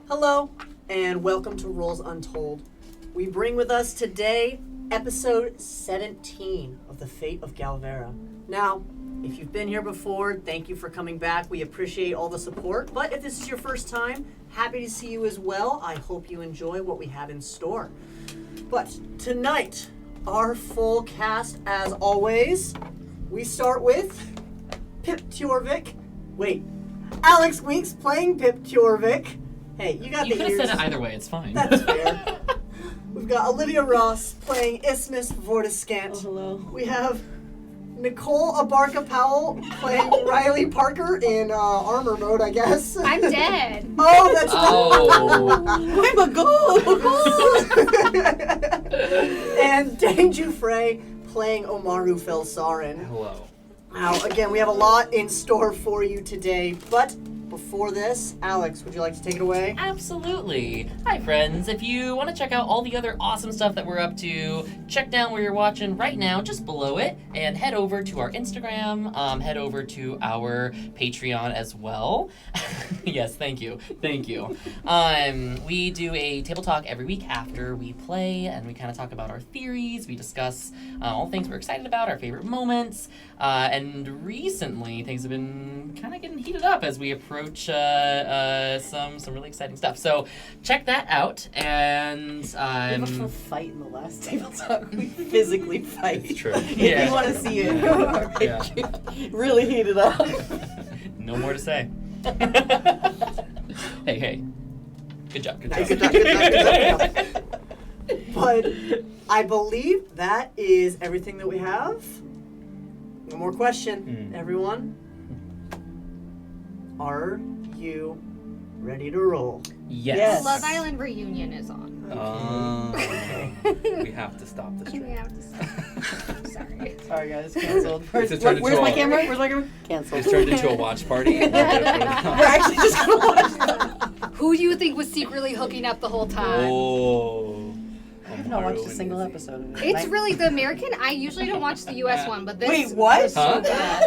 Hello, and welcome to Rolls Untold. We bring with us today episode 17 of the Fate of Galvera. Now, if you've been here before, thank you for coming back. We appreciate all the support. But if this is your first time, happy to see you as well. I hope you enjoy what we have in store. But tonight, our full cast, as always, we start with Pip Tjorvik. Wait, Alex Weeks playing Pip Tjorvik. Hey, you got the ears. You could have said it either way, it's fine. That's fair. We've got Olivia Ros playing Isthmus Vortiscant. Oh, hello. We have Nicole Abarca Powell playing Riley Parker in armor mode, I guess. I'm dead. Oh, that's I'm a ghoul! And Dane Giuffre playing Omaru Felsarin. Hello. Now, again, we have a lot in store for you today, but before this, Alex, would you like to take it away? Absolutely. Hi, friends. If you want to check out all the other awesome stuff that we're up to, check down where you're watching right now, just below it, and head over to our Instagram, head over to our Patreon as well. Yes, thank you. Thank you. We do a table talk every week after we play, and we kind of talk about our theories. We discuss all the things we're excited about, our favorite moments, and recently things have been kind of getting heated up as we approach some really exciting stuff. So check that out, and We have a full fight in the last table talk. We physically fight. It's true. If Yeah. you want to see it, Yeah. really heated up. no more to say. Hey. Good job. Nice, good job. But I believe that is everything that we have. One more question, everyone. Are you ready to roll? Yes. Love Island reunion is on. We have to stop this We train. have to stop. Sorry. Sorry, guys, canceled. Where's It's turned my into a- camera? Where's my camera? Canceled. It's turned into a watch party. We're actually just gonna watch that. Who do you think was secretly hooking up the whole time? Oh. I have not watched a single episode of it. It's really the American. I usually don't watch the U.S. one, but this. Wait, what? was so Huh? bad.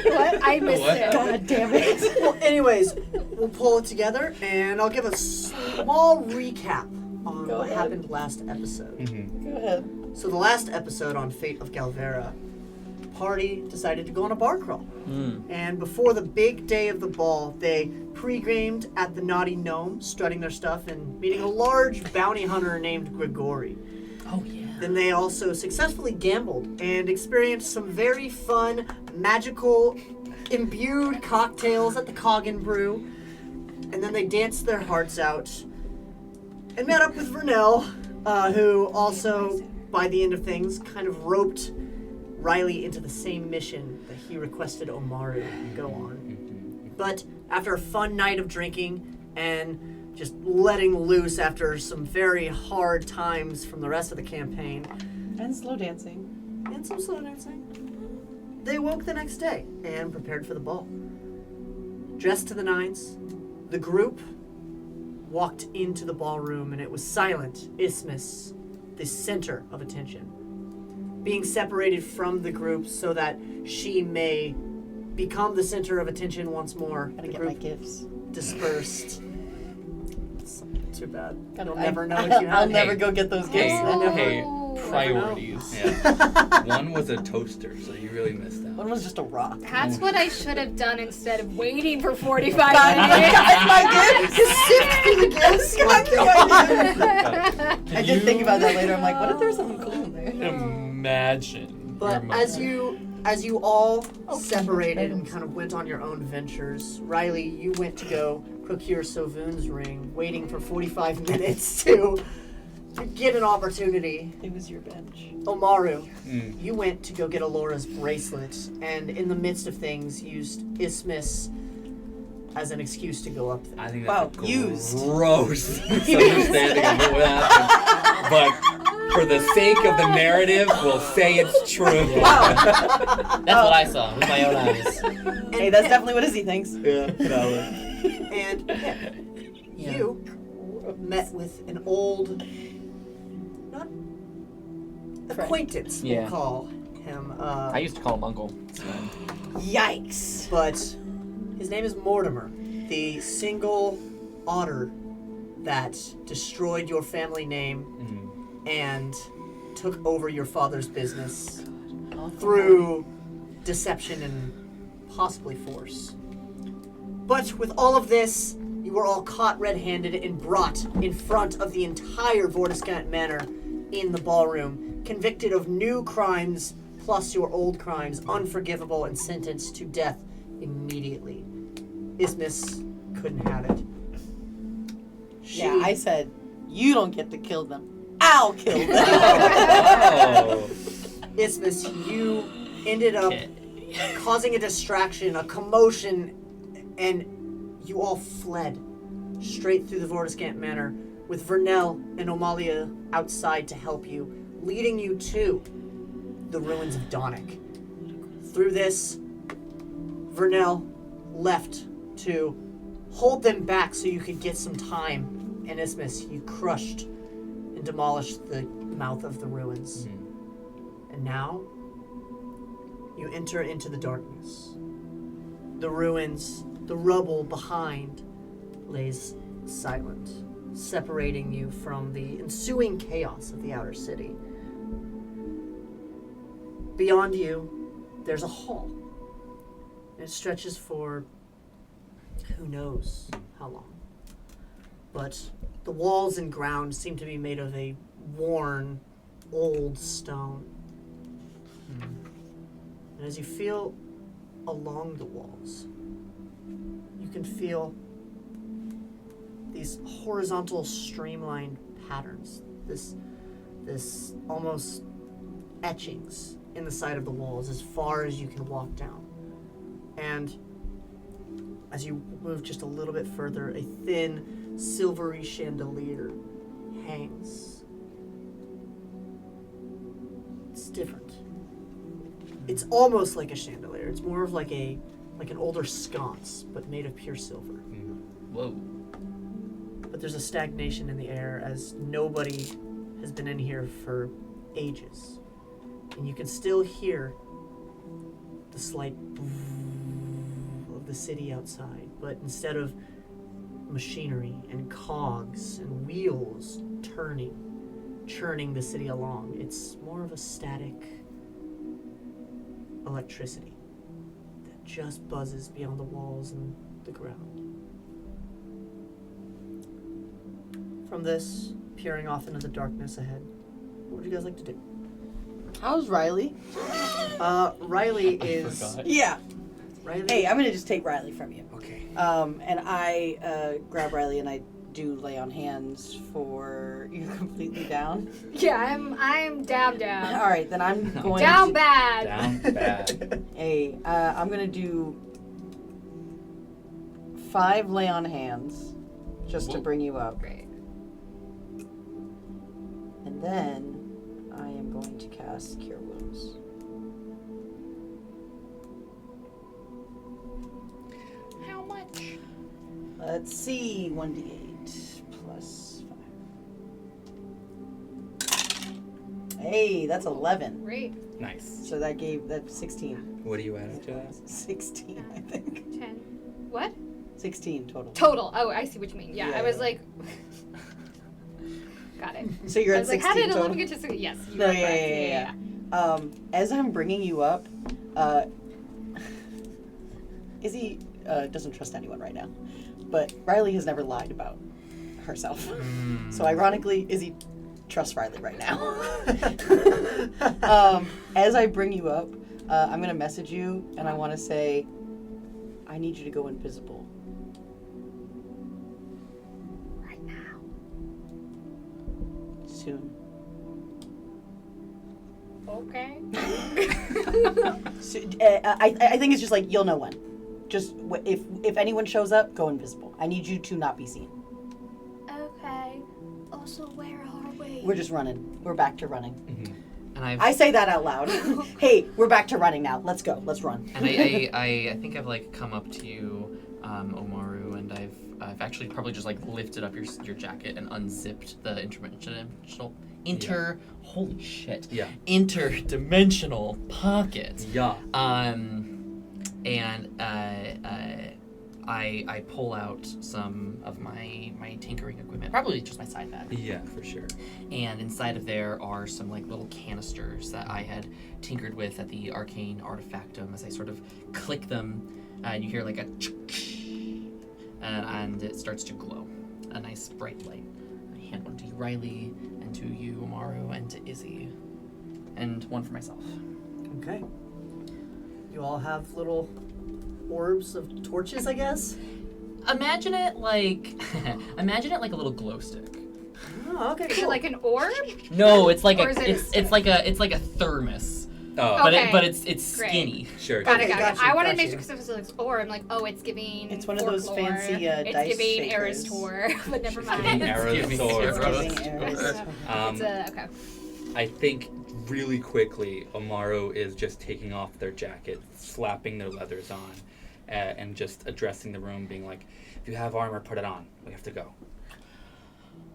What? I missed What? it. God damn it. Well, anyways, we'll pull it together, and I'll give a small recap on Go what ahead. happened last episode. Go ahead. So the last episode on Fate of Galvera, the party decided to go on a bar crawl. And before the big day of the ball, they pre-gamed at the Naughty Gnome, strutting their stuff and meeting a large bounty hunter named Grigori. Oh, yeah. Then they also successfully gambled and experienced some very fun, magical, imbued cocktails at the Coggin Brew. And then they danced their hearts out and met up with Vernell, who also, by the end of things, kind of roped Riley into the same mission that he requested Omaru go on. But after a fun night of drinking and just letting loose after some very hard times from the rest of the campaign, And slow dancing. and some slow dancing, they woke the next day and prepared for the ball. Dressed to the nines, the group walked into the ballroom, and it was silent. Isthmus, the center of attention, being separated from the group so that she may become the center of attention once more. Gotta The get my group gifts. dispersed. It's too bad. You'll I- never know what you I'll have. never go get those gifts. Hey, Oh. priorities. Yeah. One was a toaster, so you really missed out. One was just a rock. That's what I should have done instead of waiting for 45 God, minutes. got my gifts! Sift through the gifts. I did think about that later. I'm like, what if there's something cool in there? Imagine. But your as mother. you all Oh, separated and items. kind of went on your own ventures, Riley, you went to go procure Sovun's ring, waiting for 45 minutes to get an opportunity. It was your bench. Omaru, you went to go get Alora's bracelet, and in the midst of things, used Isthmus as an excuse to go up there. I think Wow, that's a used. gross misunderstanding of what happened. But for the sake of the narrative, we'll say it's true. That's what I saw with my own eyes. Hey, that's definitely what Izzy thinks. Yeah, valid. And you met with an old, not acquaintance, Yeah. we'll call him. I used to call him Uncle. Yikes. But his name is Mortimer, the single otter that destroyed your family name and took over your father's business through deception and possibly force. But with all of this, you were all caught red-handed and brought in front of the entire Vortiskant Manor in the ballroom, convicted of new crimes plus your old crimes, unforgivable and sentenced to death immediately. Isthmus couldn't have it. Yeah, I said, you don't get to kill them. I'll kill them. Oh. Isthmus, you ended up causing a distraction, a commotion, and you all fled straight through the Vortiskant Manor with Vernell and Omalia outside to help you, leading you to the ruins of Donic. Through this, Vernell left to hold them back so you could get some time, and Isthmus, you crushed and demolished the mouth of the ruins. And now, you enter into the darkness. The ruins, the rubble behind, lays silent, separating you from the ensuing chaos of the outer city. Beyond you, there's a hall. It stretches for who knows how long. But the walls and ground seem to be made of a worn, old stone. And as you feel along the walls, you can feel these horizontal streamlined patterns, this almost etchings in the side of the walls as far as you can walk down. And as you move just a little bit further, a thin, silvery chandelier hangs. It's different. It's almost like a chandelier. It's more of like an older sconce, but made of pure silver. Whoa. But there's a stagnation in the air as nobody has been in here for ages. And you can still hear the slight of the city outside, but instead of machinery and cogs and wheels churning the city along, it's more of a static electricity that just buzzes beyond the walls and the ground. From this, peering off into the darkness ahead, what would you guys like to do? How's Riley? Riley is... Forgot. Yeah. Riley? Hey, I'm gonna just take Riley from you. Okay. And I grab Riley and I do lay on hands for you. Completely down. Yeah, I'm down. All right, then I'm going Down to, bad. Down bad. Hey, I'm gonna do 5 lay on hands just to Whoa. bring you up, Great. and then I am going to cast Cure Wounds. How much? Let's see, 1d8 plus 5. Hey, that's 11. Great. Nice. So that's 16. What do you add to that? 16, I think. 10. What? 16 total. Total. Oh, I see what you mean. Yeah, Yeah, I was yeah. like... Got it. So you're I at was like, 16 how did total? 11 get to 6? Yes, you No, are yeah, correct. yeah. As I'm bringing you up, Izzy doesn't trust anyone right now, but Riley has never lied about herself. So ironically, Izzy trusts Riley right now. As I bring you up, I'm gonna message you, and I want to say, I need you to go invisible. Right now. Soon. Okay. So, I think it's just like you'll know when. Just if anyone shows up, go invisible. I need you to not be seen. Okay. Also, where are we? We're just running. We're back to running. And I say that out loud. Hey, we're back to running now. Let's go. Let's run. And I think I've like come up to you, Omaru, and I've actually probably just like lifted up your jacket and unzipped the holy shit. Yeah. Interdimensional pocket. Yeah. And I pull out some of my tinkering equipment, probably just my side bag. Yeah, for sure. And inside of there are some like little canisters that I had tinkered with at the Arcane Artifactum. As I sort of click them, and you hear like a and it starts to glow, a nice bright light. I hand one to you, Riley, and to you, Omaru, and to Izzy, and one for myself. Okay. You all have little orbs of torches, I guess? Imagine it like a little glow stick. Oh, okay, Is cool. it like an orb? No, it's like Or a is it it's like a thermos, Oh, but Okay. it's Great. skinny. sure. Got Okay, it. got you, I wanted got to make you. sure because if it's like orb, I'm like, oh, it's giving. It's one of those folklore. fancy, It's dice giving shakers. Aristor, but never Giving mind. Aristor. Giving arrows. It's okay. I think really quickly, Omaru is just taking off their jacket, slapping their leathers on, and just addressing the room, being like, "If you have armor, put it on. We have to go."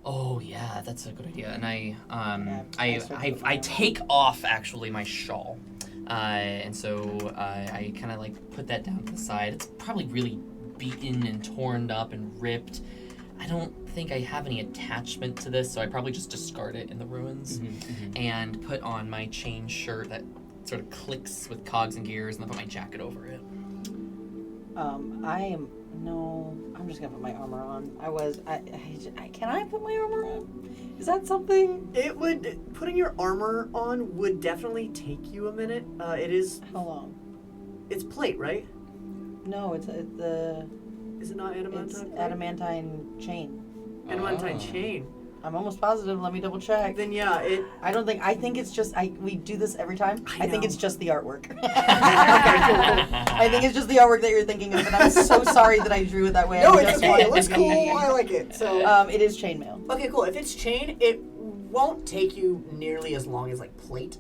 Oh yeah, that's a good idea. And I start I take off actually my shawl, and so I kind of like put that down to the side. It's probably really beaten and torn up and ripped. I don't think I have any attachment to this, so I probably just discard it in the ruins and put on my chain shirt that sort of clicks with cogs and gears, and then put my jacket over it. I'm just gonna put my armor on. Can I put my armor on? Is that something? Putting your armor on would definitely take you a minute. It is, How long? it's plate, right? No, it's the Is it not adamantine? it's plate? adamantine chain. Adamantine Oh. chain. I'm almost positive. Let me double check. Then yeah, it. I think it's just we do this every time. I think know. it's just the artwork. Okay, cool. I think it's just the artwork that you're thinking of, and I'm so sorry that I drew it that way. No, I it's just okay. wanted It looks to be- cool. I like it. So. It is chainmail. Okay, cool. If it's chain, it won't take you nearly as long as like plate.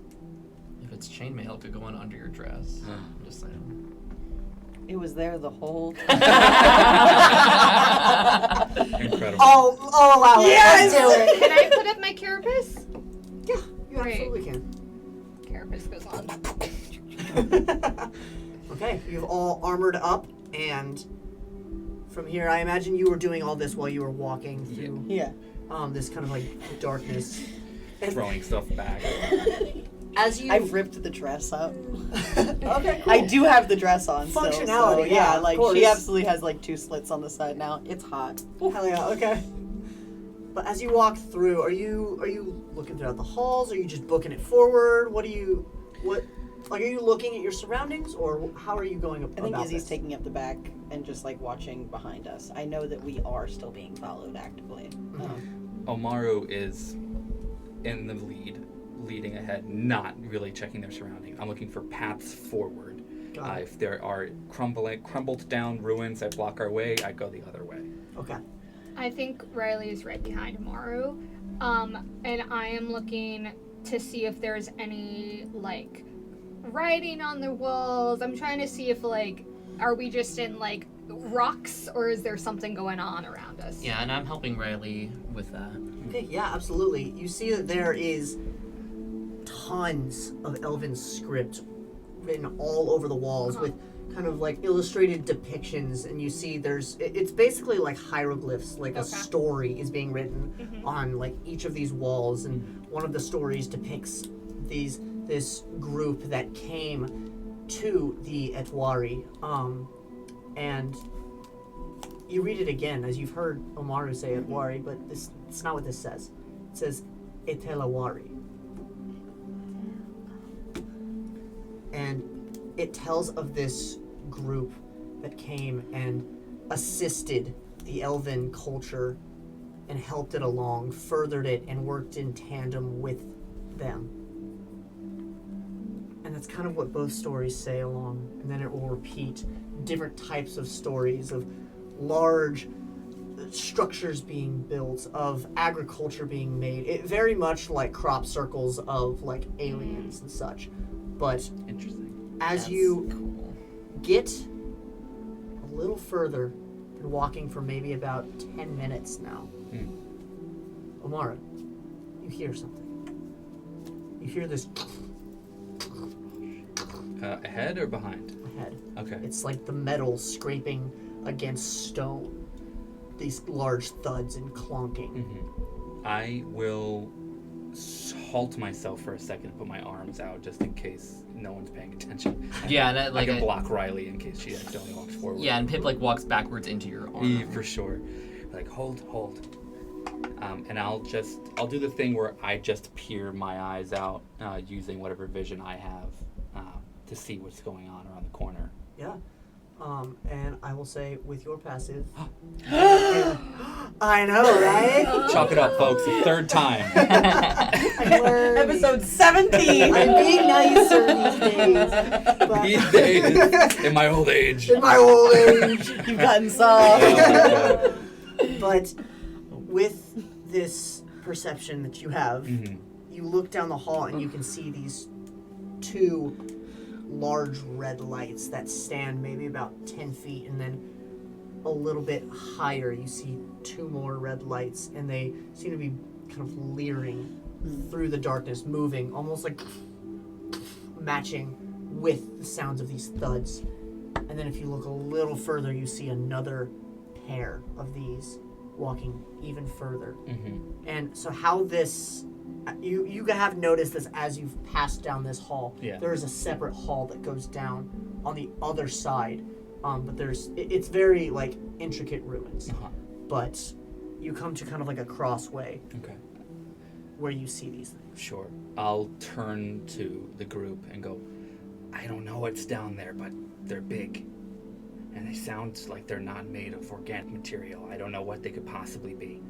If it's chainmail, it could go on under your dress. I'm just saying. It was there the whole time. Incredible. I'll allow it. Yes! Let's do it. Can I put up my carapace? Yeah, you Great. absolutely can. Carapace goes on. Okay, you've all armored up, and from here, I imagine you were doing all this while you were walking through Yeah. this kind of like darkness. And Throwing stuff back. as you, I ripped the dress up. okay, cool. I do have the dress on still. So, Functionality, yeah, of like course. she absolutely has like 2 slits on the side now. It's hot. Hell yeah, okay. But as you walk through, are you looking throughout the halls? Are you just booking it forward? Like, are you looking at your surroundings, or how are you going about I think Izzy's this? taking up the back and just like watching behind us. I know that we are still being followed actively. Omaru is in the leading ahead, not really checking their surroundings. I'm looking for paths forward. Got it. If there are crumbled down ruins that block our way, I go the other way. Okay. I think Riley is right behind Omaru, and I am looking to see if there's any like writing on the walls. I'm trying to see if like, are we just in like rocks, or is there something going on around us? Yeah, and I'm helping Riley with that. Okay, yeah, absolutely. You see that there is tons of Elven script written all over the walls with kind of like illustrated depictions, and you see it's basically like hieroglyphs, like a Okay. story is being written on like each of these walls, and one of the stories depicts this group that came to the Eytelewari, and you read it again, as you've heard Omaru say Eytelewari, but it's not what this says. It says Eytelewari. And it tells of this group that came and assisted the Elven culture and helped it along, furthered it, and worked in tandem with them. And that's kind of what both stories say along. And then it will repeat different types of stories of large structures being built, of agriculture being made. It very much like crop circles of like aliens and such. But Interesting. as That's you cool. get a little further, been walking for maybe about 10 minutes now, Omaru, you hear something. You hear this Ahead or behind? ahead. Okay. It's like the metal scraping against stone. These large thuds and clonking. I will halt myself for a second and put my arms out just in case no one's paying attention. Yeah, that, I like can block Riley in case she accidentally walks forward. Yeah, and Pip like walks backwards into your arm. Yeah, for sure. Like hold. And I'll do the thing where I just peer my eyes out using whatever vision I have to see what's going on around the corner. Yeah. And I will say with your passive. I know, right? Chalk it up, folks. The third time. Episode 17. I'm being nicer these days. But These days, in my old age. in my old age. You've gotten soft. But with this perception that you have, you look down the hall and you can see these two large red lights that stand maybe about 10 feet, and then a little bit higher you see two more red lights, and they seem to be kind of leering through the darkness, moving almost like matching with the sounds of these thuds. And then if you look a little further, you see another pair of these walking even further. And so how this, you have noticed this as you've passed down this hall. Yeah. There is a separate hall that goes down on the other side, but it's very like intricate ruins. But you come to kind of like a crossway Okay. where you see these things. Sure. I'll turn to the group and go, I don't know what's down there, but they're big. And they sound like they're not made of organic material. I don't know what they could possibly be.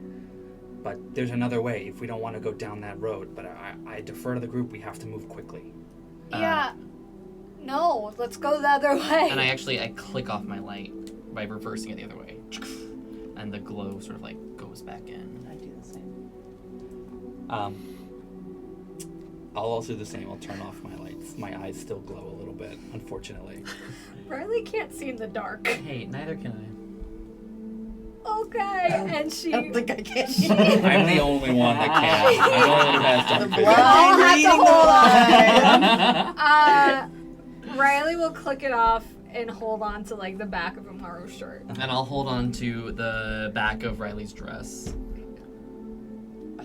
But there's another way if we don't want to go down that road. But I defer to the group. We have to move quickly. Yeah. No, let's go the other way. And I click off my light by reversing it the other way. And the glow sort of like goes back in. I do the same. I'll also do the same. I'll turn off my lights. My eyes still glow a little bit, unfortunately. Riley can't see in the dark. Hey, neither can Okay, and she. I don't think I can. I'm the only one that can. I'm the only one who has The dark vision. blind have to reading the hold blind. Riley will click it off and hold on to like the back of Omaru's shirt. I. And I'll hold on to the back of Riley's dress.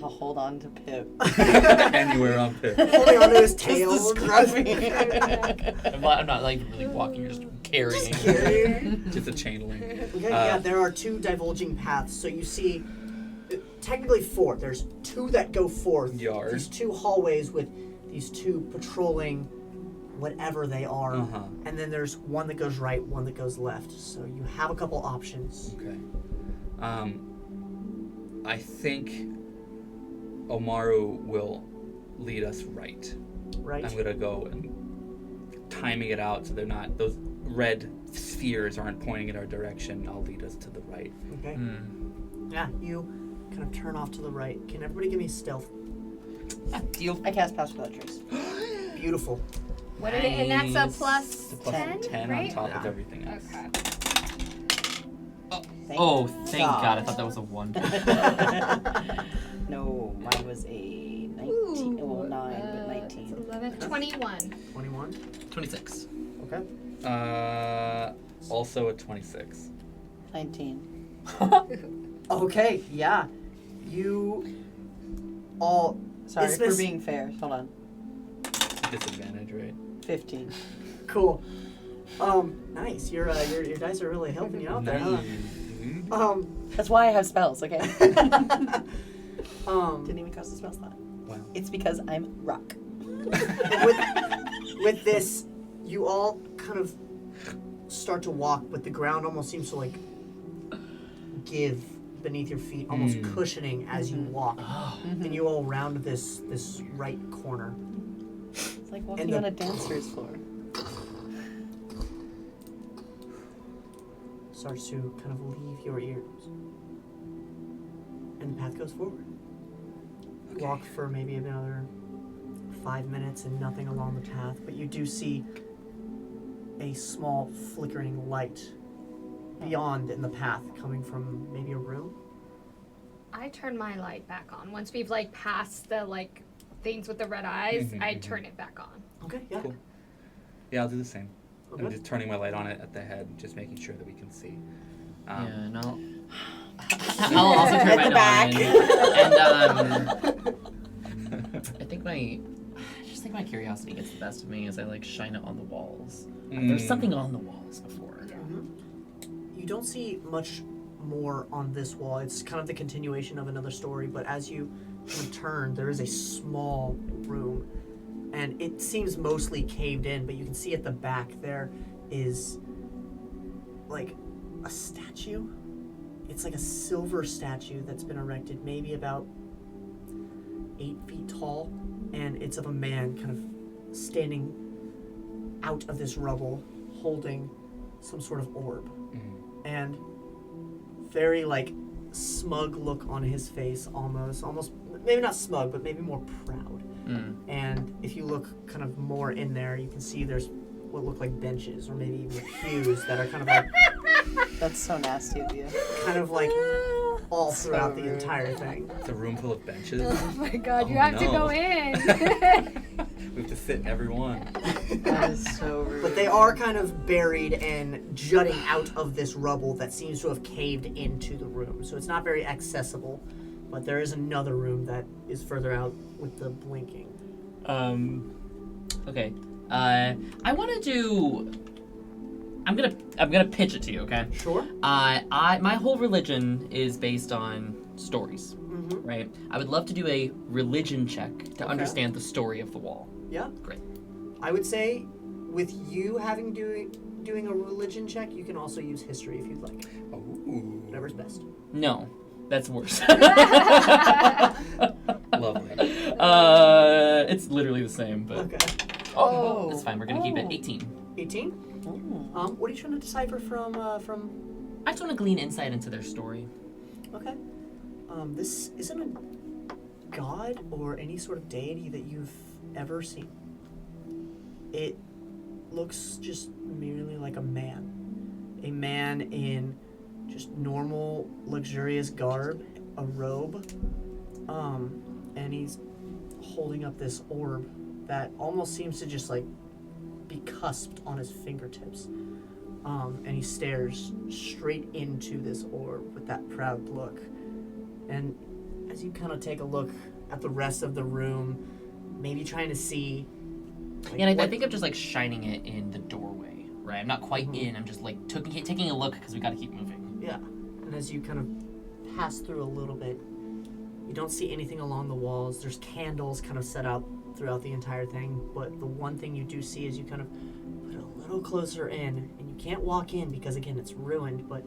I'll hold on to Pip. Anywhere on Pip. Holding onto his tail. Just the scruffy. I'm not like really walking, you're just carrying. Just a chain link. Okay, yeah, there are two divulging paths. So you see, technically four. There's two that go forth. Yard. These two hallways with these two patrolling whatever they are. And then there's one that goes right, one that goes left. So you have a couple options. Okay. I think Omaru will lead us right. Right? I'm gonna go and timing it out so they're not, those red spheres aren't pointing in our direction. I'll lead us to the right. Okay. Yeah, you kind of turn off to the right. Can everybody give me stealth? Deal. I cast Pass Without Trace. Beautiful. What did it? And that's a Nice. plus It's a plus 10, 10 right? on top of Yeah. everything else. Okay. Oh, thank God. I thought that was a 1. No, mine was a 19. Ooh, 9, but that's 19. 11. 21. 21. 26. Okay. Also a 26. 19. Okay, yeah. You all... Sorry Isthmus- for being fair. Hold on. Disadvantage, right? 15. Cool. Nice. Your dice are really helping you out there, huh? That's why I have spells, okay? Didn't Didn't even cast a spell slot. Wow. It's because I'm rock. with this, you all kind of start to walk, but the ground almost seems to like give beneath your feet, almost cushioning as you walk. And you all round this right corner. It's like walking the- on a dancer's floor. Starts to kind of leave your ears. And the path goes forward. Okay. Walk for maybe another 5 minutes and nothing along the path, but you do see a small flickering light beyond in the path coming from maybe a room. I turn my light back on. Once we've like passed the like things with the red eyes, I turn it back on. Okay, yeah. Cool. Yeah, I'll do the same. Okay. I'm just turning my light on it at the head, just making sure that we can see. Yeah, no. I'll also turn At my the back. And I just think my curiosity gets the best of me as I like shine it on the walls. There's something on the walls before. You don't see much more on this wall. It's kind of the continuation of another story, but as you return, there is a small room, and it seems mostly caved in, but you can see at the back there is like a statue. It's like a silver statue that's been erected, maybe about 8 feet tall, and it's of a man kind of standing out of this rubble holding some sort of orb. And very like smug look on his face, almost maybe not smug, but maybe more proud. And if you look kind of more in there, you can see there's what look like benches or maybe even pews that are kind of like That's so nasty of you. kind of like all throughout the entire thing. It's a room full of benches. Oh my god, you Oh, have to no. go in. We have to sit in every one. That is so rude. But they are kind of buried and jutting out of this rubble that seems to have caved into the room. So it's not very accessible, but there is another room that is further out with the blinking. Okay. I want to do. I'm gonna pitch it to you, okay? Sure. My whole religion is based on stories, Mm-hmm. right? I would love to do a religion check to Okay. understand the story of the wall. Yeah. Great. I would say with you having doing a religion check, you can also use history if you'd like. Ooh. Whatever's best. No, that's worse. Lovely. It's literally the same, but Okay. oh, that's fine. We're gonna keep it Oh. 18. 18? Ooh. What are you trying to decipher from I just want to glean insight into their story. Okay. This isn't a god or any sort of deity that you've ever seen. It looks just merely like a man. A man in just normal, luxurious garb, a robe, and he's holding up this orb that almost seems to just like be cusped on his fingertips. And he stares straight into this orb with that proud look. And as you kind of take a look at the rest of the room, maybe trying to see. Like, Yeah, and I what- think I'm just like shining it in the doorway, right? I'm not quite in. I'm just like taking a look because we got to keep moving. Yeah. And as you kind of pass through a little bit, you don't see anything along the walls. There's candles kind of set up throughout the entire thing, but the one thing you do see is you kind of put a little closer in, and you can't walk in because again it's ruined, but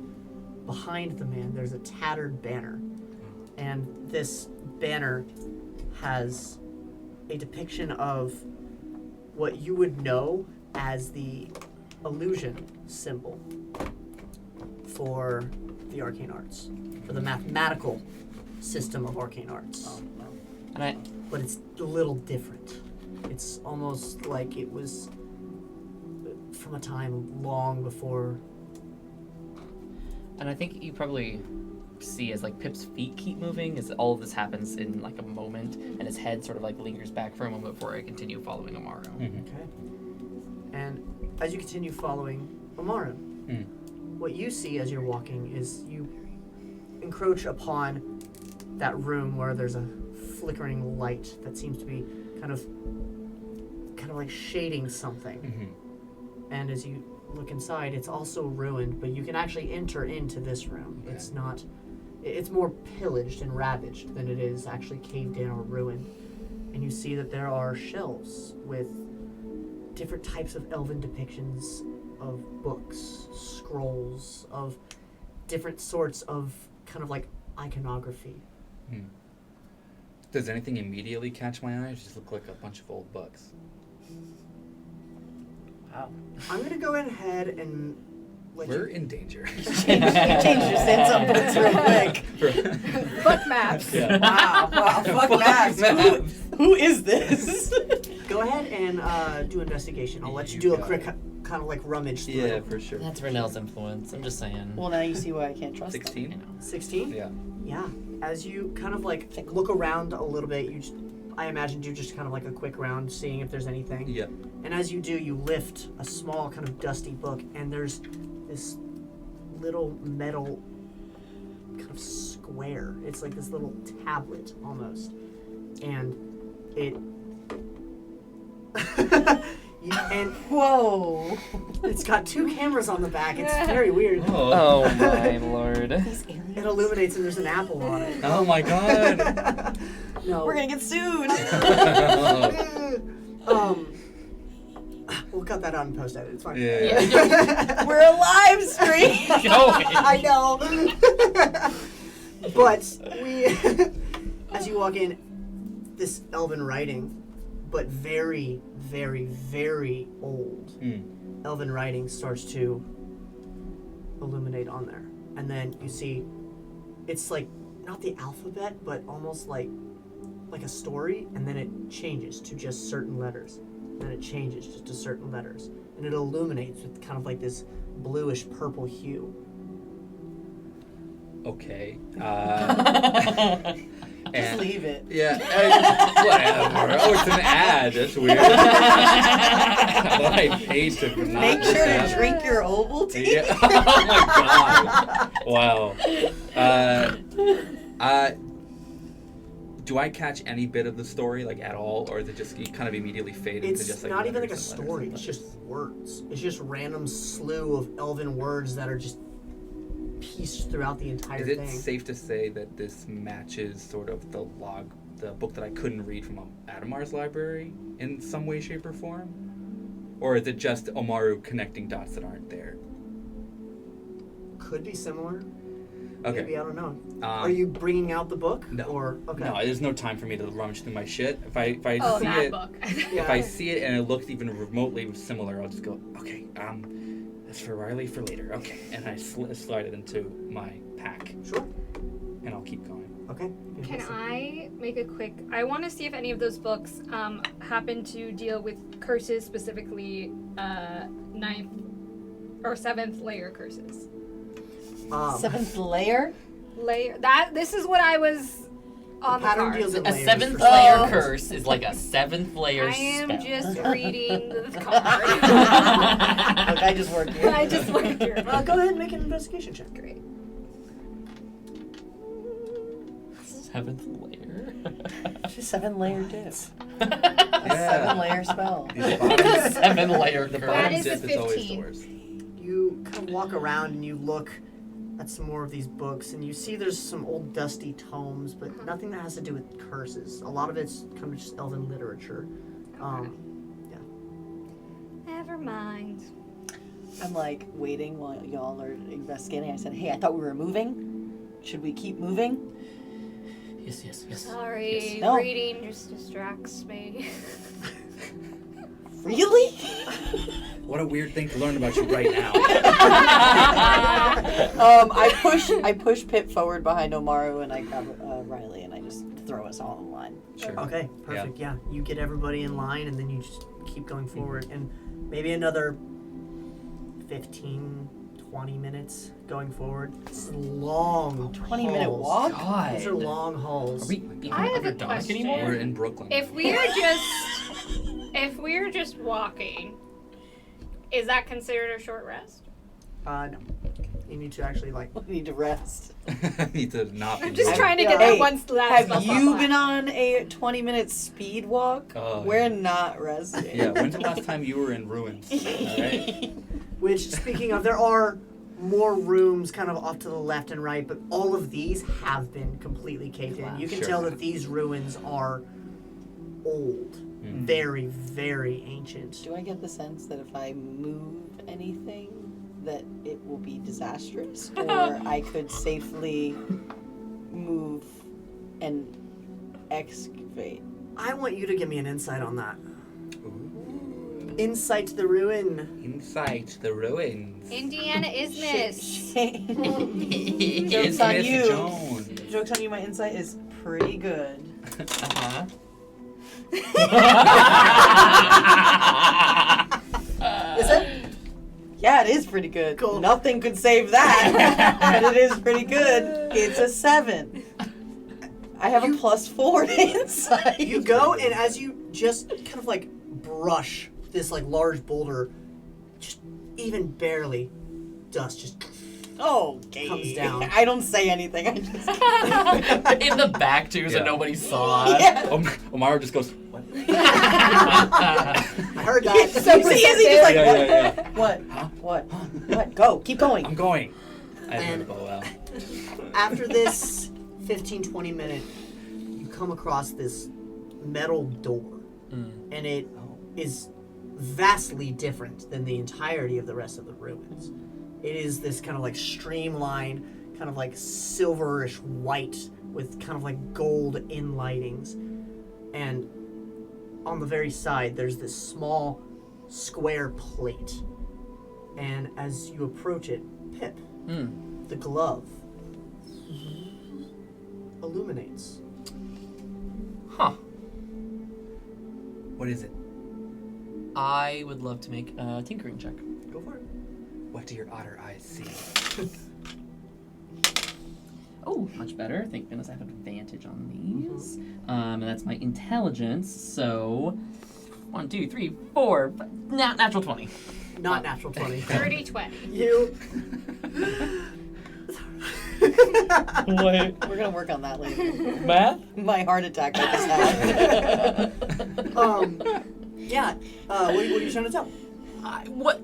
behind the man there's a tattered banner. And this banner has a depiction of what you would know as the illusion symbol for the arcane arts, for the mathematical system of arcane arts. And But it's a little different. It's almost like it was from a time long before. I think you probably see as like Pip's feet keep moving as all of this happens in like a moment, and his head sort of like lingers back for a moment before I continue following Omaru. Okay. And as you continue following Omaru, what you see as you're walking is you encroach upon that room where there's a flickering light that seems to be kind of like shading something. And as you look inside, it's also ruined, but you can actually enter into this room. Okay. It's more pillaged and ravaged than it is actually caved in or ruined. And you see that there are shelves with different types of elven depictions of books, scrolls, of different sorts of kind of like iconography. Does anything immediately catch my eye? It just look like a bunch of old books. Wow. I'm gonna go ahead and let We're you. in danger. Change your stance on books real quick. Book maps. Yeah. Wow, fuck maps. Who is this? Go ahead and do investigation. I'll let you You do a got quick it. kind of like rummage through. Yeah, for sure. That's Renell's influence. I'm just saying. Well, now you see why I can't trust them. 16? 16? Yeah. Yeah. As you kind of like look around a little bit, I imagined you just kind of like a quick round, seeing if there's anything. Yep. And as you do, you lift a small kind of dusty book, and there's this little metal kind of square. It's like this little tablet almost. And it... and Whoa. it's got 2 cameras on the back. It's very weird. Oh my lord. These aliens. It illuminates and there's an apple on it. Oh my god. No. We're gonna get sued. We'll cut that out and post edit. It's fine. Yeah. We're a live stream. I know. But we, as you walk in, this elven writing, but very, very, very old elven writing starts to illuminate on there. And then you see, it's like, not the alphabet, but almost like a story, and then it changes to just certain letters. Then it changes just to certain letters. And it illuminates with kind of like this bluish purple hue. Okay. Just leave it. Yeah. Whatever. Oh, it's an ad. That's weird. I thought I paid to not Make sure to have- drink your Ovaltine. Yeah. Oh my god. Wow. Do I catch any bit of the story, like, at all, or is it just you kind of immediately fade into It's just like not even like a letters and letters story, and it's letters? just words. It's just random slew of elven words that are just pieced throughout the entire Is it thing. safe to say that this matches sort of the book that I couldn't read from Adamar's library in some way, shape, or form? Or is it just Omaru connecting dots that aren't there? Could be similar. Okay. Maybe, I don't know. Are you bringing out the book? No. Or, okay. No, there's no time for me to rummage through my shit. If I Oh, see that it, book. if I see it and it looks even remotely similar, I'll just go, okay, that's for Riley for later. Okay, and I slide it into my pack, Sure. and I'll keep going. Okay. Can I make a quick... I want to see if any of those books happen to deal with curses, specifically 9th or 7th layer curses. 7th layer? This is what I was on the pattern card. deals in A layers 7th for layer some. curse is like a 7th layer I am spell. just reading the card. Look, I just work here. I just work here. Go ahead and make an investigation check. Great. 7th layer. She's 7-layer dip. A Yeah. 7-layer spell. These bottom, 7 layer the curse. bottom That is dip a is always the 15. worst. You kind of walk around and you look at some more of these books, and you see there's some old dusty tomes, but nothing that has to do with curses. A lot of it's kind of just elven literature. Never mind. I'm like waiting while y'all are investigating. I said, hey, I thought we were moving. Should we keep moving? Yes, yes, yes. Sorry, Yes. No. reading just distracts me. Really? What a weird thing to learn about you right now. I push Pip forward behind Omaru, and I grab Riley, and I just throw us all in line. Sure. Okay, perfect. Yeah. You get everybody in line, and then you just keep going forward. And maybe another 15, 20 minutes going forward. It's long 20-minute hauls. walk? God. These are long hauls. Are we even I have a under dark question. anymore? We're in Brooklyn. If we're just walking, is that considered a short rest? No. You need to actually, like... We need to rest. Need to not be I'm just moving. trying to get Hey, that one last Have you been on a 20-minute speed walk? Oh, We're yeah. not resting. Yeah, when's the last time you were in ruins? Alright? Which, speaking of, there are more rooms kind of off to the left and right, but all of these have been completely caved in. You can Sure. tell that these ruins are old. Very, very ancient. Do I get the sense that if I move anything, that it will be disastrous? Or I could safely move and excavate? I want you to give me an insight on that. Ooh. Insight to the ruin. Inside the ruins. Indiana Isthmus. Joke's on Isthmus you. Jones. Joke's on you, my insight is pretty good. Uh-huh. Is it? Yeah, it is pretty good. Cool. Nothing could save that, but it is pretty good. It's a 7. I have a +4 to insight. You go, and as you just kind of like brush this like large boulder, just even barely, dust just Okay. Comes down. I don't say anything. I just. In the back too, so Yeah. nobody saw. Yeah. Omaru just goes, what? I heard that. So he is just like, Yeah. what? Huh? What? What? Go. Keep going. I'm going. I have And- my bow out. After this 15-20 minute, you come across this metal door, and it is vastly different than the entirety of the rest of the ruins. It is this kind of like streamlined, kind of like silverish white with kind of like gold inlightings. And on the very side, there's this small square plate. And as you approach it, Pip, the glove illuminates. Huh. What is it? I would love to make a tinkering check. Go for it. What do your otter eyes see? Oh, much better. Thank goodness I have advantage on these. And that's my intelligence. So, 1, 2, 3, 4. Natural 20. Not natural 20. 30-20. You. What? We're gonna work on that later. Math? My heart attack I just had. Yeah. What are you trying to tell? What?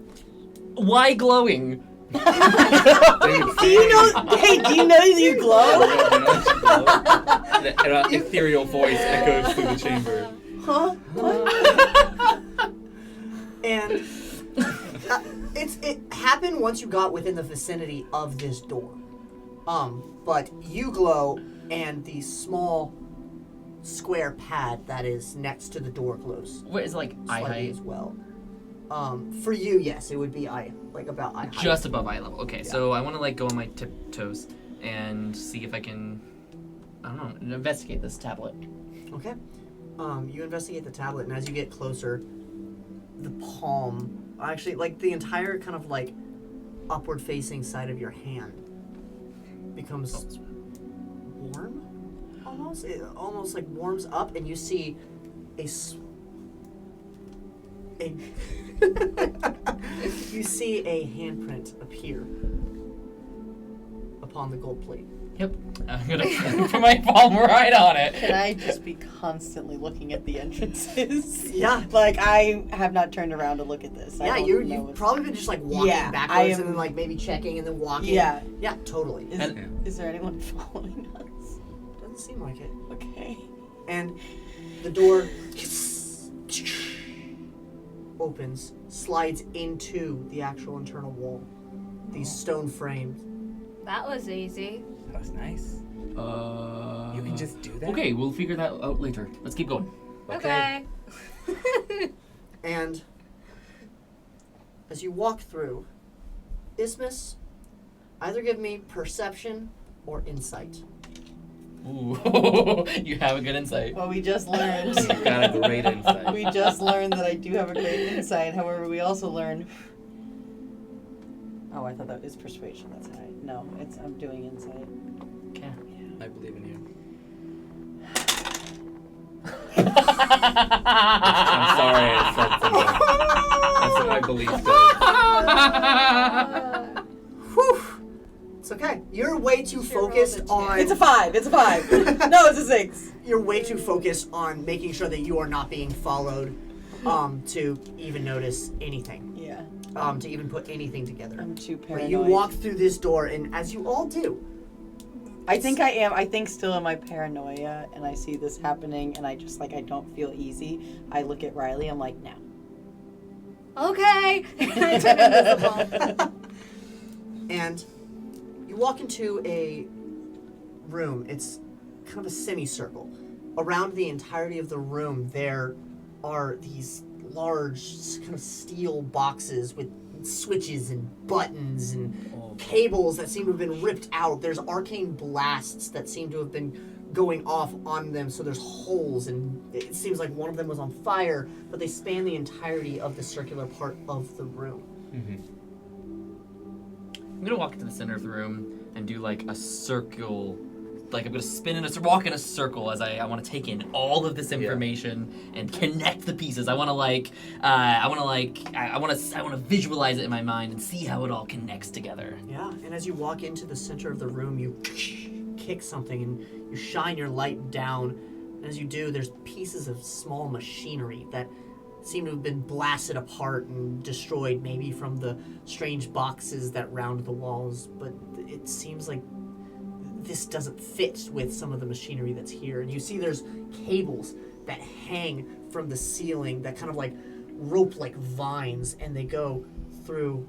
Why glowing? Do you know? Hey, do you know that you glow? An ethereal voice echoes through the chamber. Huh? And it happened once you got within the vicinity of this door. But you glow, and the small square pad that is next to the door glows What is it, like eye slightly height? as well. For you, yes, it would be about eye height. Just above eye level. Okay, so I want to like go on my tiptoes and see if I can, I don't know, investigate this tablet. Okay. You investigate the tablet, and as you get closer, the palm, actually, like the entire kind of like upward-facing side of your hand becomes warm, almost. It almost like warms up, and you see you see a handprint appear upon the gold plate. Yep. I'm gonna put my palm right on it. Can I just be constantly looking at the entrances? Yeah. Like, I have not turned around to look at this. I Yeah, don't you've know what's- probably been just like walking Yeah, backwards I and am- then like maybe checking and then walking. Yeah. Yeah, totally. Is there anyone following us? Doesn't seem like it. Okay. And the door opens, slides into the actual internal wall. These stone frames. That was easy. That was nice. You can just do that? Okay, we'll figure that out later. Let's keep going. Okay. And as you walk through, Isthmus, either give me perception or insight. Ooh, you have a good insight. Well, we just learned. You've got a great insight. We just learned that I do have a great insight. However, we also learned. Oh, I thought that was persuasion. That's right. No, I'm doing insight. Okay. I believe in you. I'm sorry I said something. That's what my belief does. Whew! It's okay. You're way too focused on. It's a 5. It's a 5. No, it's a 6. You're way too focused on making sure that you are not being followed, to even notice anything. Yeah. To even put anything together. I'm too But paranoid. you walk through this door, and as you all do, I think I am. I think still in my paranoia, and I see this happening, and I just I don't feel easy. I look at Riley. I'm like, no. Okay. I turn invisible. and you walk into a room. It's kind of a semicircle. Around the entirety of the room, there are these large kind of steel boxes with switches and buttons and cables that seem to have been ripped out. There's arcane blasts that seem to have been going off on them, so there's holes, and it seems like one of them was on fire, but they span the entirety of the circular part of the room. Mm-hmm. I'm gonna walk to the center of the room and do like a circle spin in a walk in a circle as I want to take in all of this information and connect the pieces. I want to visualize it in my mind and see how it all connects together. Yeah, and as you walk into the center of the room, you kick something and you shine your light down. And as you do, there's pieces of small machinery that seem to have been blasted apart and destroyed, maybe from the strange boxes that round the walls. But it seems like this doesn't fit with some of the machinery that's here. And you see there's cables that hang from the ceiling that kind of like rope like vines, and they go through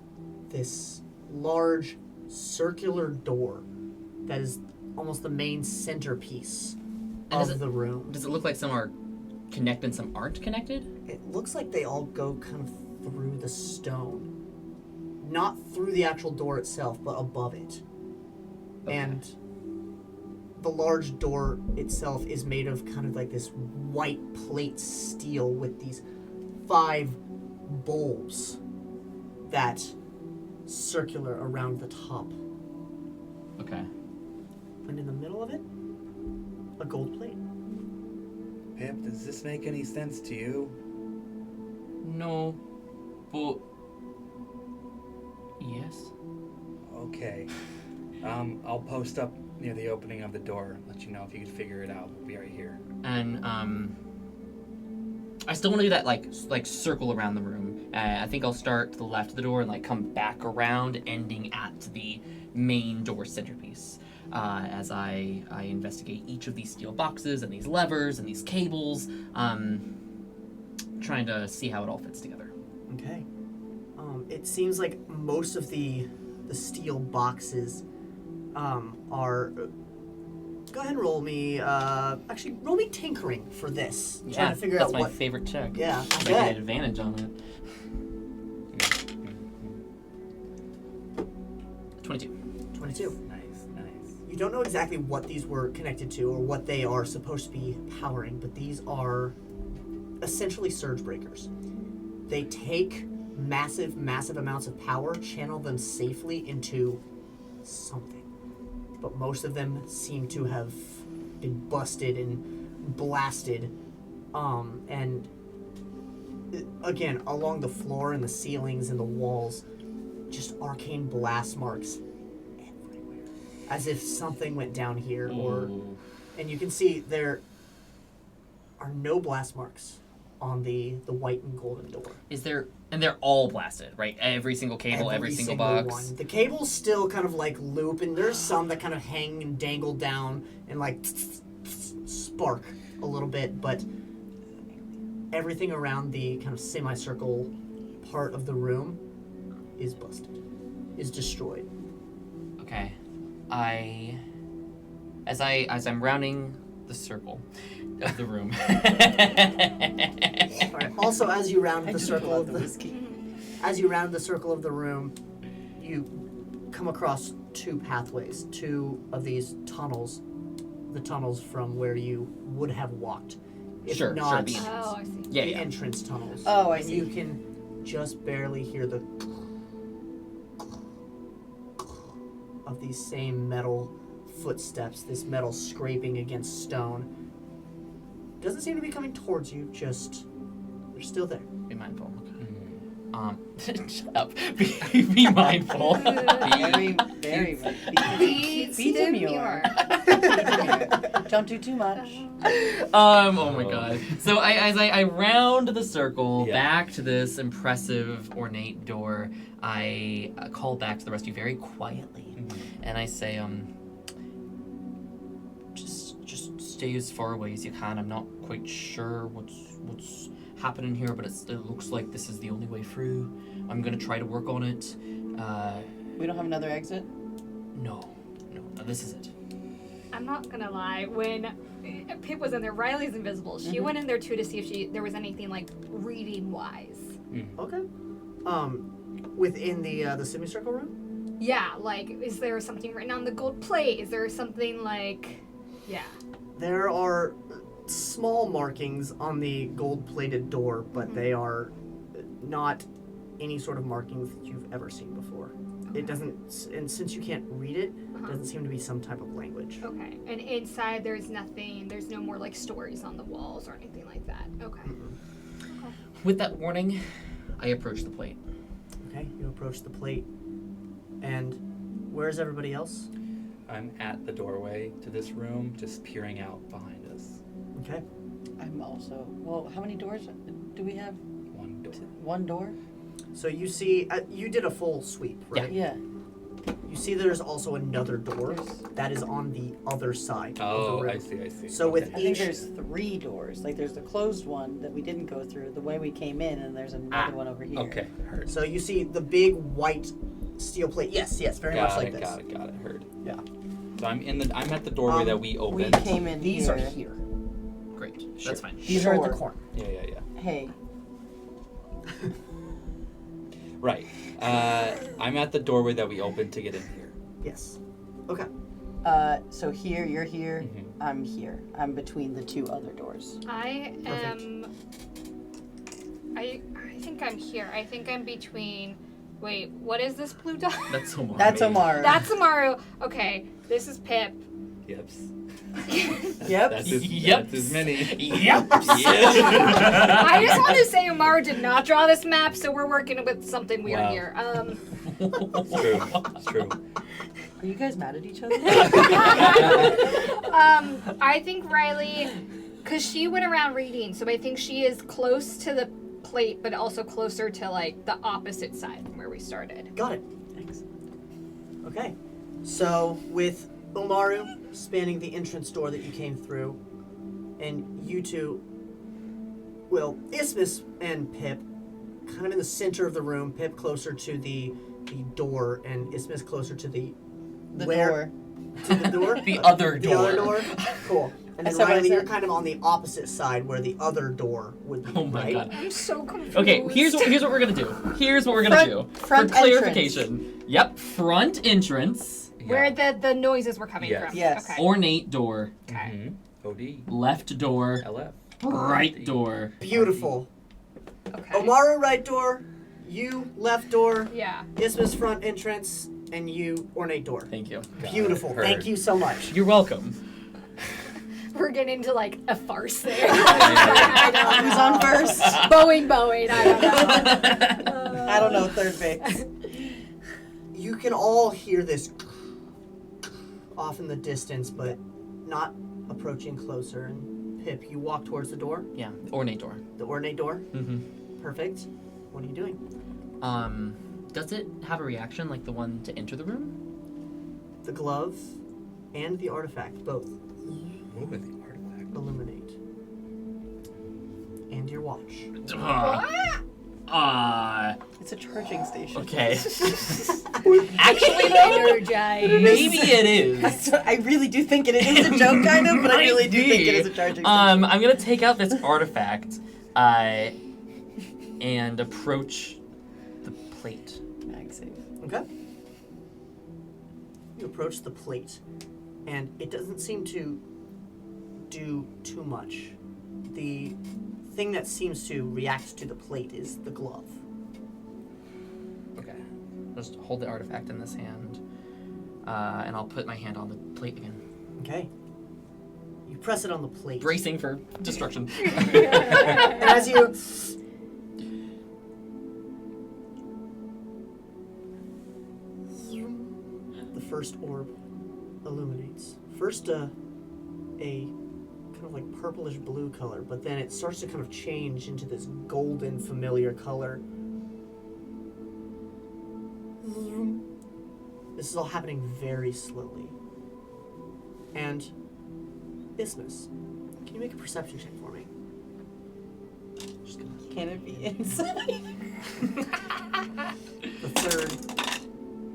this large circular door that is almost the main centerpiece of the room. Does it look like some are connected and some aren't connected? It looks like they all go kind of through the stone. Not through the actual door itself, but above it. Okay. And the large door itself is made of kind of like this white plate steel with these 5 bulbs that circular around the top. Okay. And in the middle of it, a gold plate. Pip, does this make any sense to you? No, but yes. Okay. I'll post up near the opening of the door. Let you know if you can figure it out. We'll be right here. And I still want to do that like circle around the room. I think I'll start to the left of the door and like come back around, ending at the main door centerpiece. As I investigate each of these steel boxes and these levers and these cables, trying to see how it all fits together. Okay. It seems like most of the steel boxes are... Go ahead and roll me... actually, roll me tinkering for this. Trying to figure that's out my what... favorite check. Yeah, I I bet. get advantage on it. 22. 22. Nice. You don't know exactly what these were connected to or what they are supposed to be powering, but these are essentially surge breakers. They take massive amounts of power, channel them safely into something. But most of them seem to have been busted and blasted. And again, along the floor and the ceilings and the walls, just arcane blast marks everywhere. As if something went down here, and you can see there are no blast marks on the white and golden door. Is there, and they're all blasted, right? Every single cable, every single box. One. The cables still kind of like loop, and there's some that kind of hang and dangle down and like spark a little bit, but everything around the kind of semicircle part of the room is busted, is destroyed. Okay. As I'm rounding the circle of the room. All right. Also, as you round the circle of the whiskey. as you round the circle of the room, you come across 2 pathways, 2 of these tunnels, the tunnels from where you would have walked, if Sure, not the Oh, I see. Yeah, the yeah. entrance tunnels. Oh, I and see. you can just barely hear the of these same metal footsteps, this metal scraping against stone. Doesn't seem to be coming towards you, just they're still there. Be mindful. Okay. Shut up. Be mindful. Very, very. Be demure. Don't do too much. Oh my god. So as I round the circle back to this impressive, ornate door, I call back to the rest of you very quietly, and I say, just stay as far away as you can. I'm not quite sure what's happening here, but it looks like this is the only way through. I'm gonna try to work on it. We don't have another exit? No, this is it. I'm not gonna lie. When Pip was in there, Riley's invisible. She went in there too to see if there was anything like reading wise. Okay. Within the semicircle room? Yeah, like, is there something written on the gold plate? Is there something like, yeah. There are small markings on the gold-plated door, but they are not any sort of markings that you've ever seen before. it doesn't, and since you can't read it, it doesn't seem to be some type of language. Okay. And inside there's nothing, there's no more like stories on the walls or anything like that. Okay. With that warning, I approach the plate. Okay, you approach the plate, and where's everybody else? I'm at the doorway to this room, just peering out behind us. Okay. I'm also. Well, how many doors do we have? One door. One door? So you see, you did a full sweep, right? Yeah. You see there's also another door that is on the other side of the Oh, room. I see. So with I think each, there's 3 doors. Like there's the closed one that we didn't go through the way we came in, and there's another one over here. Okay, heard. so you see the big white steel plate. Yes, very much like this. Got it, heard. Yeah. So I'm at the doorway that we We opened. came in These here. are here. Great. Sure. That's fine. These are at the Sure. corner. Yeah. Hey, Right. I'm at the doorway that we opened to get in here. Yes. Okay. so here, you're here, Mhm. I'm here. I'm between the 2 other doors. I Perfect. am. I think I'm here. I think I'm between. Wait, what is this blue dot? That's so much. That's Omaru. That's Omaru. Okay, this is Pip. Yep. Yep. That's his, Yep. That's his mini. Yep. Yeah. I just want to say Omaru did not draw this map, so we're working with something weird Wow. here. It's true. It's true. Are you guys mad at each other? I think Riley, because she went around reading, so I think she is close to the plate, but also closer to like the opposite side from where we started. Got it. Thanks. Okay. So with Omaru spanning the entrance door that you came through, and you two, well, Isthmus and Pip, kind of in the center of the room. Pip closer to the door, and Isthmus closer to the Door. To the door. The other The other door. door. Cool. And then That's what I Riley, you're said. kind of on the opposite side where the other door would be. Oh my right? god. I'm so confused. Okay, here's what we're gonna do. Here's what we're gonna do. Front For clarification. Yep, front entrance, Where the noises were coming Yes. from. Yes. Okay. ornate door, Okay. OD. left door, LF. right door. Beautiful. Okay. Omaru right door, you left door, Yeah. Isthmus front entrance, and you ornate door. Thank you. Beautiful. Heard. Thank you so much. You're welcome. We're getting into like a farce there. Who's on first? Boeing. I don't know. I don't know, third base. You can all hear this off in the distance, but not approaching closer. And Pip, you walk towards the door, Yeah, ornate door. the ornate door. Mm-hmm. Perfect. What are you doing? Does it have a reaction like the one to enter the room? The glove and the artifact both What with the artifact? illuminate. And your watch. It's a charging station. Okay. Actually, though, Energize. maybe it is. I really do think it is a joke, kind of, but I really do think it is a charging station. I'm gonna take out this artifact, and approach the plate. Mag save. Okay. You approach the plate, and it doesn't seem to do too much. The thing that seems to react to the plate is the glove. Okay. Just hold the artifact in this hand, and I'll put my hand on the plate again. Okay. You press it on the plate. Bracing for destruction. And as you... The first orb illuminates. First a kind of like purplish blue color, but then it starts to kind of change into this golden familiar color. This is all happening very slowly. And Isthmus, can you make a perception check for me? Just gonna... Can it be inside? The third.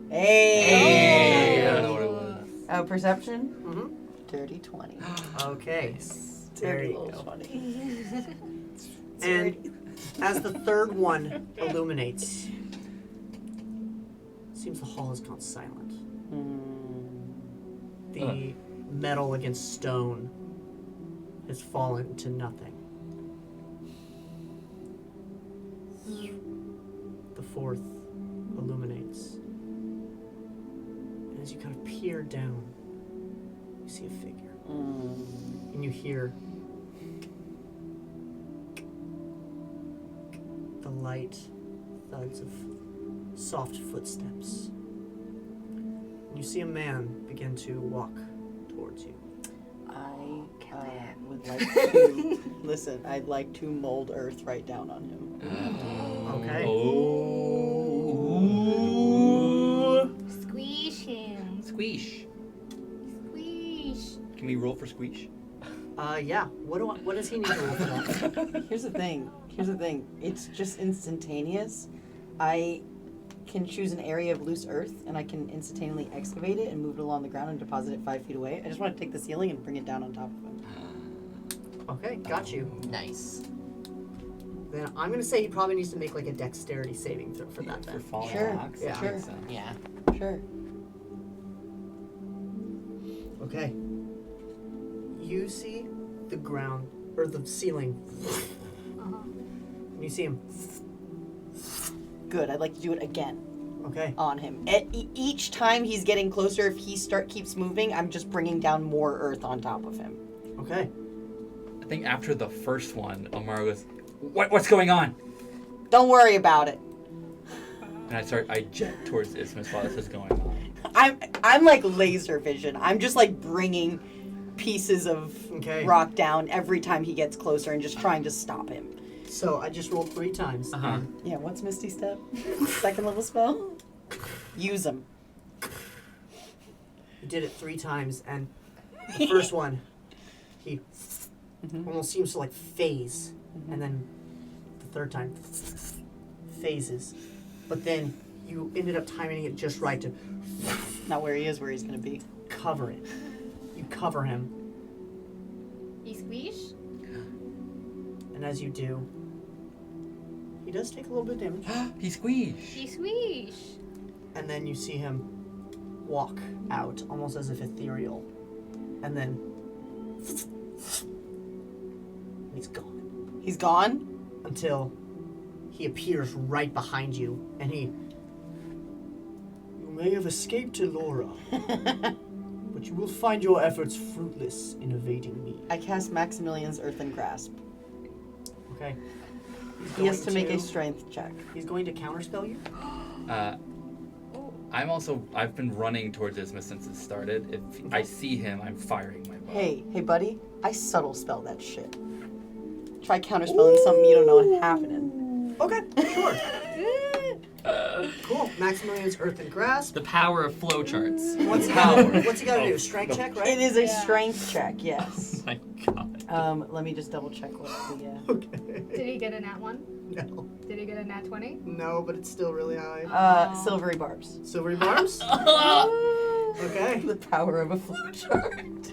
Hey! I don't know what it was. Oh, perception? Mm-hmm. Dirty 20. Okay. There Dirty you little go. 20. And as the third one illuminates, it seems the hall has gone silent. The metal against stone has fallen to nothing. The fourth illuminates. you kind of peer down, you see a figure. And you hear the light thuds of soft footsteps. And you see a man begin to walk towards you. I would like to listen. I'd like to mold earth right down on him. Okay. Oh. Squeeze him. Squeesh. Squeeze. Can we roll for squeesh? Yeah. What does he need to roll for that? Here's the thing. It's just instantaneous. I can choose an area of loose earth, and I can instantaneously excavate it and move it along the ground and deposit it 5 feet away. I just want to take the ceiling and bring it down on top of him. Okay, got you. Nice. Then I'm gonna say he probably needs to make like a dexterity saving throw for that For then. falling Sure, rocks? yeah. That Sure. makes sense. Yeah. Sure. Okay. You see the ground, or the ceiling, and you see him. Good. I'd like to do it again Okay. on him. Each time he's getting closer, if he keeps moving, I'm just bringing down more earth on top of him. Okay. I think after the first one, Omaru goes, What's going on? Don't worry about it. And I jet towards Isthmus while this is going on. I'm like laser vision. I'm just like bringing pieces of Okay. rock down every time he gets closer and just trying to stop him. So I just rolled 3 times. Uh-huh. Yeah, what's Misty Step? Second level spell? Use them. He did it 3 times, and the first one, he almost seems to like phase, and then the third time phases, but then you ended up timing it just right to Not where he is, where he's gonna be. cover it. You cover him, You squeeze? and as you do, he does take a little bit of damage, He squeezed. You squeeze. and then you see him walk out, almost as if ethereal, and then he's gone. He's gone? Until he appears right behind you, and you may have escaped to Laura, but you will find your efforts fruitless in evading me. I cast Maximilian's Earthen Grasp. Okay. He's He has to going make a strength check. He's going to counterspell you? I've been running towards Isthmus since it started. If I see him, I'm firing my bow. Hey buddy, I subtle spell that shit. Try counterspelling something you don't know what's happening. Okay, sure. Cool. Maximilian's Earthen Grasp. The power of flowcharts. What's he Power. got to do? Strength check, right? It is a Yeah. strength check, yes. My God. Let me just double check what the Okay. Did he get a nat 1? No. Did he get a nat 20? No, but it's still really high. silvery barbs. Silvery barbs? Okay. The power of a flowchart.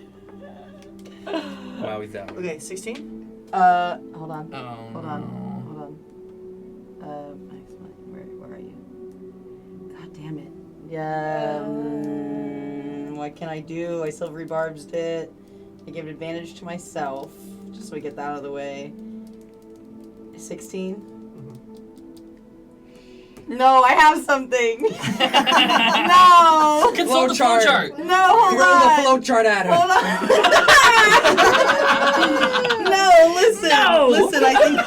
Wow, he's out. Okay, 16? Hold on. Oh, Hold no. on. Where are you? God damn it. Yeah. What can I do? I silvery barbs it. I give advantage to myself, just so we get that out of the way. 16? No, I have something. No. Consult the Flowchart. flowchart. No, hold Throw on. the flowchart at her. Hold on. No, listen. No. Listen, I think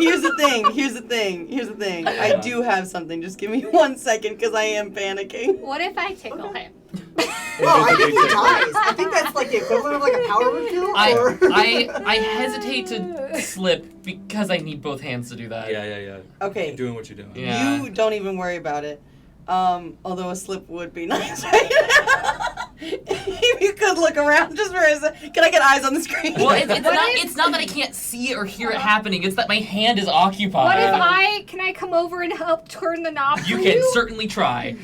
here's the thing. I do have something. Just give me 1 second because I am panicking. What if I tickle him? Oh, I think he dies. I think that's like the equivalent of like a power move kill. Or... I hesitate to slip because I need both hands to do that. Yeah. Okay. Keep doing what you're doing. Yeah. You don't even worry about it. Although a slip would be nice right now. If you could look around just for a second. Can I get eyes on the screen? Well, it's not that I can't see or hear it happening. It's that my hand is occupied. What if can I come over and help turn the knob You for can you? certainly try.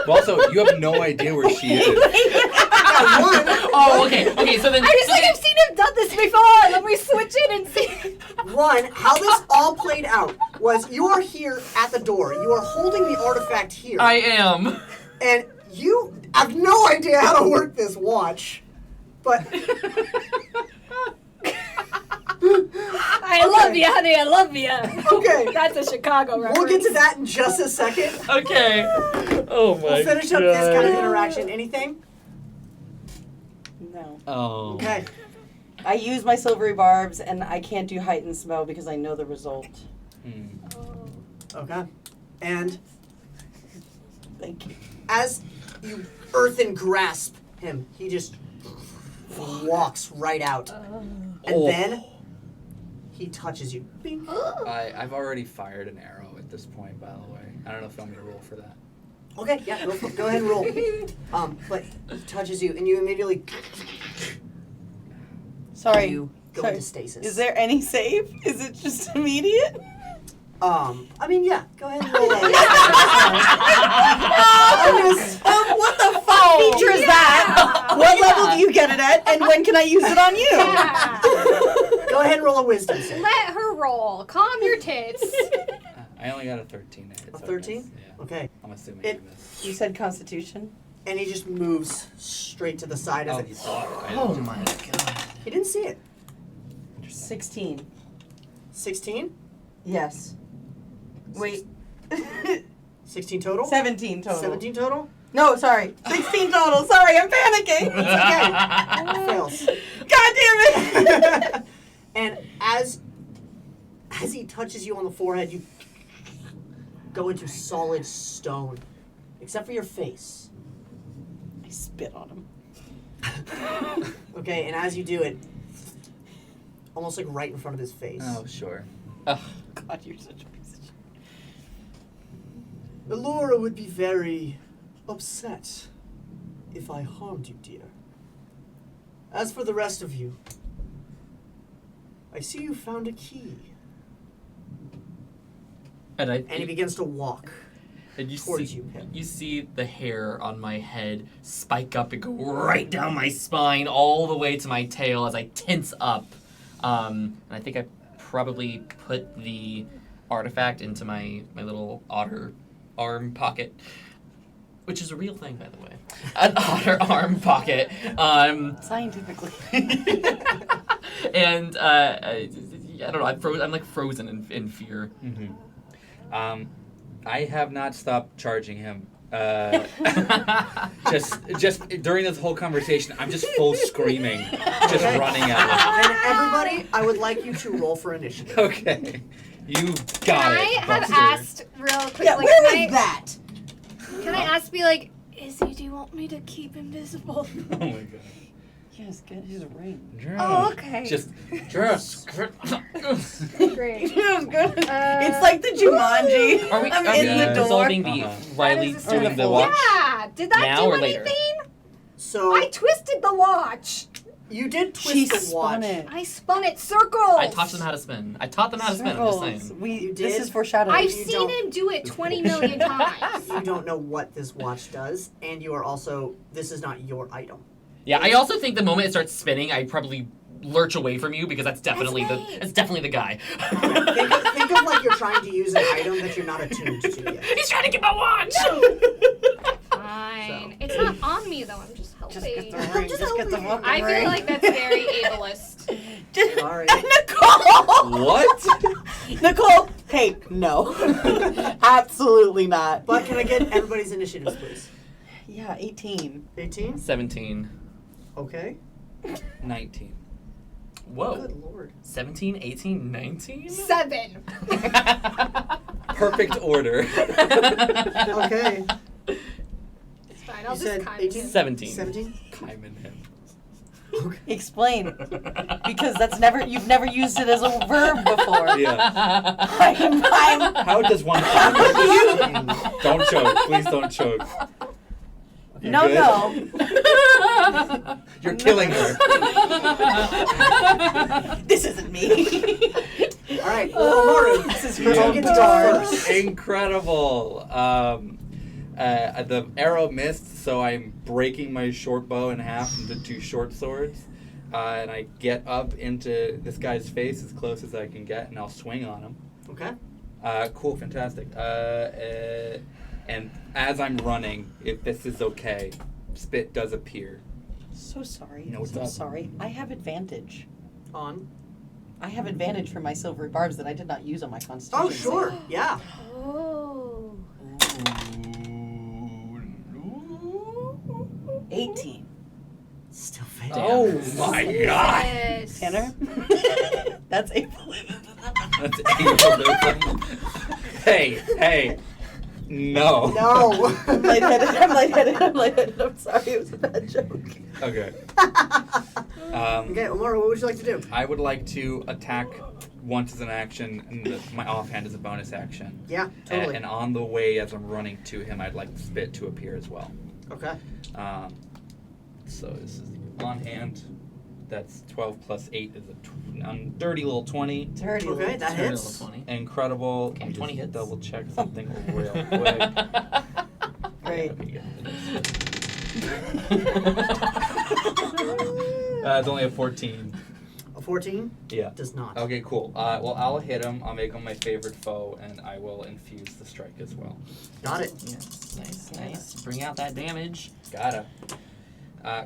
Well, also, you have no idea where she is. Oh, okay. So then. I've seen him done this before. Let me switch it and see. One, how this all played out was you are here at the door. You are holding the artifact here. I am. And you have no idea how to work this watch. But I love you, honey. I love you. Okay. That's a Chicago reference. We'll get to that in just a second. Okay. Oh my god. We'll finish up this kind of interaction. Anything? No. Oh. Okay. I use my silvery barbs, and I can't do heightened smell because I know the result. Okay. And Thank you. as you earthen grasp him, he just walks right out. And then he touches you. Bing. I've already fired an arrow at this point, by the way. I don't know if you want me to roll for that. Okay, yeah, go ahead and roll. But he touches you, and you immediately Sorry. you go Sorry. into stasis. Is there any save? Is it just immediate? I mean, yeah, go ahead and roll that. What the fuck feature is that? What level do you get it at, and when can I use it on you? Yeah. Go ahead and roll a wisdom save. Let her roll. Calm your tits. I only got a 13 to hit. A so I 13? guess, yeah. Okay. I'm assuming It- you missed. You said Constitution? And he just moves straight to the side as Oh, it. he saw it. I Oh didn't. my god. He didn't see it. 16. 16? Yes. Wait. 16 total? 17 total. 17 total? No, sorry. 16 total. Sorry, I'm panicking. Okay. Fails. God damn it. And as he touches you on the forehead, you go into solid stone, except for your face. I spit on him. Okay, and as you do it, almost like right in front of his face. Oh, sure. Ugh. God, you're such a piece of shit. Elora would be very upset if I harmed you, dear. As for the rest of you, I see you found a key. And And he begins to walk. And you towards see, you, Pip. you see the hair on my head spike up and go right down my spine, all the way to my tail as I tense up. And I think I probably put the artifact into my little otter arm pocket, which is a real thing, by the way. An otter arm pocket. Scientifically. And I don't know. I'm like frozen in fear. Mm-hmm. I have not stopped charging him. Just during this whole conversation, I'm just full screaming, just running at him. And everybody, I would like you to roll for initiative. Okay, you got Can it. I have Buster. asked real quick? Yeah, like, where can was that? Can I ask, be like, Izzy, do you want me to keep invisible? Oh my god. Yes, get his ring. Oh, okay. Just. Great. Feels good. It's like the Jumanji. Are we I'm are in we the door. resolving the Uh-huh. Riley That is a doing the stressful- watch? Yeah. Did that Now do or later? anything? So I twisted the watch. you did She twist the watch. spun it. I spun it circles. I taught them how to spin. I'm just saying. You This did? is foreshadowing. I've You seen don't- him do it 20 million times. You don't know what this watch does, and you are also, this is not your item. Yeah, I also think the moment it starts spinning, I probably lurch away from you because that's definitely me. it's definitely the guy. Think of like you're trying to use an item that you're not attuned to yet. He's trying to get my watch. Fine. It's not on me, though. I'm just helping. Just get the ring. Just get the fucking I ring. feel like that's very ableist. Sorry. Nicole! What? Nicole! Hey, no. Absolutely not. But can I get everybody's initiatives, please? Yeah, 18. 18? 17. Okay. 19. Whoa. Good lord. 17, 18, 19? 7. Perfect order. Okay. It's fine. I'll You just said kind 18? of. 17. 17? Chiming him. Explain. Because you've never used it as a verb before. Yeah. I'm How does one? Don't choke. Please don't choke. You no, good? no. You're killing her. This isn't me. Alright, well, Omaru, This is you her get own to door. go first. Incredible. The arrow missed, so I'm breaking my short bow in half into 2 short swords. And I get up into this guy's face as close as I can get, and I'll swing on him. Okay. Cool, fantastic. And as I'm running, if this is okay, spit does appear. So sorry. No, it's so not. sorry. I have advantage. On. I have advantage from my silvery barbs that I did not use on my constitution. Oh, sure. Yeah. Oh. 18. Still fail. Oh my god! Yes. Tanner? That's a That's evil. Hey. No. No. I'm lightheaded. I'm sorry, it was a bad joke. Okay. Okay, Omaru, what would you like to do? I would like to attack once as an action, and my offhand is a bonus action. Yeah, totally. And on the way, as I'm running to him, I'd like Spit to appear as well. Okay. So this is on hand. That's 12 plus 8 is a dirty little 20. Dirty Okay, little that Turn it hits. level 20. Incredible. Okay, Let me 20 just hits. double check something real quick. Great. Okay, yeah, it's only a 14. A 14 Yeah. does not. Okay, cool. Well, I'll hit him. I'll make him my favorite foe, and I will infuse the strike as well. Got it. Yes, nice. Bring out that damage. Gotta.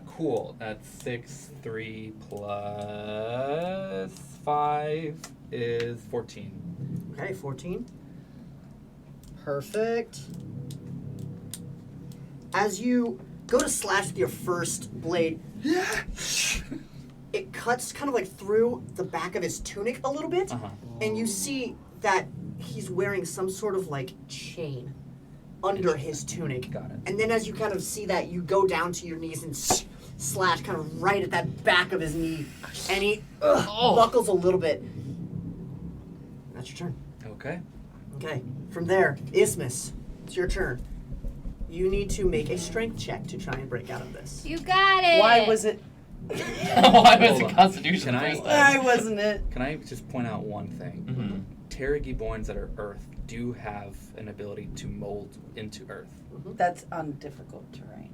Cool. That's 6, 3 plus 5 is 14. Okay, 14. Perfect. As you go to slash with your first blade, it cuts kind of like through the back of his tunic a little bit, Uh-huh. and you see that he's wearing some sort of like chain under his tunic. Got it. And then as you kind of see that, you go down to your knees and slash kind of right at that back of his knee, and he buckles a little bit. That's your turn. Okay. Okay, from there, Isthmus, it's your turn. You need to make a strength check to try and break out of this. You got it. Why was it? Why was Hold it on. Constitution Can I- first Why time? wasn't it? Can I just point out one thing? Mhm. Terragiborns that are Earth do have an ability to mold into Earth. That's on difficult terrain.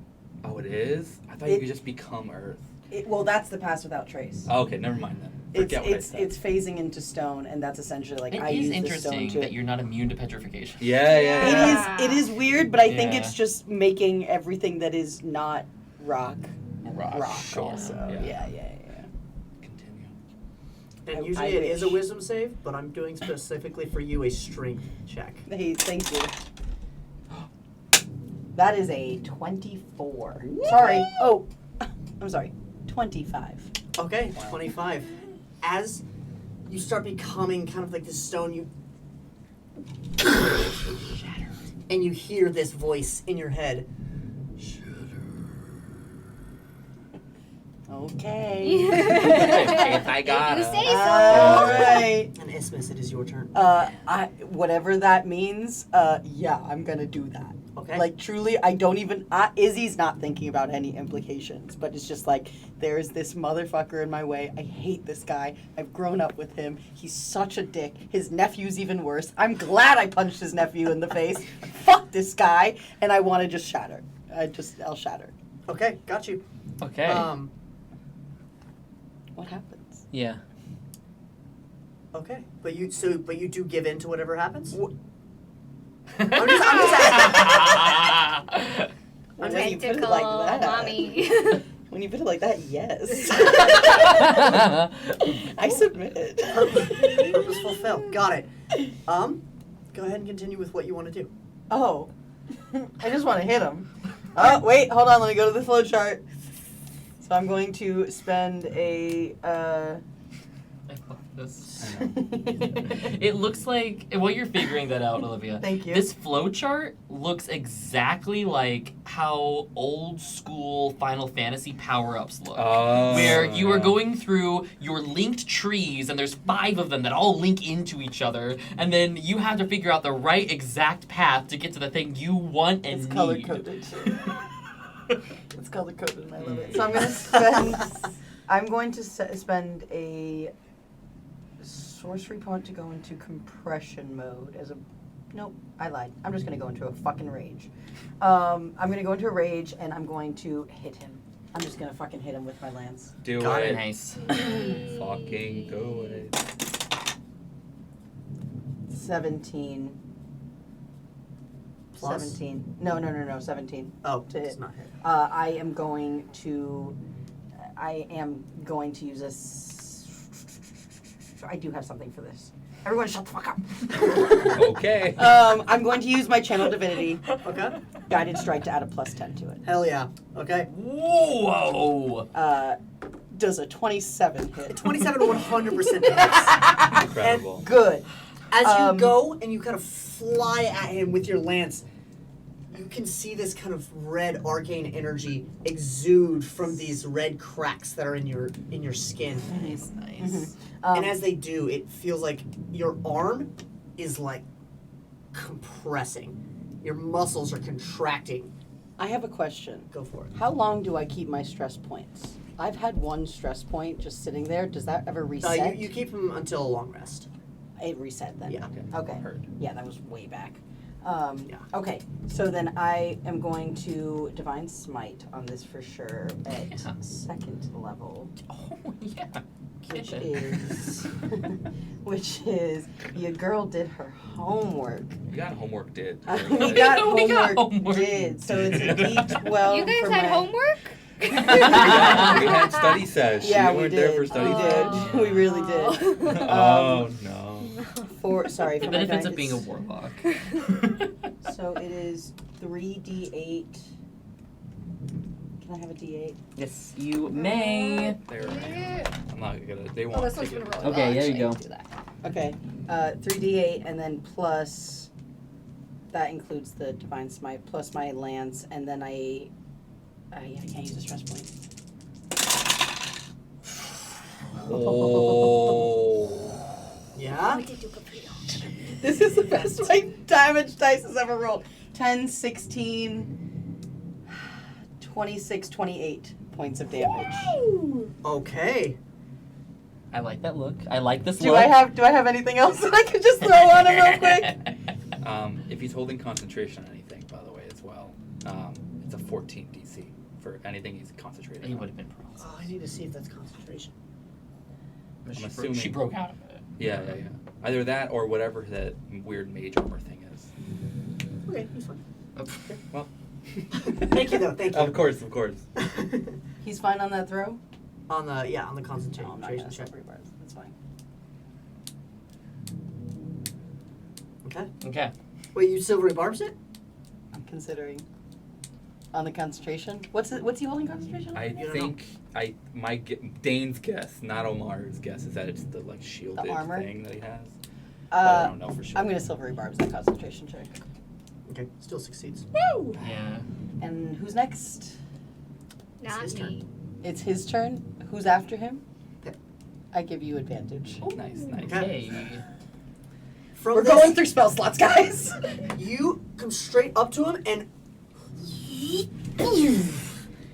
Oh, it is? I thought you could just become Earth. Well, that's the pass without trace. Oh, okay, never mind then. Forget what I said. It's phasing into stone, and that's essentially like It I is use the stone interesting to. that you're not immune to petrification. Yeah. It is weird, but I think Yeah. it's just making everything that is not rock rock. Sure. Also, Yeah. yeah. Continue. And I usually it is a wish. wisdom save, but I'm doing specifically for you a strength check. Hey, thank you. That is a 24. Sorry. Oh, I'm sorry. 25. Okay, 25. As you start becoming kind of like this stone, you shatter, and you hear this voice in your head. Okay. If I got You him. say so. All right. And Isthmus, it is your turn. Whatever that means, yeah, I'm gonna do that. Okay. Like, truly, I don't even, Izzy's not thinking about any implications, but it's just like, there's this motherfucker in my way. I hate this guy. I've grown up with him. He's such a dick. His nephew's even worse. I'm glad I punched his nephew in the face. Fuck this guy. And I want to just shatter. I'll shatter. Okay, got you. Okay. What happens? Yeah. Okay, but you do give in to whatever happens. I'm When just you put it Tentacle, like that. mommy. When you put it like that, yes. I submit. purposeful fail. Got it. Go ahead and continue with what you want to do. Oh. I just want to hit him. Oh, wait, hold on. Let me go to the flow chart. So I'm going to spend a, I love this. It looks like, while you're figuring that out, Olivia, Thank you. this flowchart looks exactly like how old school Final Fantasy power-ups look. Oh. Where you are going through your linked trees, and there's 5 of them that all link into each other, and then you have to figure out the right exact path to get to the thing you want and It's need. color-coded. It's color-coded and I love it. So I'm going to spend a sorcery point to go into compression mode as a... Nope, I lied. I'm just going to go into a fucking rage. I'm going to go into a rage, and I'm going to hit him. I'm just going to fucking hit him with my lance. Do Got it. Nice. Fucking do it. 17. Plus? 17. No, 17. Oh, To it's hit. not hit. I am going to use a I do have something for this. Everyone shut the fuck up. Okay. I'm going to use my channel divinity Okay. guided strike to add a +10 to it. Hell yeah. Okay. Whoa! Does a 27 hit? 27 100% hits. Incredible. Good. As you go and you kind of fly at him with your lance, you can see this kind of red arcane energy exude from these red cracks that are in your skin. Nice, nice. And as they do, it feels like your arm is like compressing. Your muscles are contracting. I have a question. Go for it. How long do I keep my stress points? I've had one stress point just sitting there. Does that ever reset? You keep them until a long rest. It reset then. Yeah. Okay. Heard. Yeah, that was way back. Yeah. Okay, so then I am going to Divine Smite on this for sure at Yeah. 2nd level, Oh, yeah. which Get it. is which is your girl did her homework. We got homework did. We got We got homework homework did. So it's a did. D12. You guys for had my- homework? we had study sesh. Yeah, we we weren't did. there for study We sesh. did. We really did. Oh no. Sorry, for The my benefits of guidance. being a warlock. So it is 3d8. Can I have a d8? Yes, you may. There. I'm not gonna. They Oh, won't this take one's gonna it. roll. Okay, there you Actually, go. do that. Okay, 3d8 and then plus, that includes the Divine Smite, plus my lance, and then I can't use a stress point. Oh. Yeah? This is the best my damage dice has ever rolled. 10, 16, 26, 28 points of damage. Okay. I like that look. I like this Do look. I have anything else that I could just throw on him real quick? If he's holding concentration on anything, by the way, as well, it's a 14 DC for anything he's concentrating He on. would have been paralyzed. Oh, I need to see if that's concentration. But I'm she, assuming- she broke out of it. Yeah. Either that or whatever that weird mage armor thing is. Okay, he's fine. Well. Thank you, though. Thank you. Of course. He's fine on that throw? on the No, I'm not concentration gonna check. silvery bars. That's fine. Okay. Okay. Wait, you silvery barbs it? I'm considering. On the concentration? What's he holding concentration on? I don't think Dane's guess, not Omaru's guess, is that it's the like shielded armor? thing that he has. But I Uh, don't know for sure. I'm gonna silvery barbs that concentration check. Okay, still succeeds. Woo! Yeah. And who's next? Not his me. It's his turn. Who's after him? Pip. I give you advantage. Oh, nice. Okay. From We're this, going through spell slots, guys. you come straight up to him and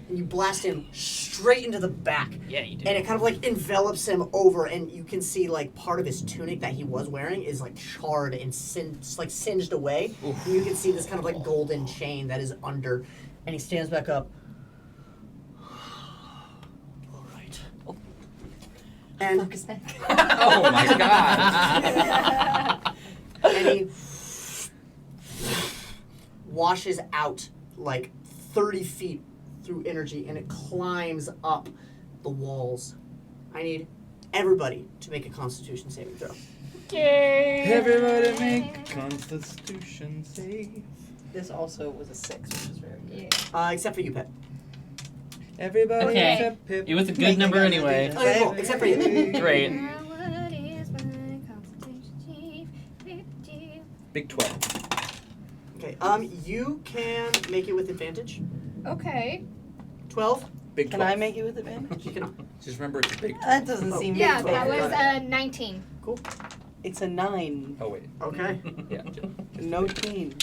you blast him straight into the back. Yeah, you do. And it kind of like envelops him over, and you can see like part of his tunic that he was wearing is like charred and singed away. Oof. And you can see this kind of like golden chain that is under, and he stands back up. All right. And Focus neck. Oh my god. and he washes out like 30 feet through energy, and it climbs up the walls. I need everybody to make a Constitution saving throw. Everybody make Constitution save. This also was a 6, which is very good. Except for you, Pip. Everybody Okay. except Pip. It was a good number anyway. Okay, cool. Except for you. Great. Big 12. Okay. You can make it with advantage. Okay. 12. Big 12. Can I make it with advantage? You cannot. Just remember it's a big 12. That doesn't seem Yeah, big. that was Got 19. It's a 9. Oh wait. Okay. Yeah. Just No teen.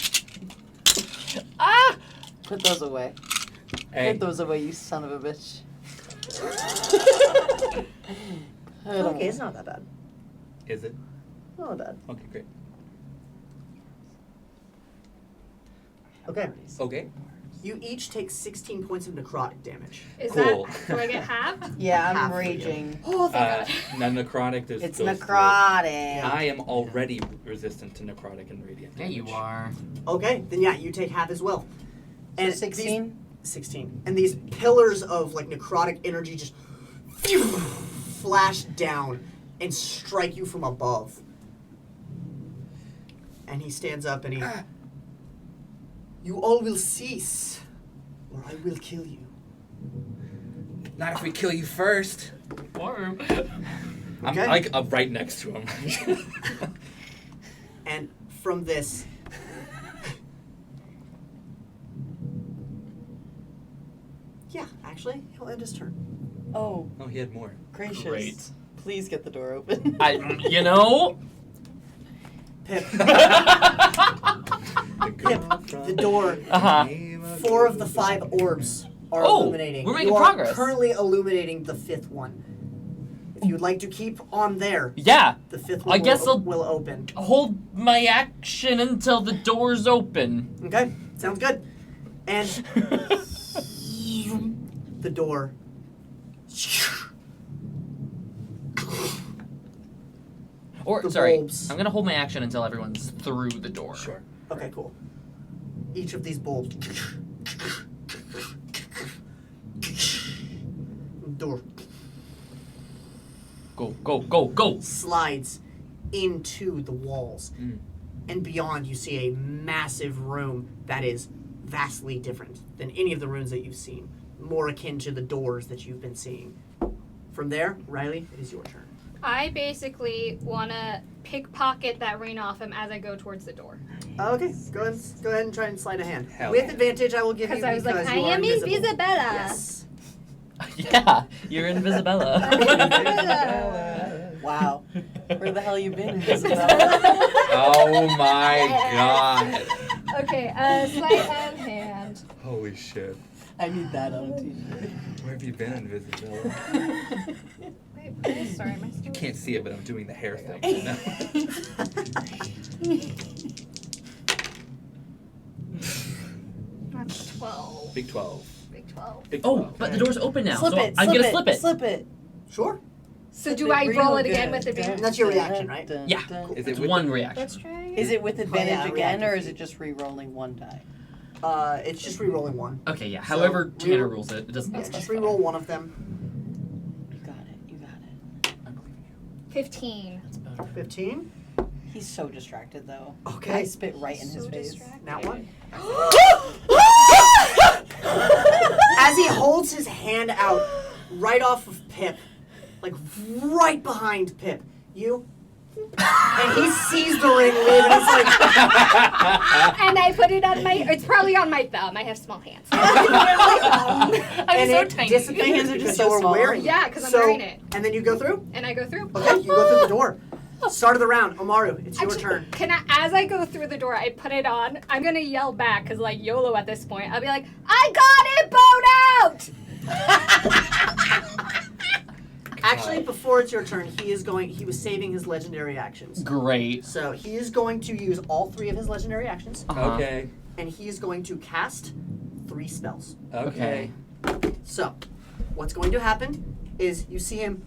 Ah! Put those away. Hey. Put those away, you son of a bitch. Okay, it's not that bad. Is it? Not that bad. Okay, great. Okay. Okay. You each take 16 points of necrotic damage. Is Cool. that, do I get halved? Yeah, I'm Half of you. raging. Oh, thank God. Now necrotic there's It's goes through. necrotic. I am already resistant to necrotic and radiant Yeah, you damage. are. Okay, then yeah, you take half as well. So these- 16? 16. And these pillars of like necrotic energy just flash down, and strike you from above. And he stands up and he... You all will cease, or I will kill you. Not if we kill you first. Or I'm Okay. like right next to him. And from this... Yeah, actually, he'll end his turn. Oh, Oh, he had more. gracious. Great. Please get the door open. you know. Pip, The the door. Uh-huh. 4 of the 5 orbs are Oh, illuminating. we're making you are progress. currently illuminating the 5th one. If you'd like to keep on there, Yeah. the 5th I one guess I'll- will open. Hold my action until the door's open. Okay, sounds good. And the door. Or The sorry, bulbs. I'm gonna hold my action until everyone's through the door. Sure. Okay, cool. Each of these bulbs. Door Go. slides into the walls. Mm. And beyond, you see a massive room that is vastly different than any of the rooms that you've seen. More akin to the doors that you've been seeing. From there, Riley, it is your turn. I basically want to pickpocket that ring off him as I go towards the door. Okay, go ahead and try and slide a hand. Hell With yeah. advantage, I will give you Because I was like, because I you are am invisible. Invisibella. Yes. Yeah, you're Invisibella. Wow. Where the hell you been, Isabella? Oh my god. Okay, sleight of hand. Holy shit. I need that on a t-shirt. Where have you been, Invisible? Wait, sorry, my You can't see it, but I'm doing the hair thing. No. That's 12. Big 12. Big 12. Big Oh, 12. but the door's open now, Slip so it, I'm slip gonna it, slip it. slip it. Sure. So do I roll it again with advantage? That's your reaction, right? Yeah. Is It's it with one the- reaction. Let's try it. Is it with advantage yeah, again, reactive or is feat. it just re-rolling one die? It's just re-rolling one. Okay, yeah. So, However we- Tanner rules it, it doesn't Yeah, specify. just re-roll one of them. You got it, you got it. I believe in you. 15. That's better. 15. He's so distracted, though. Okay. I spit right in his So face. distracted. Now one. As he holds his hand out right off of Pip, like right behind Pip, you, and he sees the ring leave, and he's like, And I put it on my. It's probably on my thumb. I have small hands. I'm and so it tiny. dissipates My hands are because just so you're small. wearing it. Yeah, 'cause I'm So- wearing it. And then you go through. And I go through. Okay, you go through the door. Start of the round, Omaru. It's your Actually, turn. Can I, as I go through the door, I put it on. I'm gonna yell back because like YOLO at this point. I'll be like, I got it, bowed out. Actually, before it's your turn, he was saving his legendary actions. Great. So he is going to use all 3 of his legendary actions, Uh-huh. Okay. and he is going to cast 3 spells. Okay. So, what's going to happen is you see him,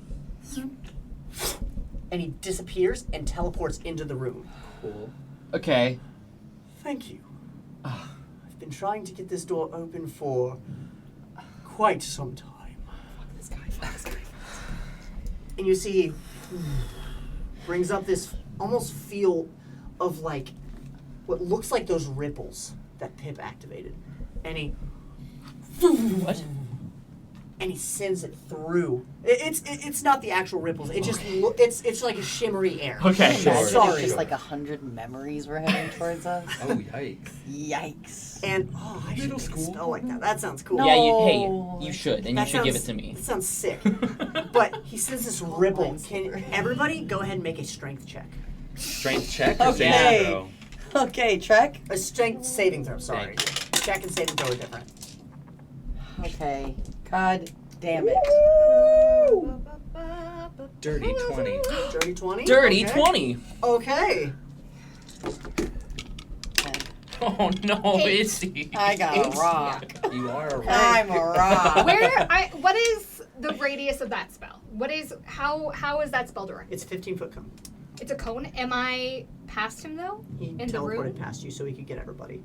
and he disappears and teleports into the room. Cool. Okay. Thank you. I've been trying to get this door open for quite some time. Fuck this guy. And you see, brings up this almost feel of like what looks like those ripples that Pip activated, and he What? and he sends it through. It's not the actual ripples. It just it's like a shimmery air. Okay. Sure. Imagine Sorry. if just like 100 memories were heading towards us. Oh, yikes. Yikes. And I should Middle make a school. spell like that. That sounds cool. No. Yeah, you Oh. should, and That you should give it sounds- to me. That sounds sick. But he sends this ripple. mine's Can silver. everybody go ahead and make a strength check? Strength check or Okay. saving throw? Okay, Trek. A strength saving throw. Sorry, check and saving throw are different. Okay. God damn it. Dirty 20. Dirty 20. Dirty Okay. 20. Okay. Oh no, Eight. is he? I got a rock. You are a rock. I'm a rock. What is the radius of that spell? What is how is that spell directed? It's 15-foot cone. It's a cone. Am I past him though? He In the teleported room? past you so he could get everybody.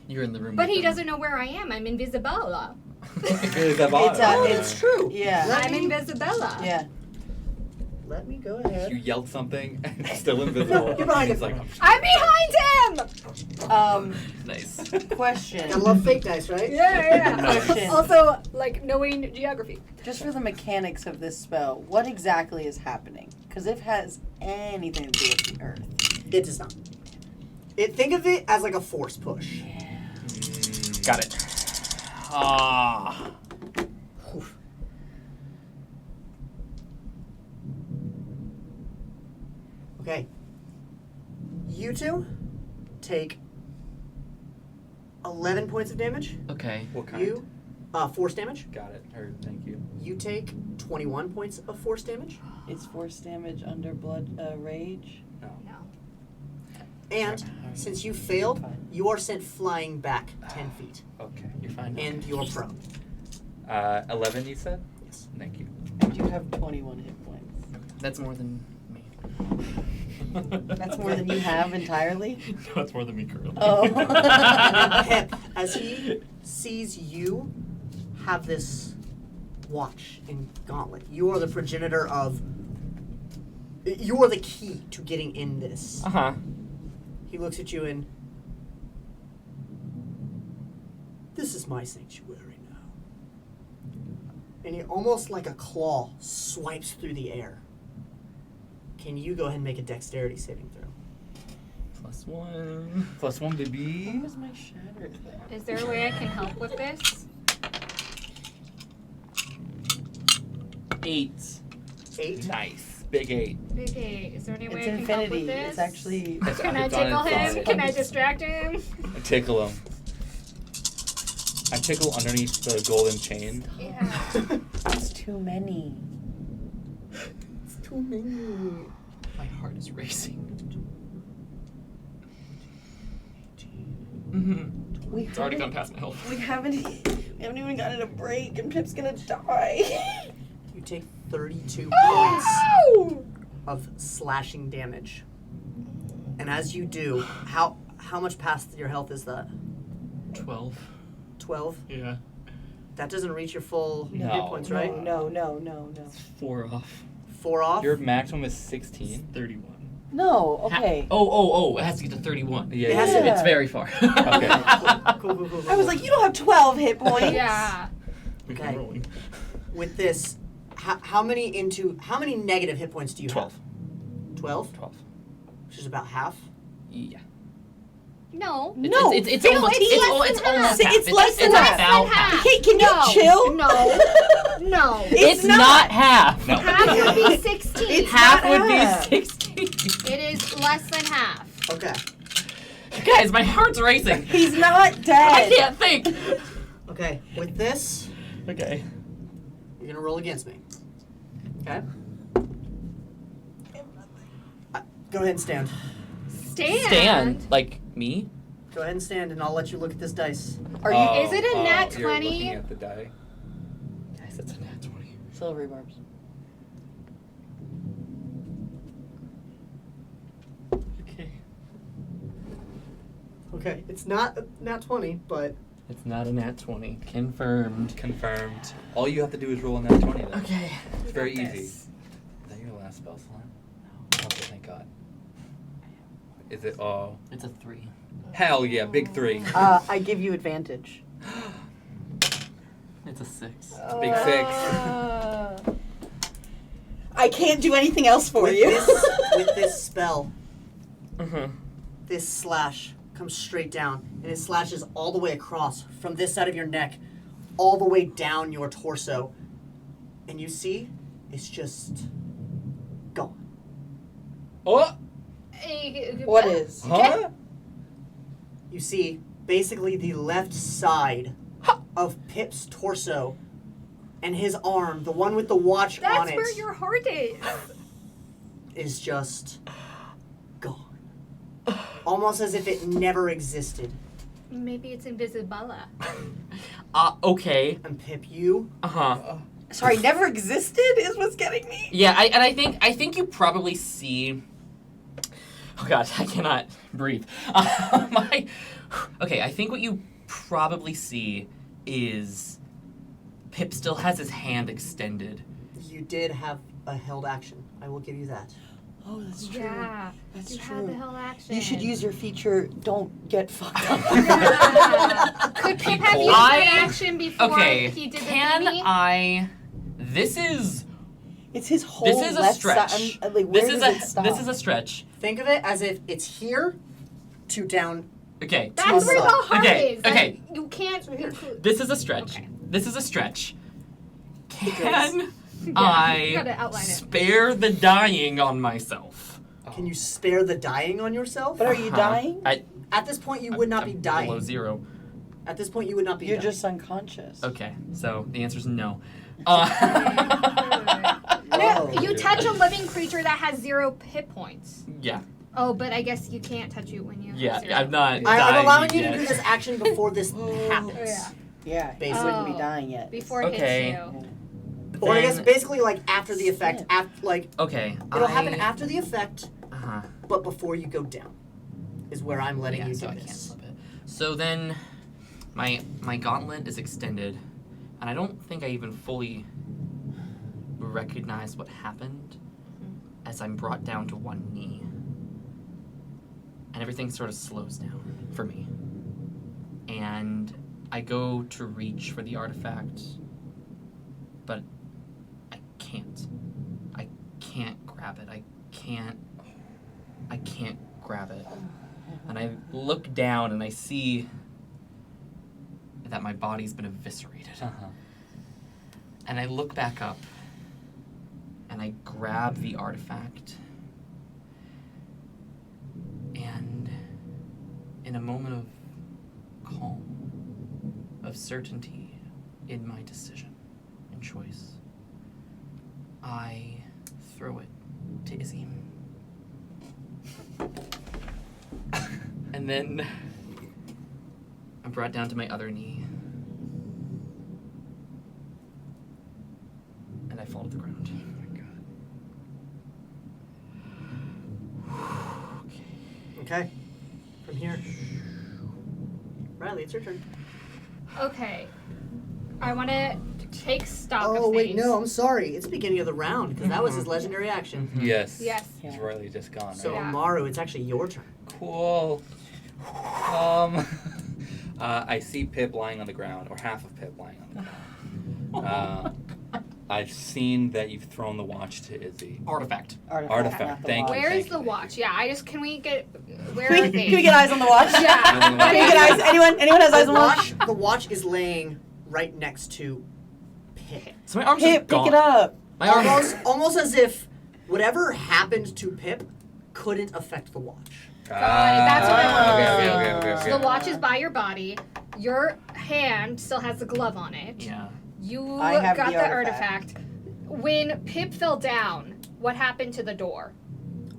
You're in the room. But with he them. doesn't know where I am. I'm Invisibella. It's It's It's true. Yeah. Let I'm me- Invisibella. Yeah. let me go You ahead. yelled something and it's still invisible. You're behind He's him. like, I'm behind him! Nice. Question. Gotta love fake dice, right? Yeah. Question. Also, like, knowing geography. Just for the mechanics of this spell, what exactly is happening? Because it has anything to do with the earth. It does not. Think of it as like a force push. Got it. Ah. Okay. You two take 11 points of damage. Okay. what kind? You, force damage. Got it. Heard. Thank you. You take 21 points of force damage. Is force damage under blood rage? No. No. And since you failed, you are sent flying back 10 feet. Okay. You're fine. now. And you're prone. 11, you said? Yes. Thank you. And you have 21 hit points. That's more than me. That's more than you have entirely? No, it's more than me currently. Oh. Pip, as he sees you have this watch and gauntlet, you are the progenitor of. You are the key to getting in this. Uh-huh. He looks at you and. This is my sanctuary now. And he almost like a claw swipes through the air. Can you go ahead and make a dexterity saving throw? +1. +1, baby. Where's my shattered thing? Is there a way I can help with this? 8. 8. Nice. Big 8. Big 8. Is there any way It's I can help with infinity. this? It's actually. Can I It's on tickle its him? side. Can I distract him? I tickle him. I tickle underneath the golden chain. Yeah. It's too many. It's too many. My heart is racing. Mm-hmm. We It's already haven't- gone past my health. We haven't even gotten a break, and Pip's gonna die. You take 32 points of slashing damage. And as you do, how much past your health is that? 12. 12? Yeah. That doesn't reach your full hit No. points, right? No. 4 off. 4 off? Your maximum is 16. 31. No, okay. Oh, it has to get to 31. Yeah. It has yeah. to It's very far. Okay. Cool. I was like, you don't have 12 hit points. Yeah. We Okay. keep rolling. With this, how many negative hit points do you 12. have? 12? 12. Which is about half. Yeah. No. No. It's No, almost it's less it's than almost half. See, half. it's less than it's half. about Less than half. Hey, can No. you chill? No. No. It's not half. No. Half would be 16. It's Half not would half. be 16. It is less than half. Okay. Guys, my heart's racing. He's not dead. I can't think. Okay. With this, Okay. you're gonna roll against me. Okay. Go ahead and stand. Stand. Like me? Go ahead and stand, and I'll let you look at this dice. Are you Is it a nat You're 20? looking at the die. Guys, that's a nat 20. silvery barbs? Okay. Okay. It's not nat 20, but It's not a nat 20. Confirmed. Confirmed. All you have to do is roll a nat 20 then. Okay. It's very got easy. this. Is that your last spell slot? No. Okay, thank God. Is it? Oh. It's a 3. Hell yeah, big 3. I give you advantage. It's a 6. Big 6. I can't do anything else for with you. with this spell, Mm-hmm. this slash comes straight down, and it slashes all the way across from this side of your neck, all the way down your torso, and you see, it's just gone. Oh! What is? Huh? You see, basically the left side of Pip's torso and his arm, the one with the watch on That's it, where your heart is. just gone. Almost as if it never existed. Maybe it's invisible. Okay. And Pip, you Uh-huh. Sorry, never existed is what's getting me. Yeah, I think you probably see. Oh God, I cannot breathe. Okay, I think what you probably see is Pip still has his hand extended, you did have a held action. I will give you that. Oh, that's true. Yeah. That's you true. had the hell action. You should use your feature, don't get fucked up. Yeah. Could Pip have used that action before Okay, he did the can thingy? I... This is... It's his whole This is a left stretch. side. Like, where This is does it stop? This is a stretch. Think of it as if it's here to down. Okay. That's where the heart Okay, is. okay. You can't... This is a stretch. Okay. This is a stretch. Can you I gotta outline it. spare the dying on myself? Can you spare the dying on yourself? But are you dying? At this point, you would not be I'm dying. Below 0. At this point, you would not be You're dying. just unconscious. Okay, so the answer is no. No, Whoa. you touch a living creature that has 0 hit points. Yeah, Oh, but I guess you can't touch it when you yeah, have 0. I'm not I'm dying allowing you yet. to do this action before this happens. Yeah. Yeah, Basically. you wouldn't be Oh. dying yet. Before it Okay. hits you. Or I guess Then- basically like after the effect. Like Okay, it'll happen after the effect, Uh-huh. but before you go down. Is where I'm letting Yeah, you so do I can't this. slip it. So then, my gauntlet is extended, and I don't think I even fully recognize what happened as I'm brought down to one knee, and everything sort of slows down for me. And I go to reach for the artifact, but I can't. I can't grab it. I can't grab it. And I look down and I see that my body's been eviscerated. Uh-huh. And I look back up and I grab the artifact. And in a moment of calm, of certainty in my decision and choice, I throw it to Izzy. And then I'm brought down to my other knee. And I fall to the ground. Okay. From here. Riley, it's your turn. Okay. I want to take stock of Oh wait, things. no, I'm sorry. It's the beginning of the round because that was his legendary action. Yes. Yes. He's really just gone, right? So Yeah. Omaru, it's actually your turn. Cool. I see Pip lying on the ground, or half of Pip lying on the ground. I've seen that you've thrown the watch to Izzy. Artifact. Artifact, not the thank watch. you. Where is the thank you. watch? Yeah, can we get, where Can are we, they? can we get eyes on the watch? Yeah. Can we get eyes? Anyone has eyes on the watch? The watch is laying right next to Pip. So my arms Pip, are gone. pick it up. My arms. Almost as if whatever happened to Pip couldn't affect the watch. That's what I wanted to okay, say. So the watch is by your body. Your hand still has the glove on it. Yeah. You I have got the the artifact. artifact. When Pip fell down, what happened to the door?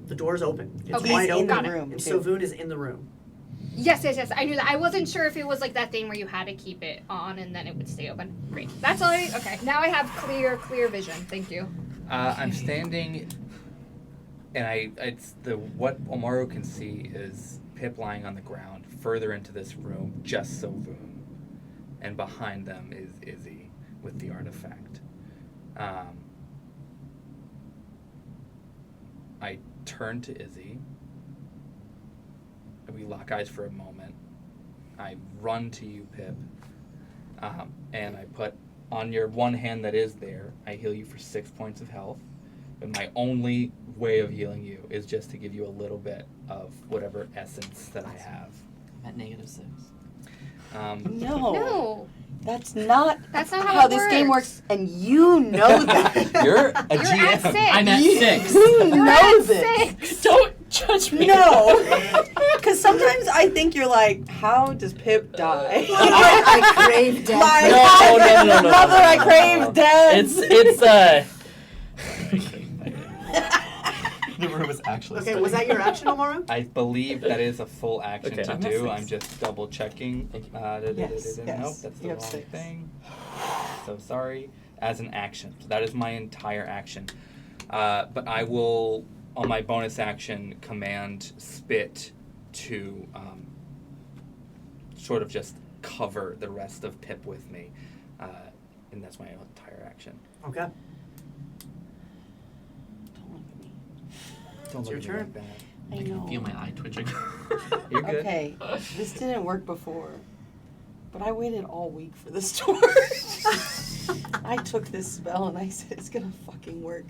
The door's open. It's Okay, wide He's open. in the Got it. room, And too. Sovoon is in the room. Yes. I knew that. I wasn't sure if it was like that thing where you had to keep it on and then it would stay open. Great. That's all okay. Now I have clear vision. Thank you. I'm standing, and it's what Omaru can see is Pip lying on the ground, further into this room, just Sovoon, and behind them is Izzy with the artifact. I turn to Izzy. We lock eyes for a moment. I run to you, Pip, and I put on your one hand that is there. I heal you for 6 points of health. And my only way of healing you is just to give you a little bit of whatever essence that I have. I'm at -6. No. That's not That's not how it this game works, and you know that. You're a You're GM. at 6. I'm at You 6. You're know at this. 6. Don't judge me. No. Because sometimes I think you're like, how does Pip die? I crave death. My No. mother, I crave death. It's The room is actually Okay, was that your action, Omaru? I believe that is a full action Okay, to I'm at do. 6. I'm just double checking. Thank you. Yes, Nope, yes, that's the you wrong have 6. thing. So sorry. As an action. So that is my entire action. But I will, on my bonus action, command Spit to sort of just cover the rest of Pip with me. And that's my entire action. Okay. Don't your look at me turn. like that. I I can know. feel my eye twitching. You're good. Okay, this didn't work before, but I waited all week for this to work. I took this spell and I said it's gonna fucking work.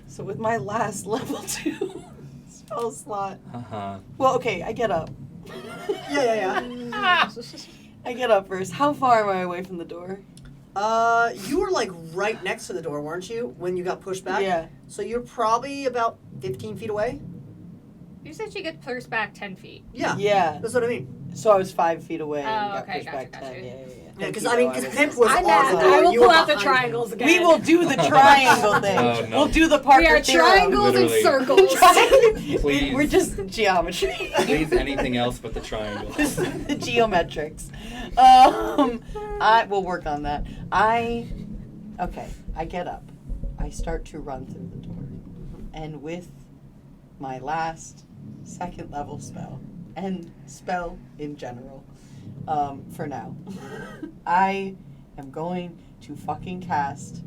So with my last level 2 spell slot, well, okay, I get up. Yeah. I get up first. How far am I away from the door? You were like right next to the door, weren't you, when you got pushed back? Yeah. So you're probably about 15 feet away? You said she gets pushed back 10 feet. Yeah. Yeah. That's what I mean. So I was 5 feet away and Oh, got okay, pushed gotcha, back gotcha. 10. Yeah. Yeah, because Thank I you, mean, though. because Pip was I'm on mad. the I door. will You pull were out the behind him. triangles again. We will do the triangle thing. Oh, no. We'll do the Parker We are theorem. triangles and Literally. circles. Please. We're just geometry. Please, anything else but the triangle. The geometrics. I will work on that. I get up. I start to run through the door. And with my last 2nd level spell, and spell in general, for now, I am going to fucking cast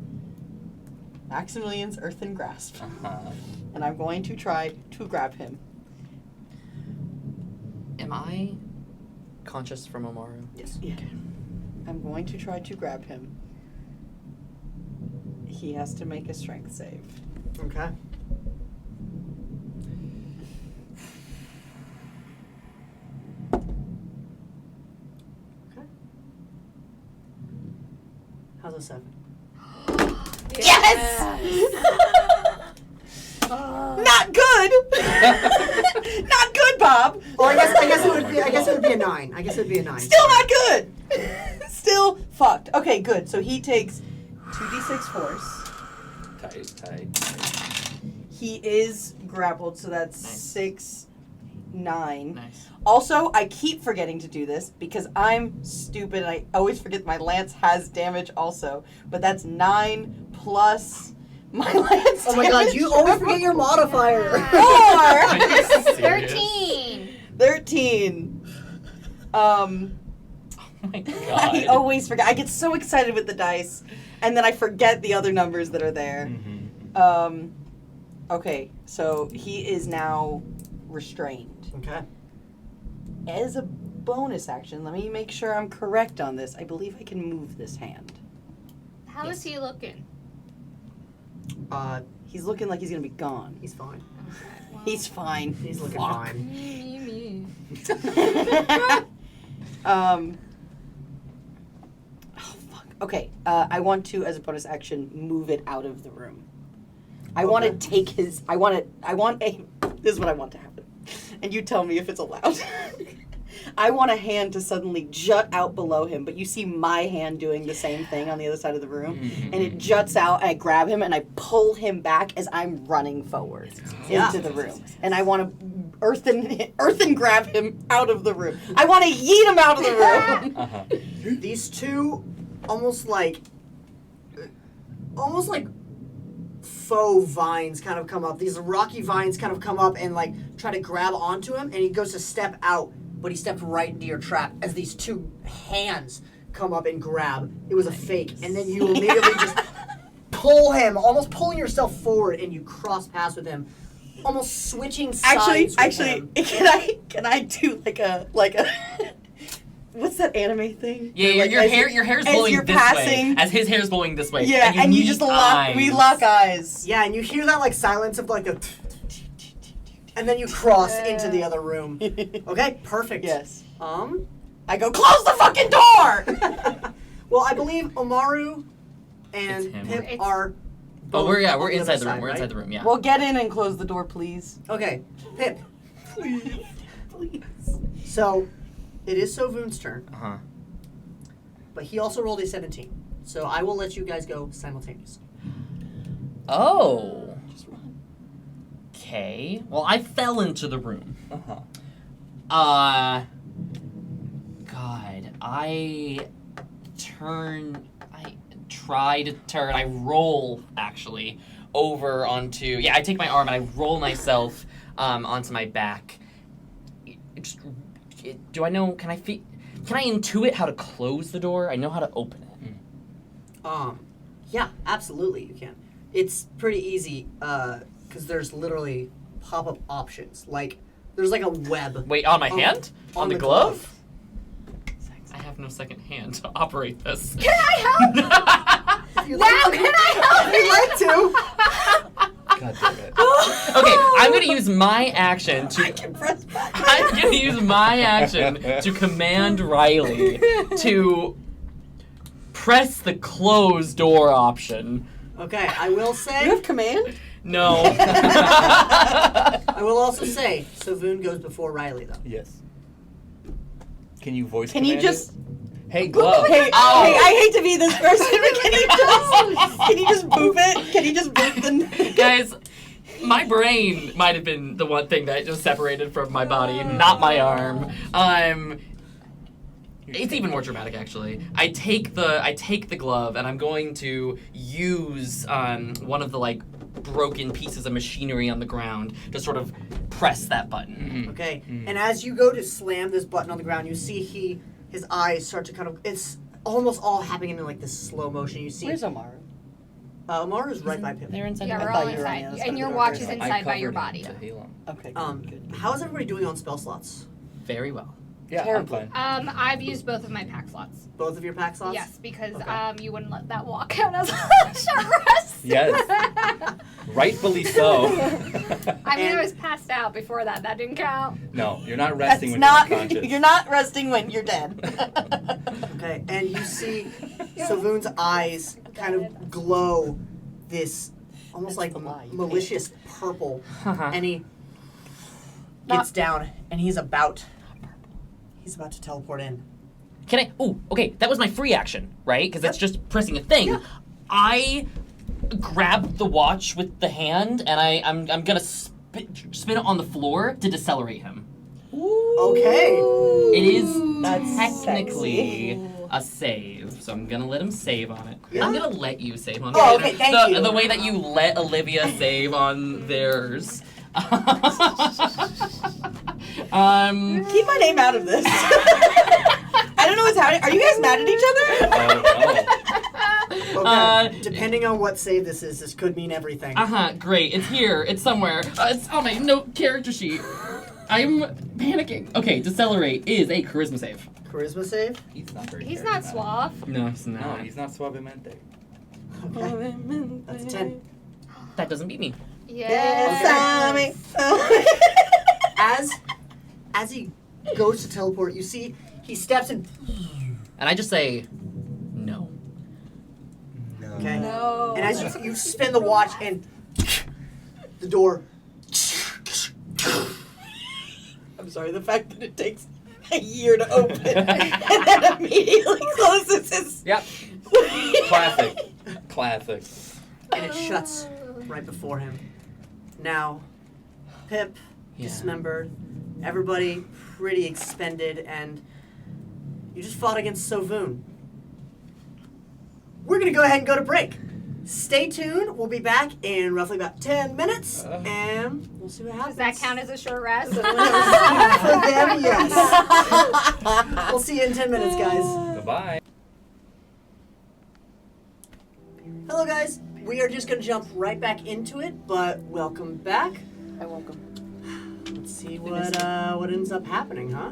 Maximilian's Earthen Grasp. And I'm going to try to grab him. Am I conscious from Omaru? Yes. Yeah. I'm going to try to grab him. He has to make a strength save. Okay. Okay. How's a 7? Not good. Not good, Bob. Well, I guess it would be a 9. I guess it would be a 9. Still not good. Still fucked. Okay, good. So he takes 2d6 force. Tight. He is grappled, so that's Nice. 6, 9. Nice. Also, I keep forgetting to do this because I'm stupid and I always forget my lance has damage also. But that's 9 plus my lance Oh my god, damage. you always forget your modifier. 4! Serious? 13. 13. Oh my god. I always forget. I get so excited with the dice, and then I forget the other numbers that are there. Okay, so he is now restrained. Okay. As a bonus action, let me make sure I'm correct on this. I believe I can move this hand. How is he looking? He's looking like he's gonna be gone. He's fine. He's fine. He's looking Fuck. fine. Me. Oh fuck. Okay. I want to, as a bonus action, move it out of the room. I want to take his. I want a. This is what I want to happen, and you tell me if it's allowed. I want a hand to suddenly jut out below him, but you see my hand doing the same thing on the other side of the room, and it juts out, and I grab him, and I pull him back as I'm running forward into the room. And I want to earthen grab him out of the room. I want to yeet him out of the room. These two almost like faux vines kind of come up. These rocky vines kind of come up and like try to grab onto him, and he goes to step out, but he stepped right into your trap as these two hands come up and grab. It was a fake, and then you immediately just pull him, almost pulling yourself forward, and you cross paths with him, almost switching sides. Actually, with him. can I do like a what's that anime thing? Yeah, Where, like, your hair's as blowing you're this passing, way. As his hair's blowing this way. Yeah, and you just meet lock eyes. Yeah, and you hear that like silence of like a, and then you cross into the other room. Okay, perfect. Yes. I go, close the fucking door! Well, I believe Omaru and It's him. Pip It's- are. But both we're on inside other the room. side, We're right? inside the room. Yeah. Well, get in and close the door, please. Okay, Pip. Please. So, it is Sovun's turn, Uh-huh. but he also rolled a 17. So I will let you guys go simultaneously. Oh. Just run. Okay. Well, I fell into the room. God, I try to turn, I roll, actually, over onto, I take my arm and I roll myself onto my back. Do I know, can I intuit how to close the door? I know how to open it. Yeah, absolutely you can. It's pretty easy, because there's literally pop up options. Like there's like a web. Wait, on my on- hand? On the glove? I have no second hand to operate this. Can I help? If you'd Now like to. can I If you'd like to. God damn it. Okay, I'm gonna use my action to. Press back. I'm gonna use my action to command Riley to press the close door option. Okay, I will You say. have command? No. I will also say. Sovoon goes before Riley though. Yes. Can you voice Can you command just... it? Hey, glove. Hey, Ow. hey, I hate to be this person, but can you just boop it? Can you just boop the... Guys, my brain might have been the one thing that just separated from my body, not my arm. It's even more dramatic, actually. I take the glove, and I'm going to use one of the like broken pieces of machinery on the ground to sort of press that button. Okay, and as you go to slam this button on the ground, you see his eyes start to kind of. It's almost all happening in like this slow motion. You see. Where's Omaru? Omaru's right by Pip. They're inside. Yeah, the we're thought all you were on the inside. other side And of your the watch door. is I inside by your covered body. him to heal him. Okay, good. How is everybody doing on spell slots? Very well. Yeah, Terribly. I'm fine. I've used both of my pack slots. Both of your pack slots? Yes, because Okay. you wouldn't let that walk out as a short rest. Yes. Rightfully so. I mean, And- I was passed out before that. That didn't count. No, you're not resting when not, you're unconscious. you're not resting when you're dead. Okay, and you see Sovoon's eyes kind of glow this almost That's like the lie, you malicious purple, Uh-huh. and he gets down and he's about to teleport in. Can I? Ooh, okay. That was my free action, right? Because that's just pressing a thing. I grab the watch with the hand, and I'm gonna spin it on the floor to decelerate him. Okay. It is That's technically a save, so I'm gonna let him save on it. Yeah. I'm gonna let you save on it. Oh, okay, thank you. The way that you let Olivia save on theirs. Keep my name out of this. I don't know what's happening. Are you guys mad at each other? Okay. Depending on what save this is, this could mean everything. Great. It's here. It's somewhere. It's on my note character sheet. I'm panicking. Okay, decelerate is a charisma save. Charisma save? He's not very He's not charismatic. suave. No, it's No, not. he's not suavemente. Okay. That's a 10. That doesn't beat me. Yes. As he goes to teleport, you see he steps in. And I just say, no. Okay. No. And as you spin the watch and the door. I'm sorry, the fact that it takes a year to open and then immediately closes is... Yep. Classic. Classic. And it shuts right before him. Now, Pip, Yeah. dismembered, everybody pretty expended, and you just fought against Sovoon. We're gonna go ahead and go to break. Stay tuned. We'll be back in roughly about 10 minutes, and we'll see what happens. Does that count as a short rest? For them, yes. We'll see you in 10 minutes, guys. Goodbye. Hello, guys. We are just gonna jump right back into it, but welcome back. I welcome. Let's see what ends up happening, huh?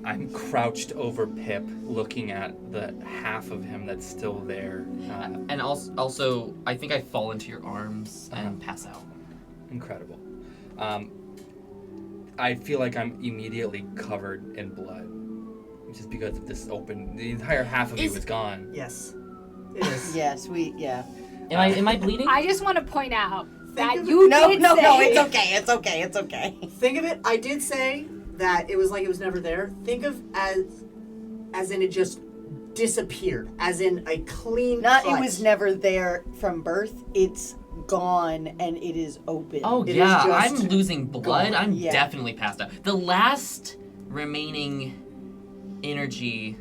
I'm crouched over Pip, looking at the half of him that's still there. And also, I think I fall into your arms and pass out. Incredible. I feel like I'm immediately covered in blood, just because of this open. The entire half of me was gone. Yes. It is. Yes, Am I bleeding? I just want to point out that of you No, did no, say... no, it's okay, it's okay, it's okay. Think of it. I did say that it was like it was never there. Think of as in it just disappeared, as in a clean. Not cut. it was never there from birth, it's gone and it is open. Oh It is yeah, just I'm losing blood. gone. I'm Yeah. definitely passed out. The last remaining energy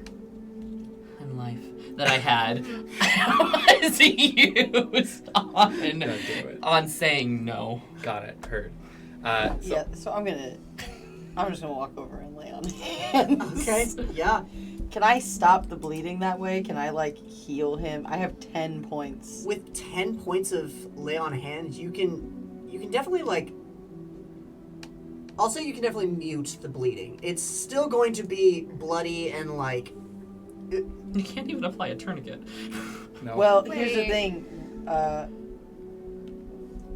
and life that I had was used on saying no. Got it. Heard. Yeah, so I'm just gonna walk over and lay on hands. Okay. Yeah. Can I stop the bleeding that way? Can I heal him? I have 10 points. With 10 points of lay on hands, you can definitely I'll say you can definitely mute the bleeding. It's still going to be bloody and like. You can't even apply a tourniquet. No. Well, here's the Wait. thing.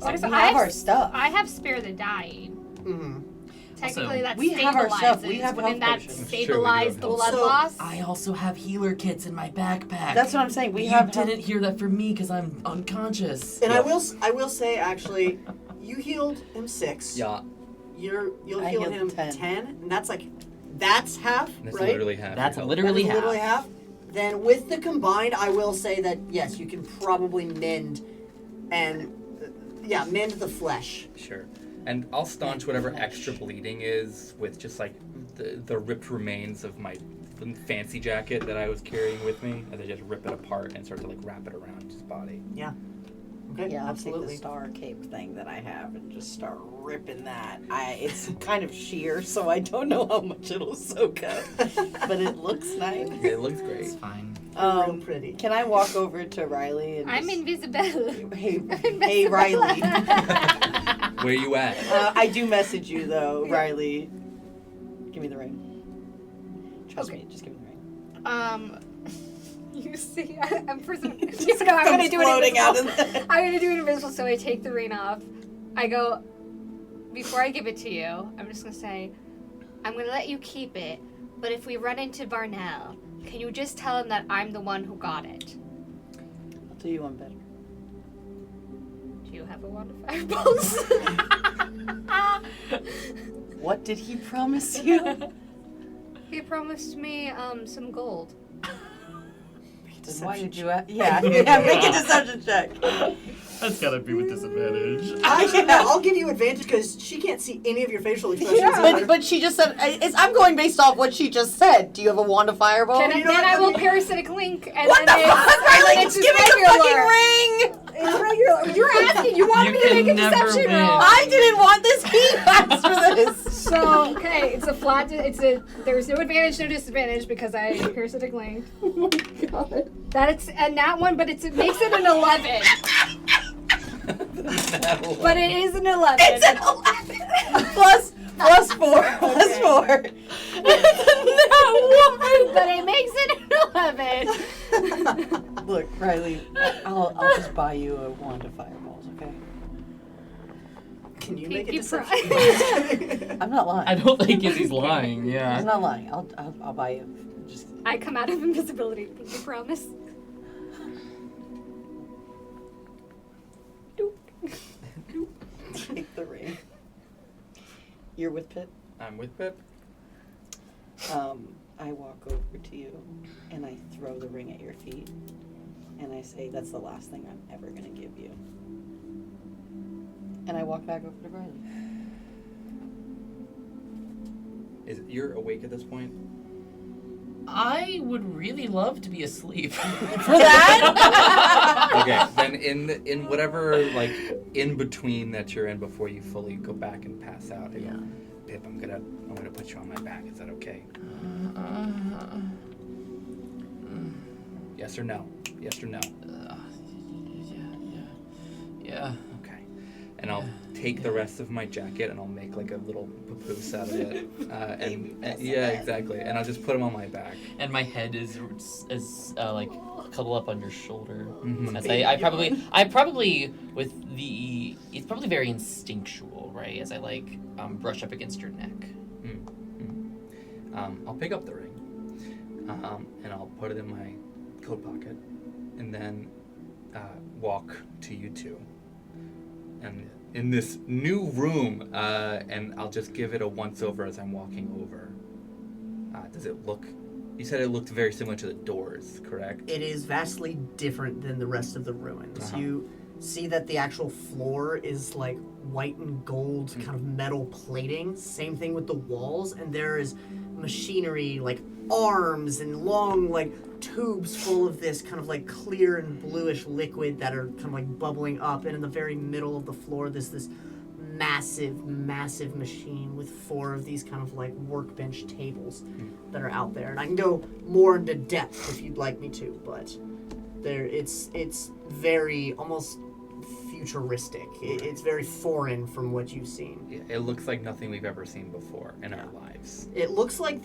Okay, We so have our stuff. I have spare the dying. Mhm. Technically, that we have our stuff. We stabilizes. have Wouldn't health that potions. It's true, we do stabilize have the health blood potions. loss? I also have healer kits in my backpack. That's what I'm saying. We you have didn't hear that from me because I'm unconscious. And I will say actually, you healed him 6. yeah, You'll I heal healed him 10. 10, and that's half, that's right? literally half. That's your health. literally That is half. literally half. Then with the combined, I will say that yes, you can probably mend and mend the flesh. Sure. And I'll staunch whatever extra bleeding is with just like the ripped remains of my fancy jacket that I was carrying with me, and I just rip it apart and start to like wrap it around his body. Yeah. Okay. Yeah, I'll absolutely. take the star cape thing that I have and just start ripping that. It's kind of sheer, so I don't know how much it'll soak up, but it looks nice. Yeah, it looks It's great. fine. Real pretty. Can I walk over to Riley and I'm just, invisible. hey Riley. Where you at? I do message you though, Riley. Give me the ring. Trust me, just give me the ring. You see, I'm first. No, I'm gonna do it Floating out invisible. of the... I'm gonna do it invisible, so I take the ring off. I go, before I give it to you, I'm just gonna say, I'm gonna let you keep it, but if we run into Varnell, can you just tell him that I'm the one who got it? I'll do you one better. Do you have a wand of fireballs? What did he promise you? He promised me some gold. Then why did you? Yeah, make a deception check. That's gotta be with disadvantage. Actually, no, I'll give you advantage because she can't see any of your facial expressions. either. But she just said, I'm going based off what she just said. Do you have a wand of fireball? Then know what, I will let me- parasitic link, and What the then fuck, Riley? it's Just give me the regular. fucking ring! It's regular. You're asking. You wanted You me to make a can never deception win. roll. I didn't want this. He asked for this. So okay, it's a flat. There's no advantage, no disadvantage because I parasitic link. Oh my god. That's a nat one, but it makes it an 11. But it is an 11. It's an 11. plus 4. Plus 4. But it makes it an 11. Look, Riley, I'll just buy you a wand of fireballs, okay? Can you make a Pinky deception? I'm not lying. I don't think he's lying. I'm Yeah. not lying. I'll buy you. Just I come out of invisibility. Pinky promise. take the ring. You're with Pip. I'm with Pip. I walk over to you and I throw the ring at your feet and I say, that's the last thing I'm ever gonna give you. And I walk back over to Riley. You're awake at this point? I would really love to be asleep. For that? Okay, then in whatever like in between that you're in before you fully go back and pass out, I go, Pip, I'm gonna put you on my back. Is that okay? Yes or no? Yes or no? Yeah. Okay. And I'll take the rest of my jacket and I'll make like a little papoose out of it. Yeah, exactly. And I'll just put him on my back. And my head is like cuddle up on your shoulder. Mhm. As I probably with the it's probably very instinctual, right? As I like brush up against your neck. I'll pick up the ring, and I'll put it in my coat pocket, and then walk to you two. And in this new room, and I'll just give it a once-over as I'm walking over. Does it look... You said it looked very similar to the doors, correct? It is vastly different than the rest of the ruins. Uh-huh. You see that the actual floor is like white and gold kind of metal plating. Same thing with the walls, and there is machinery like arms and long like tubes full of this kind of like clear and bluish liquid that are kind of like bubbling up, and in the very middle of the floor there's this massive machine with 4 of these kind of like workbench tables that are out there. And I can go more into depth if you'd like me to, but there it's very almost futuristic. It's very foreign from what you've seen. Yeah, it looks like nothing we've ever seen before in our lives. It looks like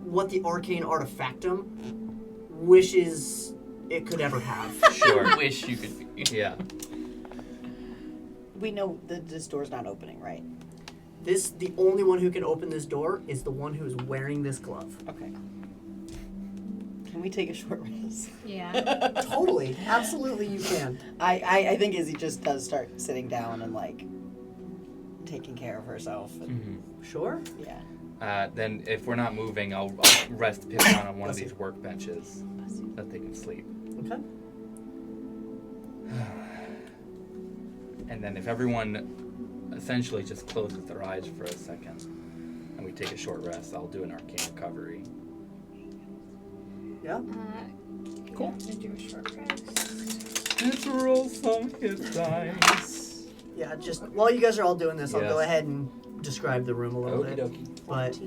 what the arcane artifactum wishes it could ever have. Sure. Wish you could be. Yeah. We know that this door's not opening, right? The only one who can open this door is the one who is wearing this glove. Okay. Can we take a short rest? Yeah. Totally. Absolutely you can. I think Izzy just does start sitting down and like taking care of herself. And, Sure. Yeah. Then if we're not moving, I'll rest Pip down on one of these workbenches that they can sleep. Okay. And then if everyone essentially just closes their eyes for a second and we take a short rest, I'll do an arcane recovery. Yeah. Cool. I'm gonna do a short rest. Let's roll some hit dice. Yeah, just while you guys are all doing this, I'll go Yes. ahead and describe the room a little Okie bit. dokie. But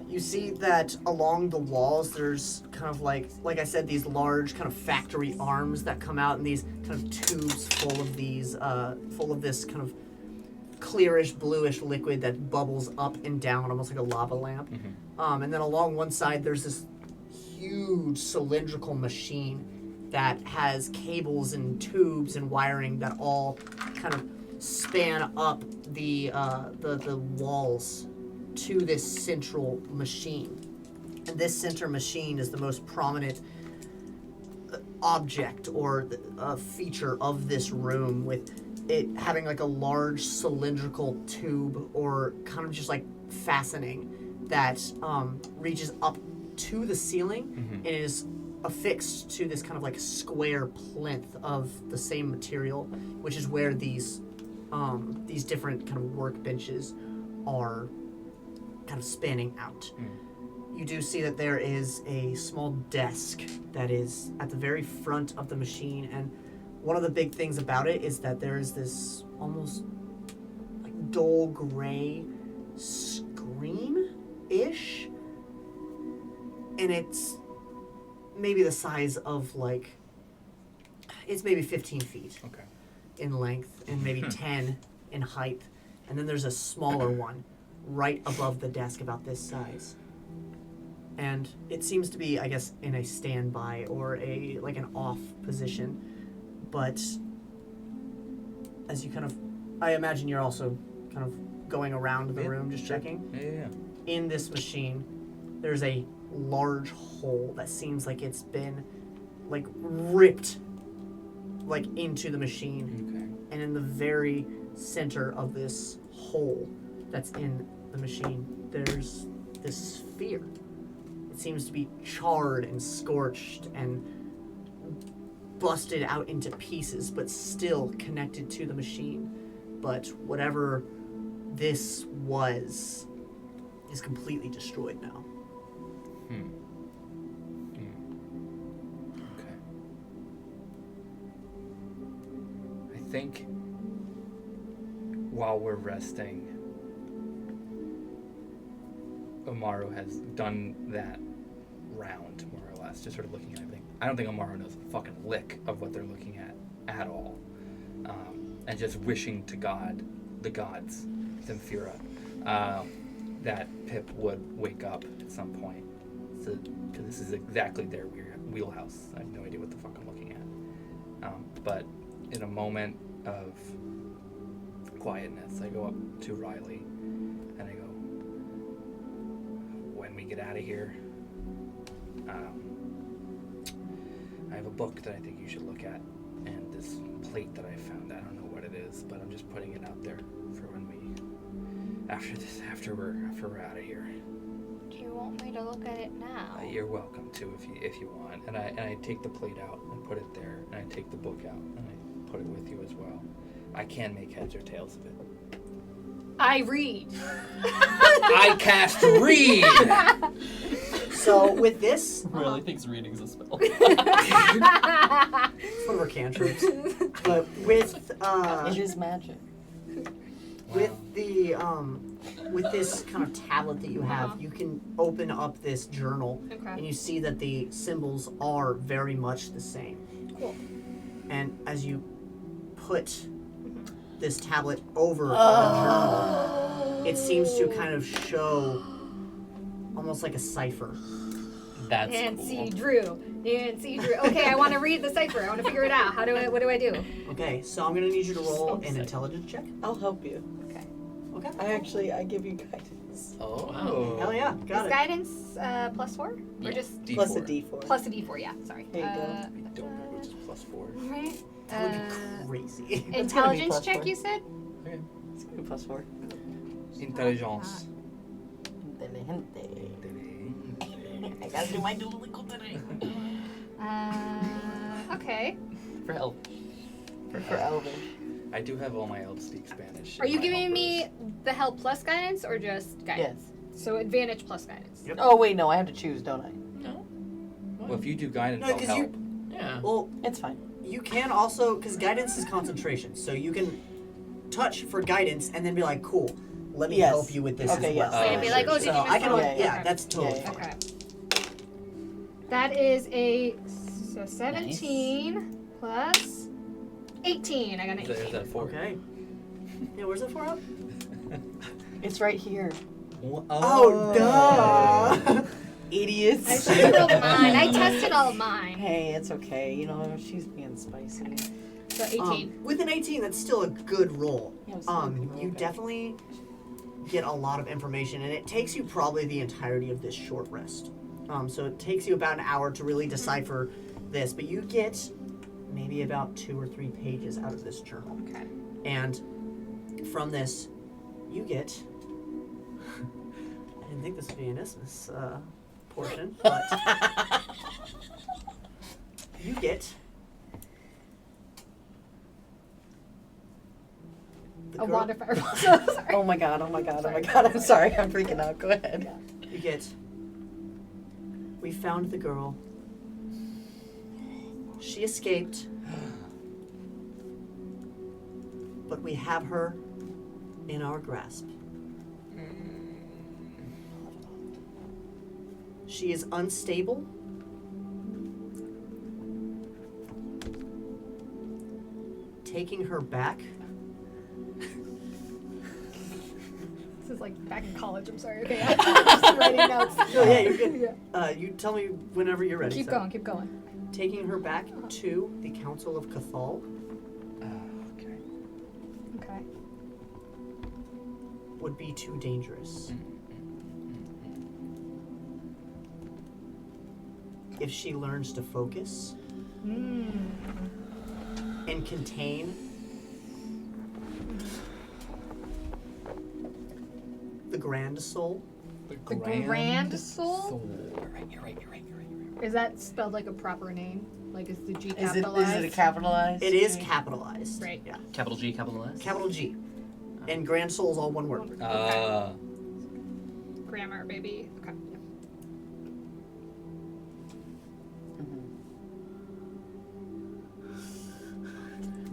you see that along the walls there's kind of like I said, these large kind of factory arms that come out and these kind of tubes full of this kind of clearish bluish liquid that bubbles up and down almost like a lava lamp. And then along one side there's this huge cylindrical machine that has cables and tubes and wiring that all kind of span up the walls to this central machine. And this center machine is the most prominent object or feature of this room, with it having like a large cylindrical tube or kind of just like fastening that reaches up to the ceiling and is affixed to this kind of like square plinth of the same material, which is where these different kind of workbenches are kind of spanning out. You do see that there is a small desk that is at the very front of the machine, and one of the big things about it is that there is this almost like dull gray screen-ish, and it's maybe the size of it's maybe 15 feet Okay. in length and maybe 10 in height, and then there's a smaller one right above the desk about this size. And it seems to be, I guess, in a standby or an off position. But as you kind of, I imagine you're also kind of going around the room, just checking. Yeah. In this machine, there's a large hole that seems like it's been ripped into the machine. Okay. And in the very center of this hole that's in the machine, there's this sphere. It seems to be charred and scorched and busted out into pieces, but still connected to the machine. But whatever this was is completely destroyed now. Okay. I think while we're resting, Omaru has done that round, more or less, just sort of looking at everything. I don't think Omaru knows a fucking lick of what they're looking at all. And just wishing to God, the gods, Zemphira, that Pip would wake up at some point. Because this is exactly their wheelhouse. I have no idea what the fuck I'm looking at. But in a moment of quietness, I go up to Riley and I go, when we get out of here, I have a book that I think you should look at, and this plate that I found. I don't know what it is, but I'm just putting it out there for when after we're out of here. Do you want me to look at it now? You're welcome to if you want. And I take the plate out and put it there, and I take the book out and I put it with you as well. I can make heads or tails of it. I read. I cast read. So with this, Really thinks reading's a spell. it's one of our cantrips. But with It is magic. with the with this kind of tablet that you have, you can open up this journal and you see that the symbols are very much the same. Cool. And as you put this tablet over a journal, it seems to kind of show almost like a cipher. That's Nancy cool. Drew. Okay, I want to read the cipher. I want to figure it out. What do I do? Okay, so I'm gonna need you to roll an intelligence check. I'll help you. Okay. Okay. I give you guidance. Oh. Hell yeah, got Is it. guidance +4? Or Yeah. just D4. Plus a D4. plus a D4? Yeah, sorry. There you go. I don't know which is +4. Right. That would be crazy. Intelligence +4. check, you said? It's gonna be +4. Intelligence. Inteligente. I gotta do my Duolingo today. Okay. For help. For Elvish. I do have all my elves speak Spanish. Are in you my giving helpers. me the help plus guidance or just guidance? So advantage plus guidance. Yep. Oh wait, no, I have to choose, don't I? No. Well, if you do guidance, No, I'll 'cause help. Yeah. Well, It's fine. you can also, because guidance is concentration, so you can touch for guidance and then be like, cool, let me Yes. help you with this Okay, as yes. well. And be like, oh, did So you miss I can, one? yeah, Okay. that's totally Yeah, fine. Okay. That is a 17 plus 18. I got an Is that 18. 4? Okay. Yeah, where's that for up? It's right here. Oh, duh! I Idiots. tested all mine. I tested all of mine. Hey, it's okay. You know, she's being spicy. So 18. With an 18, that's still a good roll. Yeah, it's a good roll, You okay. definitely get a lot of information, and it takes you probably the entirety of this short rest. So it takes you about an hour to really decipher this, but you get maybe about 2 or 3 pages out of this journal. Okay. And from this, you get. I didn't think this would be an Isthmus portion, but you get. the A girl- wand of fireball. Sorry. Oh my god, oh my god, oh my god. I'm sorry, I'm freaking out. Go ahead. You get. We found the girl. She escaped. But we have her in our grasp. She is unstable. Taking her back. This is like back in college. I'm sorry. Okay. I'm just writing notes. Oh yeah, you're good. Yeah. You tell me whenever you're ready. Keep so. going. Keep going. Taking her back to the Council of Cathal Okay. Okay. would be too dangerous. If she learns to focus and contain the grand soul. The Grand Soul? You're right. Is that spelled like a proper name? Like is the G Is capitalized? it a capitalized? It is capitalized. Right. Yeah. Capital G, capital S. Capital G. And grand soul is all one word. Grammar, baby. Okay.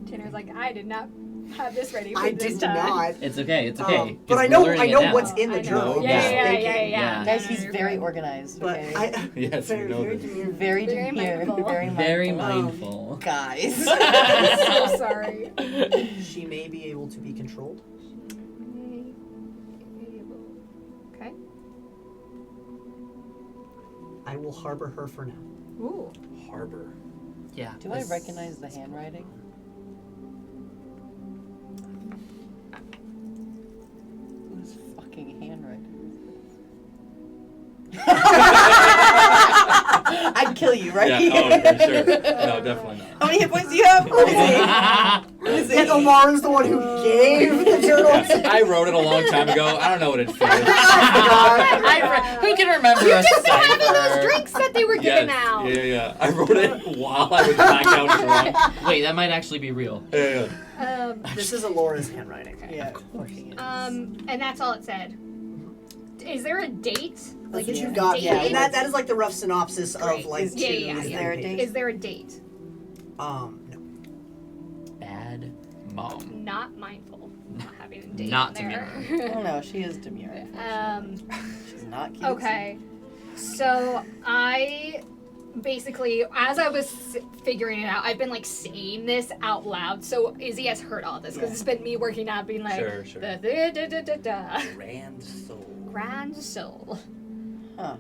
Tanner's like, I did not have this ready for I this did time. not. It's okay. It's okay. But 'cause I we're know learning it now. what's in the I know. journal. Yeah, Just yeah, thinking. yeah. Guys, No, he's you're very good. organized. But Okay? I, Yes, we know this. Very Very demure. mindful. Very mindful. Very mindful. Guys. I'm so sorry. she may be able to be controlled. Okay. I will harbor her for now. Ooh. Harbor. Yeah. Do I recognize the handwriting? Whose fucking handwriting? I'd kill you right Yeah, here. oh, for sure. No, definitely not. How many hit points do you have? Let me see. And Omaru's the one who gave the journal. Yeah, I wrote it a long time ago. I don't know what it says. Who can remember a Having those cipher? drinks that they were giving Yes, out. yeah. I wrote it while I was blackout drunk. Wait, that might actually be real. Yeah. This is Alora's handwriting. Yeah, of course he is. And that's all it said. Is there a date? That's Like, what is you it got. dated? Yeah, and that is like the rough synopsis Great. of like Is- Yeah, two yeah, is three there a pages. date? Is there a date? No. Bad mom. Not mindful. Not having a date Not in there. Oh no, she is demure. um. She's not cute. Okay. So I basically, as I was figuring it out, I've been like saying this out loud. So Izzy has heard all this because it's been me working out, being like, Sure. da. Grand soul. Grand soul. Huh.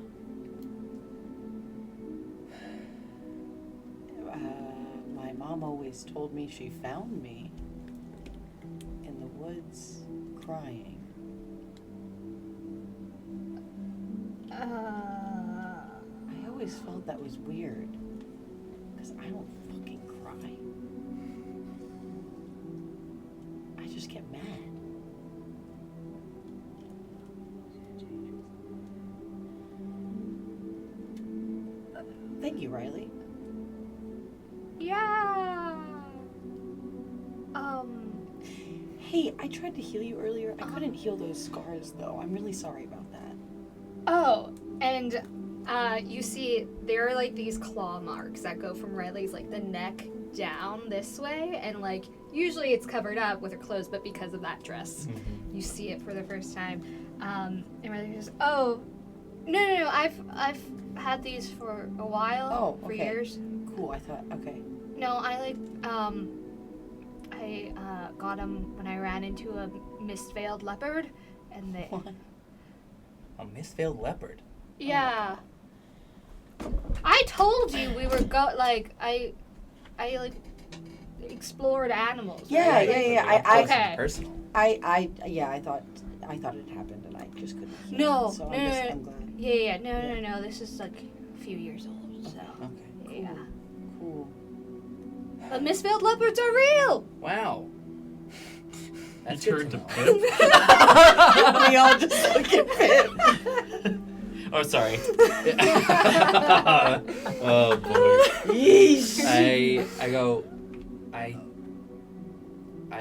My mom always told me she found me in the woods crying. I always felt that was weird. Because I don't fucking cry. I just get mad. Thank you, Riley. Yeah. Hey, I tried to heal you earlier. I couldn't heal those scars, though. I'm really sorry about that. Oh, and you see there are like these claw marks that go from Riley's like the neck down this way, and like usually it's covered up with her clothes, but because of that dress, you see it for the first time. And Riley goes, "Oh, no, I've had these for a while, for years." Cool. I thought, okay. No, I got them when I ran into a mist-veiled leopard, and they. What? A mist-veiled leopard. Yeah. I told you we were I explored animals. Yeah, right? yeah. Okay. Personal. I thought it happened, and I just couldn't heal No, it, so no, I'm glad. Yeah. No. This is like a few years old. So. Okay. Yeah. Cool. The mist-veiled leopards are real. Wow. That's You good turned to to know. Pip. We all just look at Pip. Oh, sorry. Oh boy. Yeesh. I go. I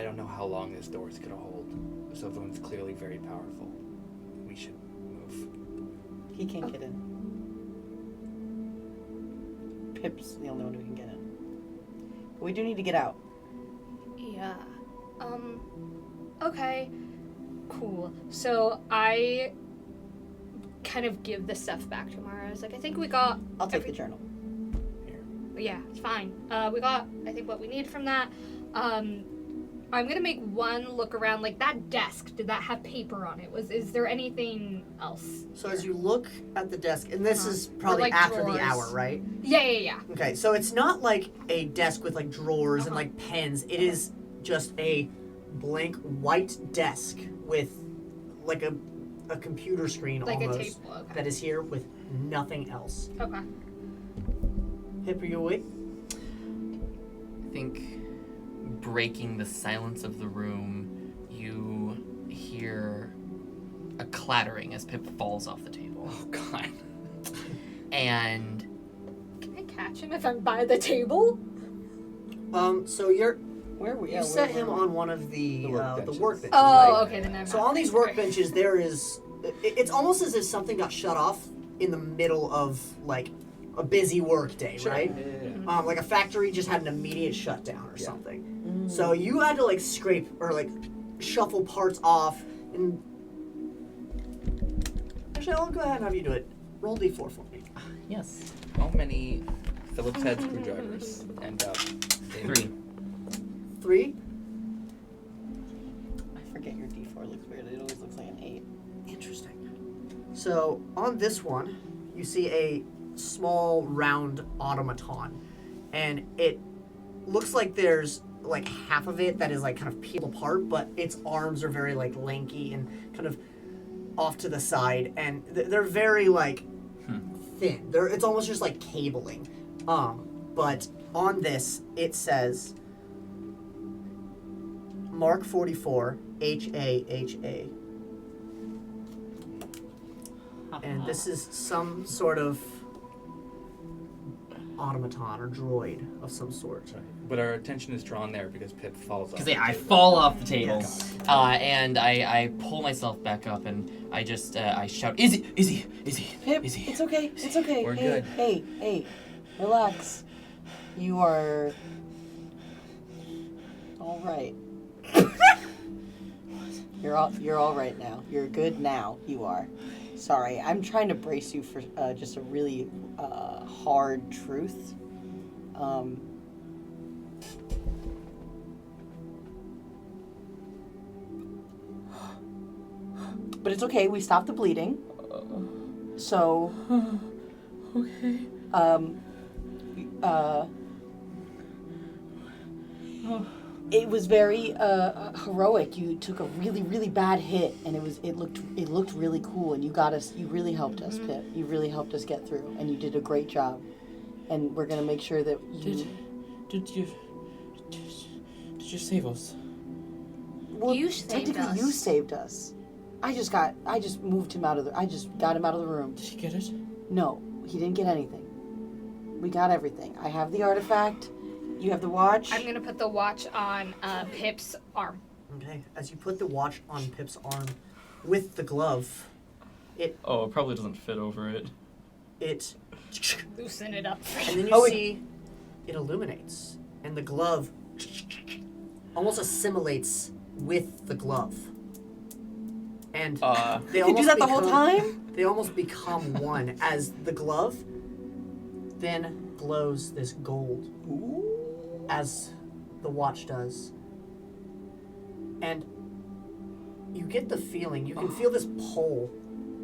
don't know how long this door is gonna hold. This other one's clearly very powerful. We should move. He can't get in. Pip's the only one who can get in. But we do need to get out. Yeah. Okay. Cool. So I kind of give the stuff back to Omaru. I was like, I think we got. I'll take the journal. Yeah, it's fine. We got, I think, what we need from that. I'm gonna make one look around, like that desk. Did that have paper on it? Is there anything else? So as you look at the desk, and this is probably like after drawers. the hour, right? Yeah. Okay, so it's not like a desk with like drawers and like pens. It is just a blank white desk with like a computer screen Like almost a table. Okay. that is here with nothing else. Okay. Hip, are you awake? I think breaking the silence of the room, you hear a clattering as Pip falls off the table. Oh God. And Can I catch him if I'm by the table? So you're Where are we? you set him on one of the workbenches. workbenches, Oh, right? okay, then I'm So not. on these workbenches, there is. It's almost as if something got shut off in the middle of like a busy work day, right? Yeah. Like a factory just had an immediate shutdown or something. Mm. So you had to like scrape or like shuffle parts off and. Actually, I'll go ahead and have you do it. Roll d4 for me. yes, How many Phillips head screwdrivers end up in 3. 3. I forget your D4 looks weird. It always looks like an 8. Interesting. So on this one, you see a small round automaton, and it looks like there's like half of it that is like kind of peeled apart, but its arms are very like lanky and kind of off to the side, and they're very like thin. It's almost just like cabling. But on this it says Mark 44 HAHA. And this is some sort of automaton or droid of some sort. But our attention is drawn there because Pip falls off. Because I fall off the table, Yes. and I pull myself back up, and I just I shout, "Izzy, Pip, Izzy!" it's okay. It's okay. We're hey, good. Hey, relax. You are all right. You're all right now. You're good now. You are. Sorry, I'm trying to brace you for just a really hard truth. But it's okay. We stopped the bleeding. So. Okay. It was very heroic. You took a really, really bad hit, and it looked really cool. And you got us. You really helped us, Pip. You really helped us get through, and you did a great job. And we're gonna make sure that you. Did you save us? Well, You saved technically, us. you saved us. I just moved him out of the. I just got him out of the room. Did he get it? No, he didn't get anything. We got everything. I have the artifact. You have the watch. I'm gonna put the watch on Pip's arm. Okay, as you put the watch on Pip's arm with the glove, Oh, it probably doesn't fit over it. it Loosen it up. and then you see it illuminates, and the glove almost assimilates with the glove. And they You do that the whole time? They almost become one as the glove then glows this gold as the watch does. And you get the feeling, you can feel this pull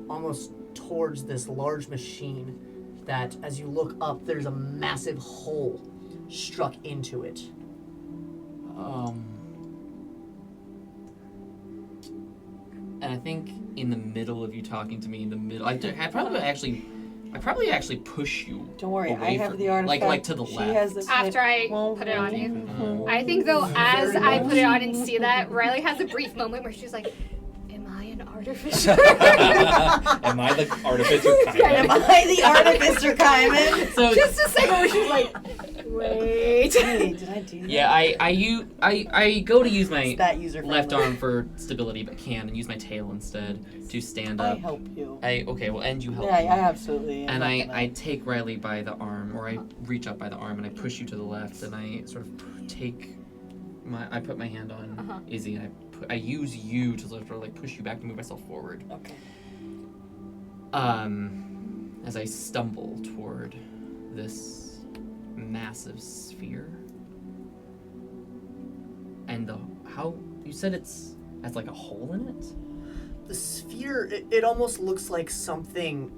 almost towards this large machine that as you look up, there's a massive hole struck into it. And I think in the middle of you talking to me, I probably actually push you. Don't worry, away I have from the me. artifact. like to the She left. has the After I put it on you. I think though, as I put it on and see that, Riley has a brief moment where she's like, "Am I an artificer?" Am I the artificer kind Am I the artificer, Kaiman? So Just a second where she's like, "Wait." Hey, did I do that? yeah, I go to use my It's that user left friendly. arm for stability, but can and use my tail instead to stand I up. help you. Okay, well, and you help Yeah, me. I absolutely. And I'm not I take Riley by the arm, or I reach up by the arm and I push you to the left, and I sort of I put my hand on Izzy, and I use you to sort of like push you back to move myself forward. gonna- Okay. As I stumble toward this massive sphere. And how you said it's has like a hole in it? The sphere, it almost looks like something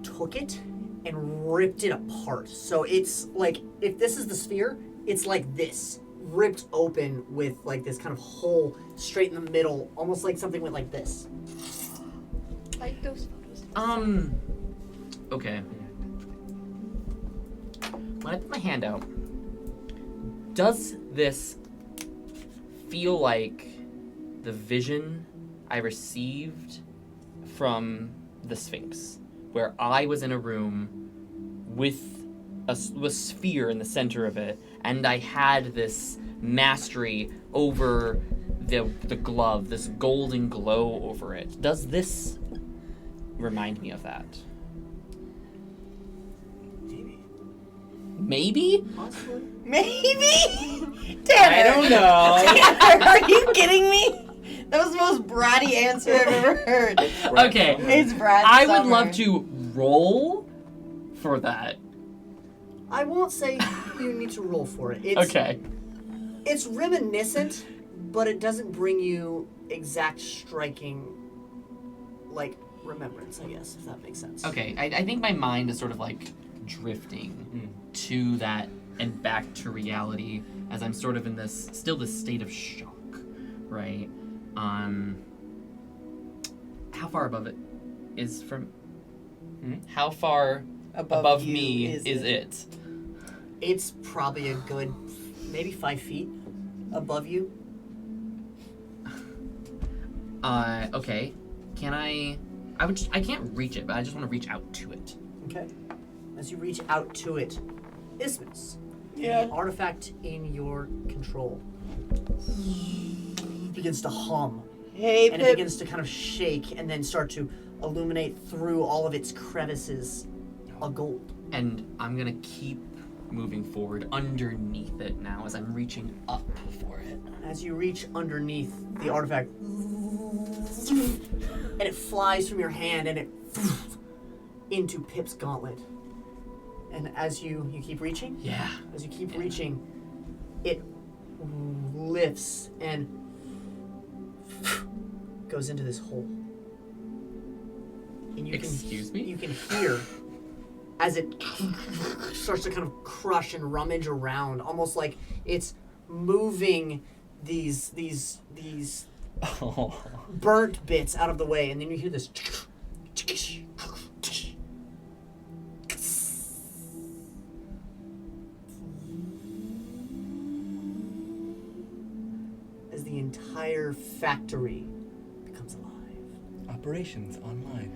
took it and ripped it apart. So it's like, if this is the sphere, it's like this, ripped open with like this kind of hole straight in the middle, almost like something went like this. Like those photos. Okay. When I put my hand out, does this feel like the vision I received from the Sphinx, where I was in a room with a sphere in the center of it, and I had this mastery over the glove, this golden glow over it? Does this remind me of that? Maybe? Possibly. Maybe. Tanner. I don't know. Tanner, are you kidding me? That was the most bratty answer I've ever heard. Okay. It's Brad. I would Summer. love to roll for that. I won't say you need to roll for it. It's, Okay. It's reminiscent, but it doesn't bring you exact striking, like, remembrance, I guess, if that makes sense. Okay, I think my mind is sort of like drifting to that and back to reality as I'm sort of in this state of shock, right? How far above it is from? How far above you me is it? It's probably a good, maybe 5 feet above you. Okay. Can I can't reach it, but I just want to reach out to it. Okay. As you reach out to it, Isthmus, Yeah. the artifact in your control begins to hum, Hey, and it Pip. begins to kind of shake and then start to illuminate through all of its crevices a gold. And I'm gonna keep moving forward underneath it now as I'm reaching up for it. As you reach underneath the artifact, and it flies from your hand and it into Pip's gauntlet. And as you keep reaching, Yeah. as you keep reaching, it lifts and goes into this hole. And Excuse me? You can hear as it starts to kind of crush and rummage around, almost like it's moving these Oh. burnt bits out of the way, and then you hear this as the entire factory becomes alive. Operations online.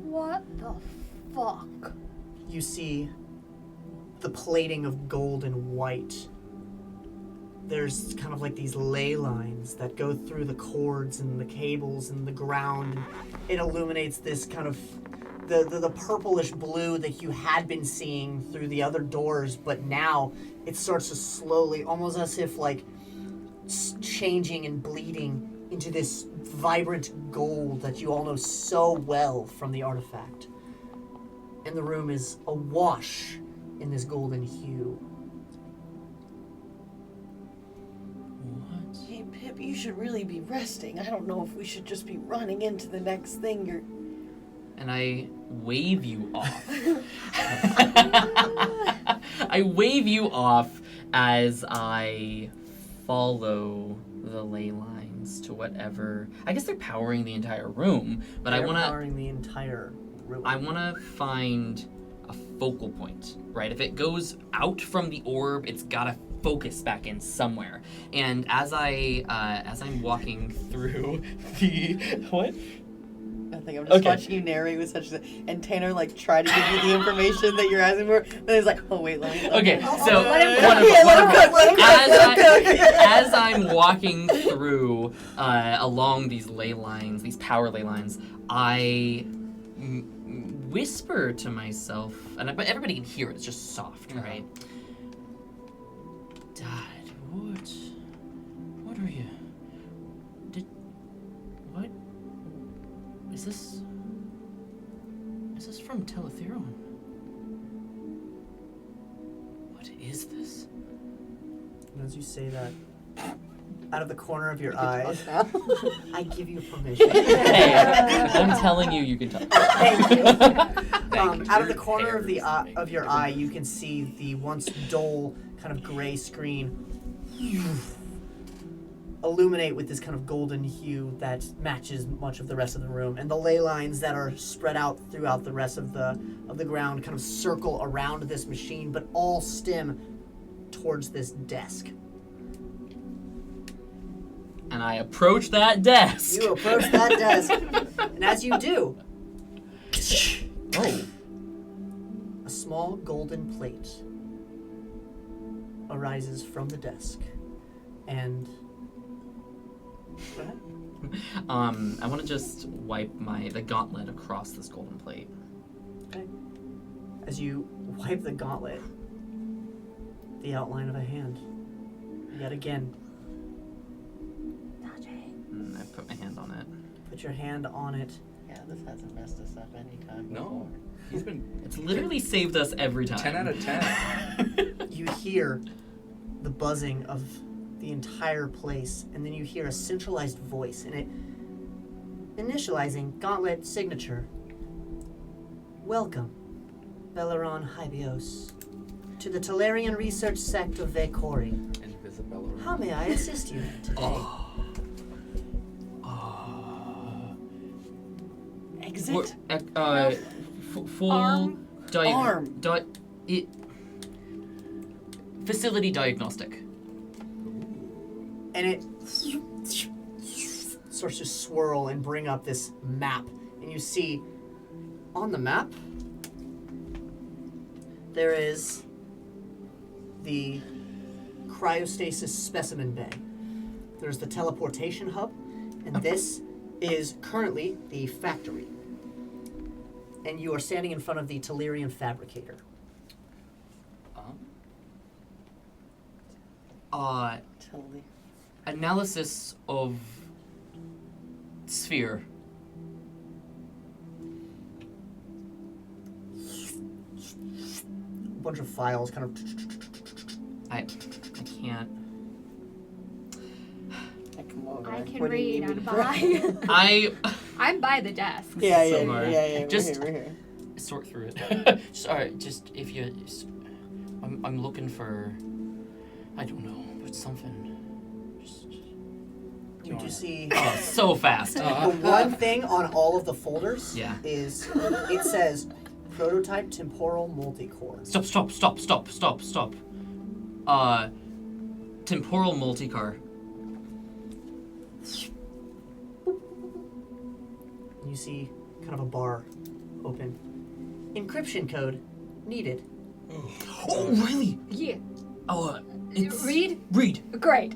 What the fuck? You see the plating of gold and white. There's kind of like these ley lines that go through the cords and the cables and the ground. And it illuminates this kind of the purplish blue that you had been seeing through the other doors, but now it starts to slowly, almost as if like changing and bleeding into this vibrant gold that you all know so well from the artifact. And the room is awash in this golden hue. What? Hey, Pip, you should really be resting. I don't know if we should just be running into the next thing you're... And I wave you off. I wave you off as I follow the ley lines to whatever. I guess they're powering the entire room, but They're I want to. powering the entire room. I want to find a focal point, right? If it goes out from the orb, it's gotta focus back in somewhere. And as I'm walking through the what? I think I'm just Okay. watching you narrate with such and Tanner like try to give you the information that you're asking for, but he's like, oh wait, let me. Okay, so let him wonderful, Yeah, let him wonderful. cook, let him cook, let him cook. As I'm walking through along these ley lines, these power ley lines, I whisper to myself, but everybody can hear it. It's just soft, right? Dad, what are you? What? Is this from Teletheron? What is this? And as you say that, out of the corner of your We can eyes, talk now. I give you permission. Hey, I'm telling you, you can talk. Thank you. Thank Out of the you. corner of the Hairs of your eye, you can see the once dull kind of gray screen illuminate with this kind of golden hue that matches much of the rest of the room, and the ley lines that are spread out throughout the rest of the ground kind of circle around this machine, but all stem towards this desk. And I approach that desk. You approach that desk, and as you do, Oh. a small golden plate arises from the desk, and go ahead. I want to just wipe the gauntlet across this golden plate. Okay. As you wipe the gauntlet, the outline of a hand, yet again. And I put my hand on it. Put your hand on it. Yeah, this hasn't messed us up any time No. before. He's been It's literally saved us every time. 10 out of 10. You hear the buzzing of the entire place, and then you hear a centralized voice, and it initializing gauntlet signature. Welcome, Belleron Hybios, to the Talarian research sect of Vekori. Invisible. How may I assist you today? Exit. Full Arm. Arm. Facility diagnostic. And it starts to swirl and bring up this map. And you see on the map, there is the cryostasis specimen bay. There's the teleportation hub, and this is currently the factory. And you are standing in front of the Telerian fabricator. Totally. Analysis of sphere. bunch of files kind of. I can't. I come over. I can What do you read need on me by. I I'm by the desk. Yeah, So yeah, hard. yeah. Just- we're here. sort through it. Sorry, just if you, I'm looking for, I don't know, but something. Just You do see oh, so fast. the one thing on all of the folders Yeah. is it says prototype temporal multicore. Stop. Temporal multicar. You see kind of a bar open. Encryption code needed. Oh, really? Yeah. Oh, it's Read? Read. Great.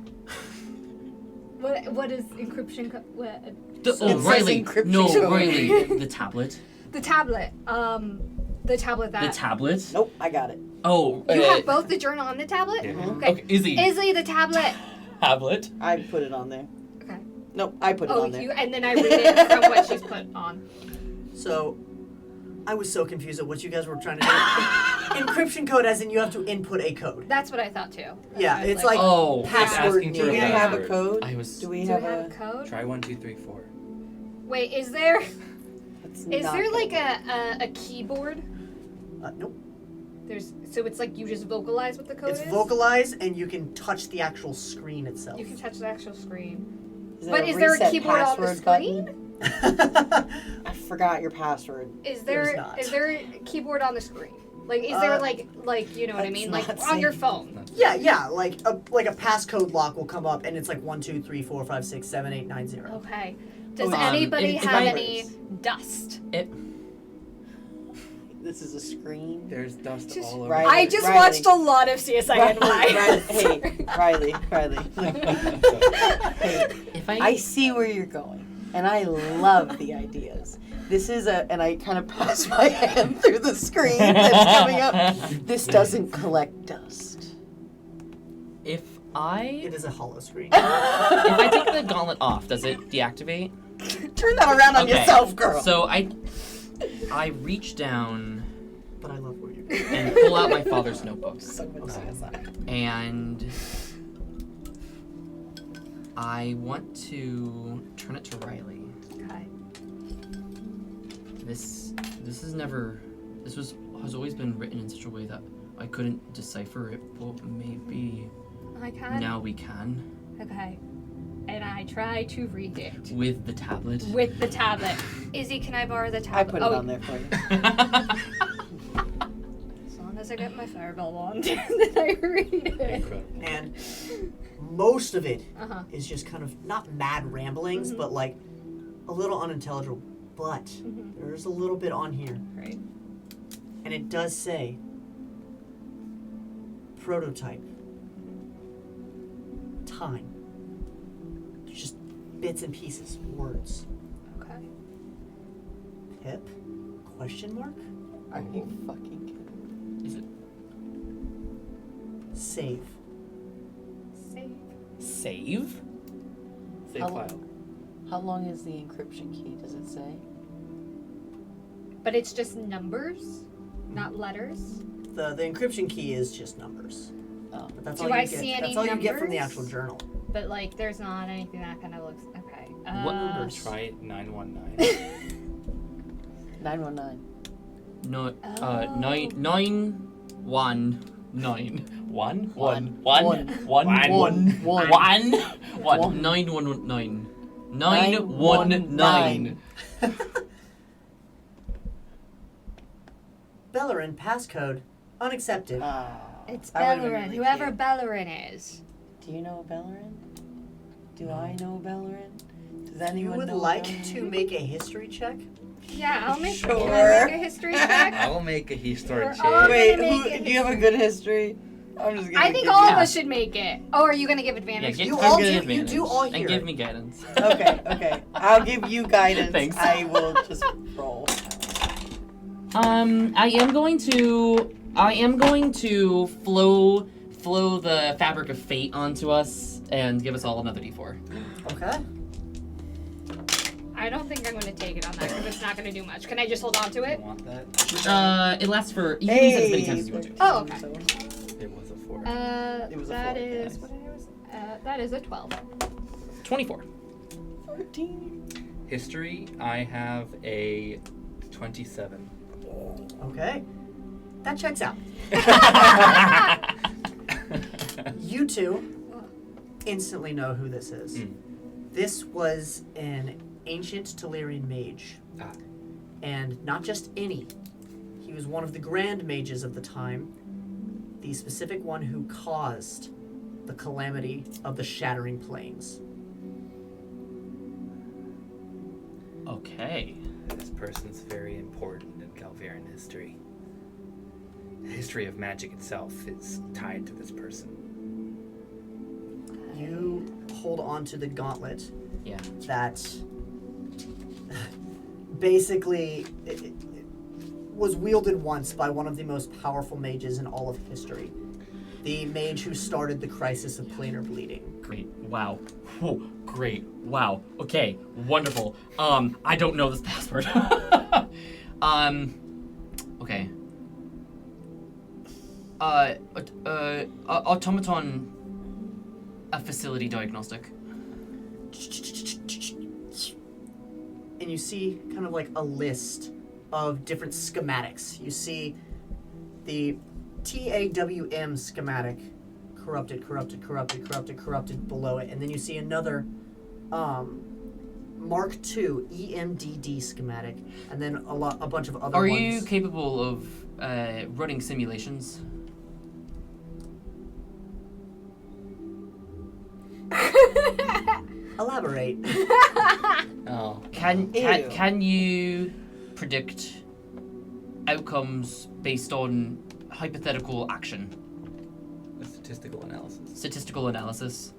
What is encryption? What? The, So it says Riley. encryption No, code. Riley. The tablet. The tablet. The tablet that. The tablet. Nope, I got it. Oh. You have both the journal and the tablet. Yeah. Okay. Okay, Izzy. Izzy, the tablet. Tablet. I put it on there. Okay. Nope, I put it Oh, on there. you and then I read it from what she's put on. So I was so confused at what you guys were trying to do. Encryption code as in you have to input a code. That's what I thought too. Yeah, I was it's like Oh. password asking Do for we a needed. have a password. code? I was. Do we Do have we have a a? code? Try 1, 2, 3, 4. Wait, is there It's is not there gonna like work. a keyboard? Nope. There's so it's like you just vocalize what the code It's is. vocalized and you can touch the actual screen itself. You can touch the actual screen. Is But is there a reset keyboard on the password screen? button? I forgot your password. Is There's there not. is there a keyboard on the screen? Like is there like you know what I that's mean? Like not on your safe. phone. yeah, like a passcode lock will come up and it's like 1, 2, 3, 4, 5, 6, 7, 8, 9, 0. Okay. Does Oh, anybody if have I- any dust? This is a screen. There's dust Just- all over. Right. I just Riley. watched a lot of CSI Riley, NY. hey, Riley. Hey, If I see where you're going, and I love the ideas. This is and I kind of pass my hand through the screen that's coming up. This doesn't collect dust. If I It is a hollow screen. if I take the gauntlet off, does it deactivate? Turn that around on Okay. yourself, girl. So I reach down But I love where you're going. and pull out my father's notebooks, So much CSI. and I want to turn it to Riley. Okay. This has always been written in such a way that I couldn't decipher it, but maybe I can. now we can Okay. And I try to read it with the tablet. with the tablet. Izzy, can I borrow the I tablet? put it on there for you. As long as I get my fireball wand, then I read it. Incredible. And most of it Uh-huh. is just kind of not mad ramblings, Mhm. but like a little unintelligible. But Mhm. there's a little bit on here. Right. And it does say prototype. Time. There's just bits and pieces, words. Okay. Pip? Question mark? Are you fucking kidding? Is it Save. Save. save? Save How file. How long is the encryption key? Does it say? But it's just numbers, not letters. The encryption key is just numbers. Oh. But that's Do all you I get. see any That's all you get from the numbers? actual journal. But like, there's not anything that kind of looks. Okay. What numbers? Try 919. 919. No, Oh. 919. One? One. 919. 919. Bellerin passcode unaccepted. It's I would've been Bellerin. really Whoever cute. Bellerin is. Do you know Bellerin? Do No. I know Bellerin? Does You anyone would know like Bellerin? to make a history check? Yeah, I'll make. Sure. Can I make a history check? I'll make a history We're check. all- Wait, gonna make it do you have a good history? I'm just gonna I think give all you- of us should make it. Oh, are you gonna give advantage? Yeah, You give all me do- you advantage. do all hear And give it. me guidance. Okay. I'll give you guidance. Thanks. I will just roll. I am going to flow the fabric of fate onto us and give us all another d4. Okay. I don't think I'm going to take it on that because it's not going to do much. Can I just hold on to You it? want that? It lasts for. You can use it as many Hey. times as you want to. Oh, okay. It was a 4. It was a That 4, is yes. what it was. That is a 12. 24. 14. History, I have a 27. Okay. That checks out. You two instantly know who this is. Mm. This was an ancient Telerian mage. Ah. And not just any. He was one of the grand mages of the time, the specific one who caused the calamity of the Shattering Plains. Okay. This person's very important in Galveran history. The history of magic itself is tied to this person. You hold on to the gauntlet Yeah. that basically it was wielded once by one of the most powerful mages in all of history. The mage who started the crisis of planar bleeding. Great. Wow. Whew. Great. Wow. Okay. Wonderful. I don't know this password. Okay. Automaton. A facility diagnostic. And you see kind of like a list of different schematics. You see the TAWM schematic, corrupted below it, and then you see another Mark II EMDD schematic, and then a bunch of other Are ones. you capable of running simulations? Elaborate. Oh. Can you predict outcomes based on hypothetical action? A statistical analysis. Statistical analysis.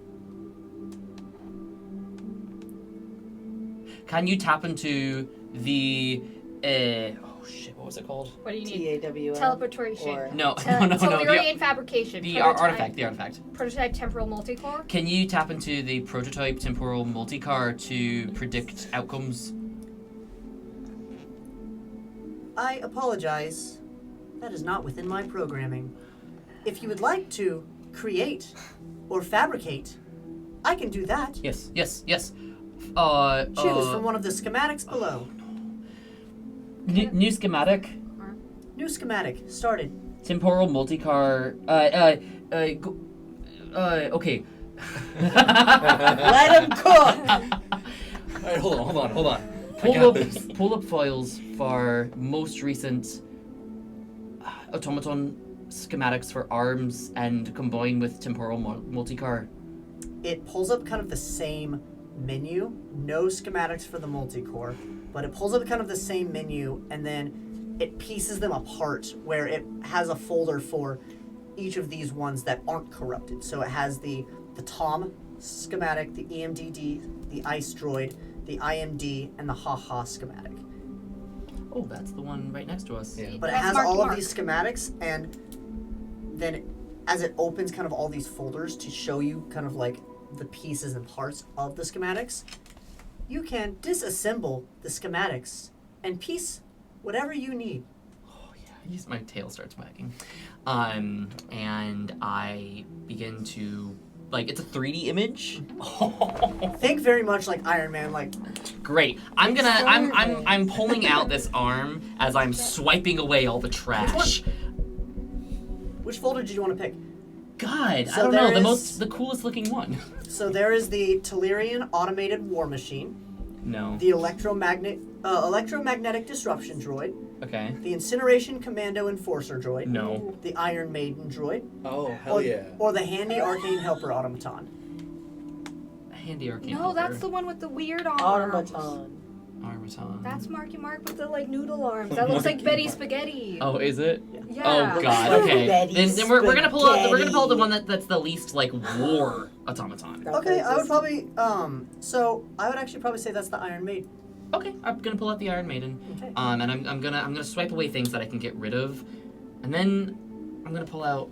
Can you tap into the oh shit, what was it called? What do you need? TAWM. Teleportation. Or No, Telerian the fabrication. artifact. Prototype temporal multicore. Can you tap into the prototype temporal multicar to predict outcomes? I apologize. That is not within my programming. If you would like to create or fabricate, I can do that. Yes. Choose Choose from one of the schematics below. new schematic. New schematic started. Temporal multicar. Okay. let him cook. Alright, hold on. Pull up files for most recent automaton schematics for arms and combine with temporal multicar. It pulls up kind of the same menu. No schematics for the multi-core, but it pulls up kind of the same menu, and then it pieces them apart where it has a folder for each of these ones that aren't corrupted. So it has the Tom schematic, the EMDD, the Ice Droid, the IMD, and the HaHa schematic. Oh, that's the one right next to us. Yeah. But it That's has Marky all Mark. of these schematics, and then as it opens kind of all these folders to show you kind of like the pieces and parts of the schematics, you can disassemble the schematics and piece whatever you need. My tail starts wagging. And I begin to, like, it's a 3D image. Think very much like Iron Man, like Great. I'm pulling out this arm as I'm swiping away all the trash. which folder did you want to pick? God, So I don't know. there The is- the coolest looking one. So there is the Telerian automated war machine, No. the electromagnetic disruption droid, Okay. the incineration commando enforcer droid, No. the Iron Maiden droid, Oh, hell or, yeah. or the handy arcane helper automaton. Handy arcane. No, that's the one with the weird arms. Automaton. Armaton. That's Marky Mark with the like noodle arms. That looks like Betty Spaghetti. Oh, is it? Yeah. Oh God. like Okay. Betty Then we're gonna pull out the Spaghetti. one that's the least like war automaton. Okay, I would probably so I would actually probably say that's the Iron Maiden. Okay, I'm gonna pull out the Iron Maiden. Okay. And I'm gonna swipe away things that I can get rid of, and then I'm gonna pull out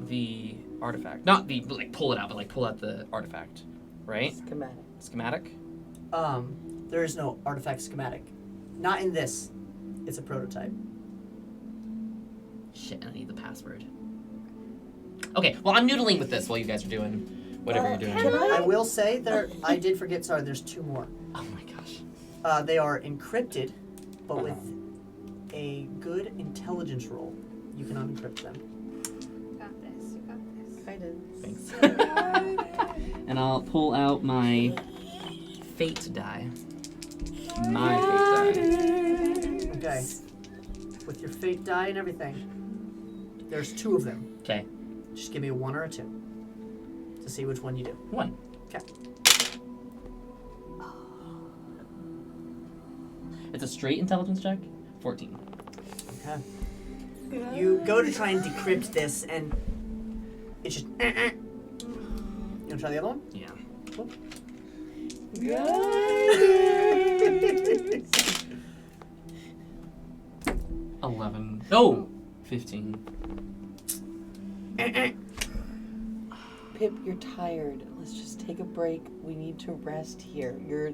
the artifact. Not the like pull it out, but like pull out the artifact, right? Schematic. Schematic. The There is no artifact schematic. Not in this. It's a prototype. Shit, I need the password. Okay, well, I'm noodling with this while you guys are doing whatever you're doing. I will say I did forget. Sorry, there's 2 more. Oh my gosh. They are encrypted, but with a good intelligence roll, you can unencrypt them. You got this. You got this. I did. Thanks. And I'll pull out my fate die. My fate die. Okay. With your fate die and everything, there's 2 of them. Okay. Just give me a 1 or a 2 to see which one you do. 1. Okay. It's a straight intelligence check. 14. Okay. You go to try and decrypt this, and it's just. You want to try the other one? Yeah. Cool. 11. No! 15. Pip, you're tired. Let's just take a break. We need to rest here. You're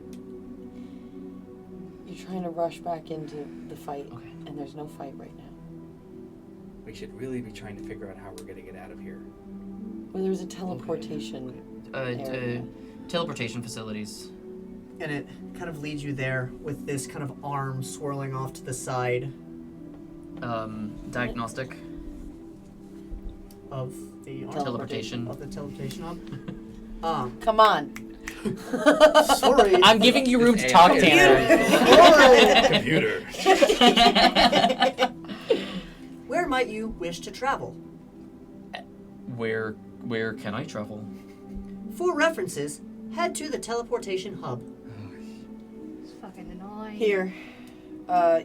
trying to rush back into the fight, Okay. and there's no fight right now. We should really be trying to figure out how we're gonna get out of here. Well, there's a teleportation area. Teleportation facilities. And it kind of leads you there with this kind of arm swirling off to the side Diagnostic. of the arm. Teleportation. Of the teleportation arm. Come on. Sorry. I'm giving you room to talk, Tanner. Computer. Where might you wish to travel? Where can I travel? For references, head to the teleportation hub. It's fucking annoying. Here.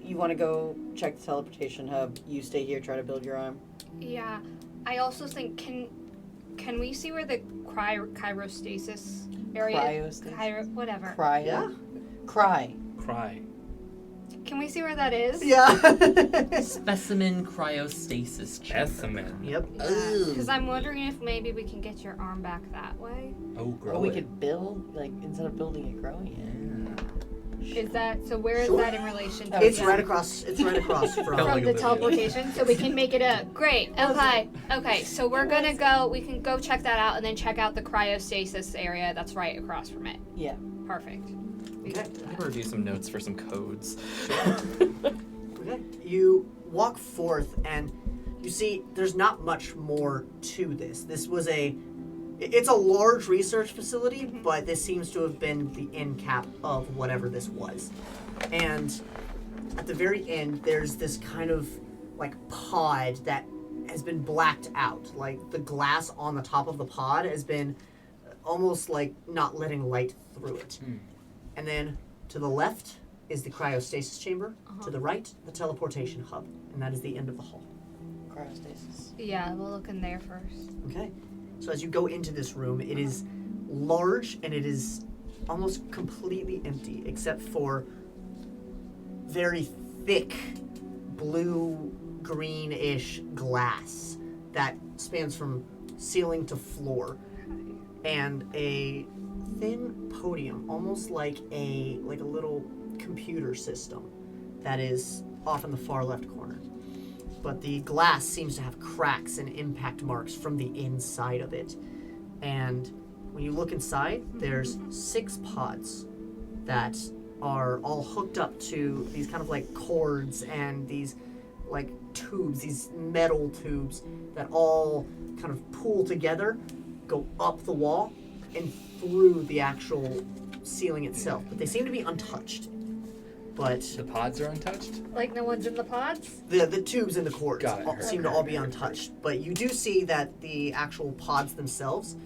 You want to go check the teleportation hub. You stay here, try to build your arm. Yeah. I also think can we see where the cryostasis area? Cryostasis? Whatever. Cry. Yeah. Cry. Cry. Can we see where that is? Yeah. Specimen cryostasis chamber. Specimen. Yep. Because I'm wondering if maybe we can get your arm back that way. Oh, grow Or we it. could build, like, instead of building it, growing it. Is that so? Where is Sure. that in relation to? It's the- right across. It's right across from. from Like the Olivia. teleportation, so we can make it a great. Okay. So we're gonna go. We can go check that out, and then check out the cryostasis area that's right across from it. Yeah. Perfect. We Okay. can do I'm that. gonna review some notes for some codes. Okay. You walk forth and you see there's not much more to this. This was it's a large research facility, but this seems to have been the end cap of whatever this was. And at the very end, there's this kind of like pod that has been blacked out. Like the glass on the top of the pod has been almost like not letting light through it. And then to the left is the cryostasis chamber. To the right, the teleportation hub. And that is the end of the hall. Cryostasis. Yeah, we'll look in there first. Okay. So as you go into this room, it is large and it is almost completely empty except for very thick blue-greenish glass that spans from ceiling to floor, and a thin podium, almost like a little computer system that is off in the far left corner. But the glass seems to have cracks and impact marks from the inside of it. And when you look inside, there's 6 pods that are all hooked up to these kind of like cords and these like tubes, these metal tubes that all kind of pool together, go up the wall and through the actual ceiling itself. But they seem to be untouched. But The pods are untouched? Like no one's in the pods? the tubes and the cords Got it. seem to all be untouched. But you do see that the actual pods themselves,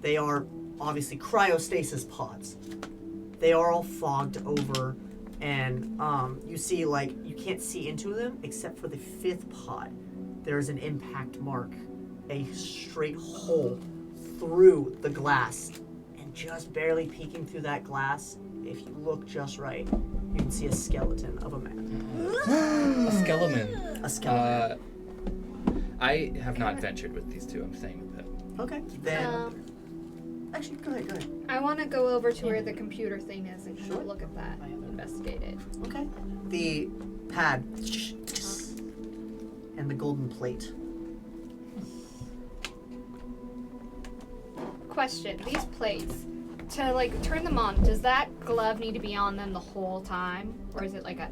they are obviously cryostasis pods. They are all fogged over, and you see like you can't see into them except for the 5th pod. There is an impact mark, a straight hole through the glass, and just barely peeking through that glass, if you look just right, you can see a skeleton of a man. A skeleton. A skeleton. I have not ventured with these two. I'm staying with it. Okay. Then Actually, go ahead. I want to go over to where the computer thing is and kind Sure. of look at that and investigate it. Okay. The pad and the golden plate. Question: these plates, to like turn them on, does that glove need to be on them the whole time, or is it like a?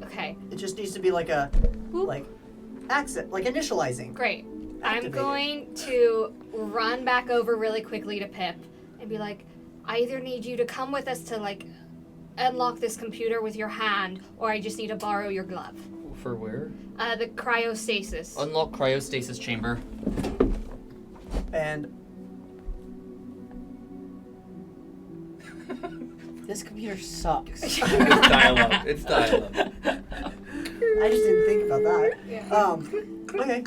Okay, It just needs to be like a Whoop. like accent, like initializing. great. I'm Activate it. going to run back over really quickly to Pip and be like, I either need you to come with us to like unlock this computer with your hand, or I just need to borrow your glove. For where? The cryostasis. Unlock cryostasis chamber. And This computer sucks. It's dial-up. It's dial-up. I just didn't think about that. Yeah. Okay.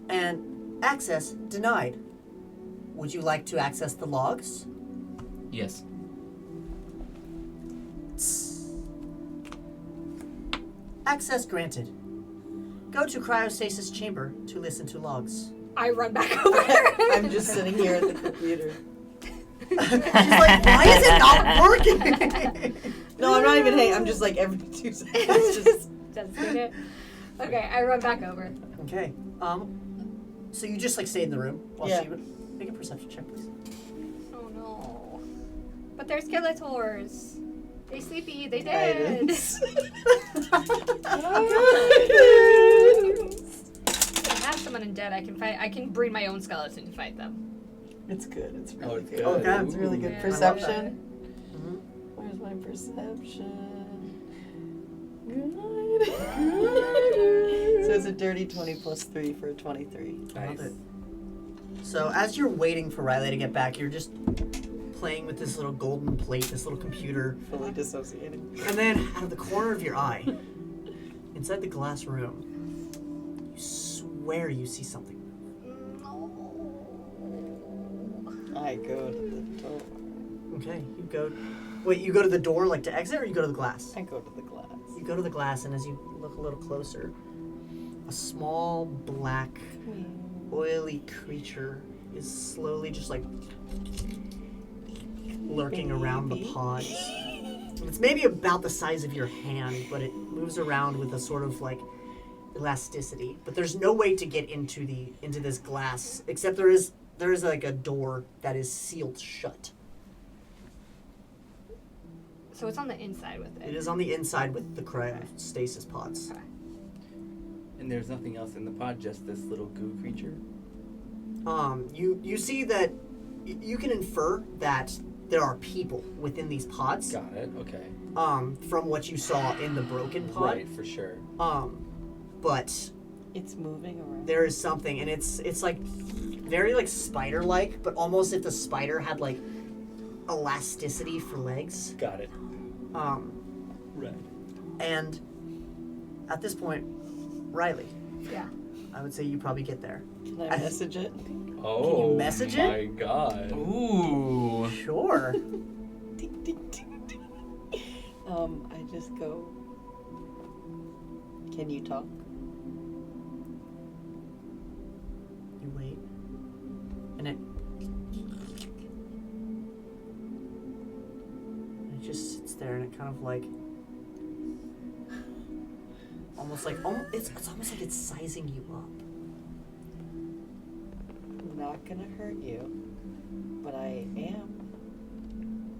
And access denied. Would you like to access the logs? Yes. Access granted. Go to cryostasis chamber to listen to logs. I run back over. I'm just sitting here at the computer. She's like, why is it not working? No, I'm not even hanging. I'm just like every 2 seconds. Just That's it. Okay, I run back over. Okay. So you just like stay in the room while Yeah. she make a perception check, please. Oh no. But they're Skeletors. They sleepy. They dead. guidance. If I have someone dead, I can fight. I can breed my own skeleton to fight them. It's good. It's Oh, really it's good. good. Okay. It's really good. Yeah. Perception. Mhm. Where's my perception? Good night. So it's a dirty 20 plus 3 for a 23. Nice. it. So as you're waiting for Riley to get back, you're just playing with this little golden plate, this little computer. Fully dissociated. And then out of the corner of your eye, inside the glass room, you swear you see something. I go to the door. Okay, you go. Wait, you go to the door like to exit, or you go to the glass? I go to the glass. You go to the glass, and as you look a little closer, a small black, oily creature is slowly just like lurking around the pods. It's maybe about the size of your hand, but it moves around with a sort of like elasticity. But there's no way to get into this glass except there is like a door that is sealed shut. So it's on the inside with It it. is on the inside with the cryostasis pods. Okay. And there's nothing else in the pod, just this little goo creature. You see that you can infer that there are people within these pods. Got it. Okay. From what you saw in the broken pod. Right, for sure. But It's moving around. there is something, and it's like very like spider-like, but almost if the spider had like elasticity for legs. Got it. Right. And at this point, Riley, Yeah. I would say you probably get there. Can I message it? Oh, message it? my God. Ooh. Sure. Ding, ding, ding, ding. I just go. Can you talk? You wait, and it just sits there, and it kind of like it's almost like it's sizing you up. I'm not gonna hurt you, but I am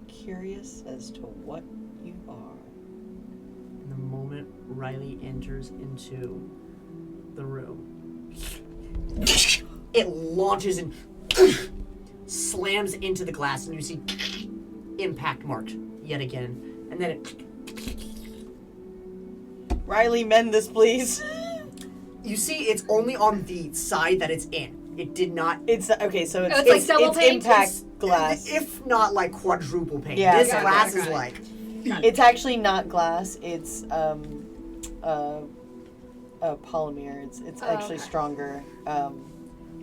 curious as to what you are. And the moment Riley enters into the room, it launches and slams into the glass, and you see impact marked yet again. And then it, Riley, mend this, please. you see it's only on the side that it's in. It did not. It's okay, so it's, Oh, it's like double it's pane? impact It's- glass. If not like quadruple pane. Yeah, This got it, glass got is it. like. It's actually not glass. It's polymer. It's actually okay. stronger. There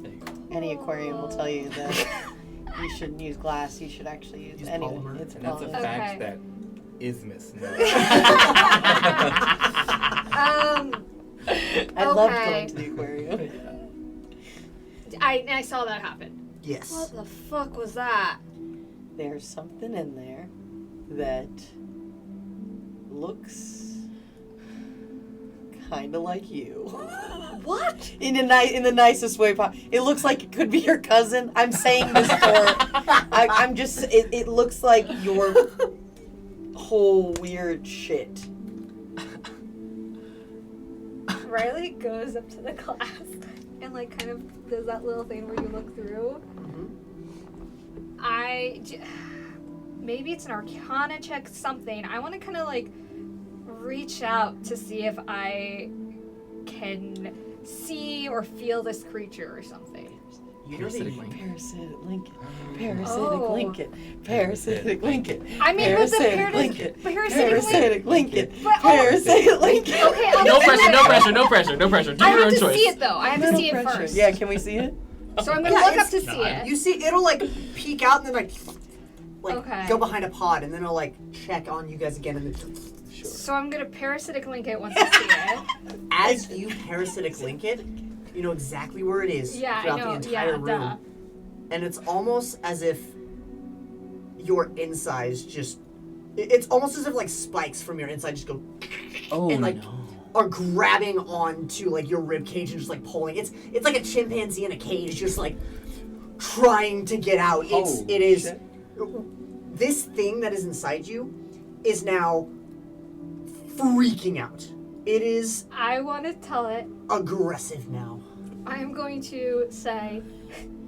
you go. Any aquarium will tell you that you shouldn't use glass. You should actually use Use any. polymer. It's And that's a polymer. Okay. fact that Isthmus knows. I loved Okay. going to the aquarium. I saw that happen. Yes. What the fuck was that? There's something in there that looks kind of like you. What? In the nicest way possible. It looks like it could be your cousin. I'm saying this I'm just. It looks like your whole weird shit. Riley goes up to the glass and like kind of does that little thing where you look through. Maybe it's an Arcana check, something. I want to kind of like reach out to see if I can see or feel this creature or something. You know Parasitic the link. Parasitic Lincoln. Parasitic Oh. Lincoln. Parasitic Lincoln. I mean, with the Parasitic Lincoln. parasitic Lincoln. But- Parasitic Lincoln. Okay, I'll No do pressure, it. no pressure, no pressure, no pressure. Do I your have own to choice. see it though. I have to see it Pressure. first. Yeah, can we see it? So I'm gonna Yeah, look up it's to see not. it. You see, it'll like peek out and then like Okay. go behind a pod, and then it'll like check on you guys again, and then Sure. So I'm gonna parasitic link it once I see it. as you parasitic link it, you know exactly where it is Yeah, I throughout know. the entire Yeah, room, duh. and it's almost as if your insides just. It's almost as if like spikes from your inside just go Oh, and like no. are grabbing onto like your rib cage and just like pulling. It's like a chimpanzee in a cage, just like trying to get out. Holy It is. shit. This thing that is inside you is now freaking out. It is I want to tell it. aggressive now. I am going to say,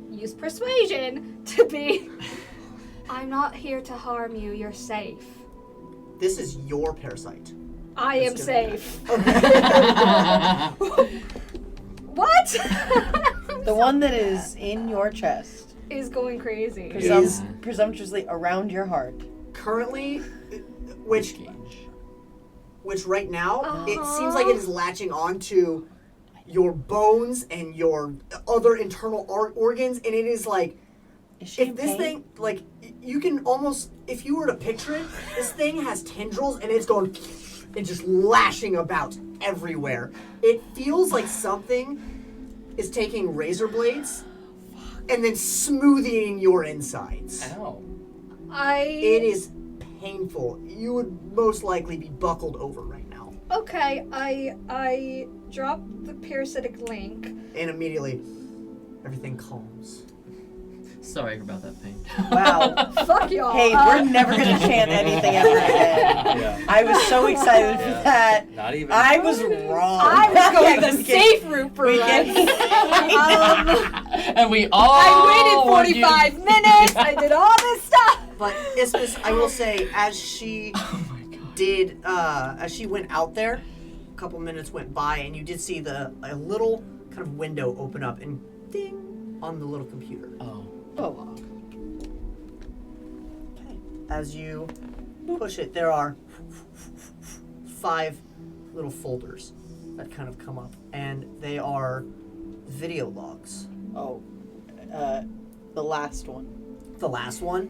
use persuasion to be. I'm not here to harm you. You're safe. This is your parasite. I am Let's do safe. that. What? The one that is in your chest, is going crazy. Is- presumptuously around your heart. Currently, which right now it seems like it is latching on to your bones and your other internal organs, and it is like Is she if in this pain? thing like you can almost if you were to picture it, this thing has tendrils and it's going and just lashing about everywhere. It feels like something is taking razor blades and then smoothing your insides. Ow. It is painful. You would most likely be buckled over right now. Okay, I drop the parasitic link. And immediately, everything calms. Sorry about that pain. Wow. Fuck y'all. Hey, we're never gonna chant anything ever again. Yeah. I was so excited for that. Not even. I was wrong. I was going Yeah, the we can- safe route for we us. can- And we all I want waited you- 45 minutes. I did all this stuff. But Isthmus, I will say, as she Oh my god. did, as she went out there, a couple minutes went by, and you did see a little kind of window open up, and ding on the little computer. Oh. Oh, As you push it, there are 5 little folders that kind of come up, and they are video logs. oh, the last one, The last one,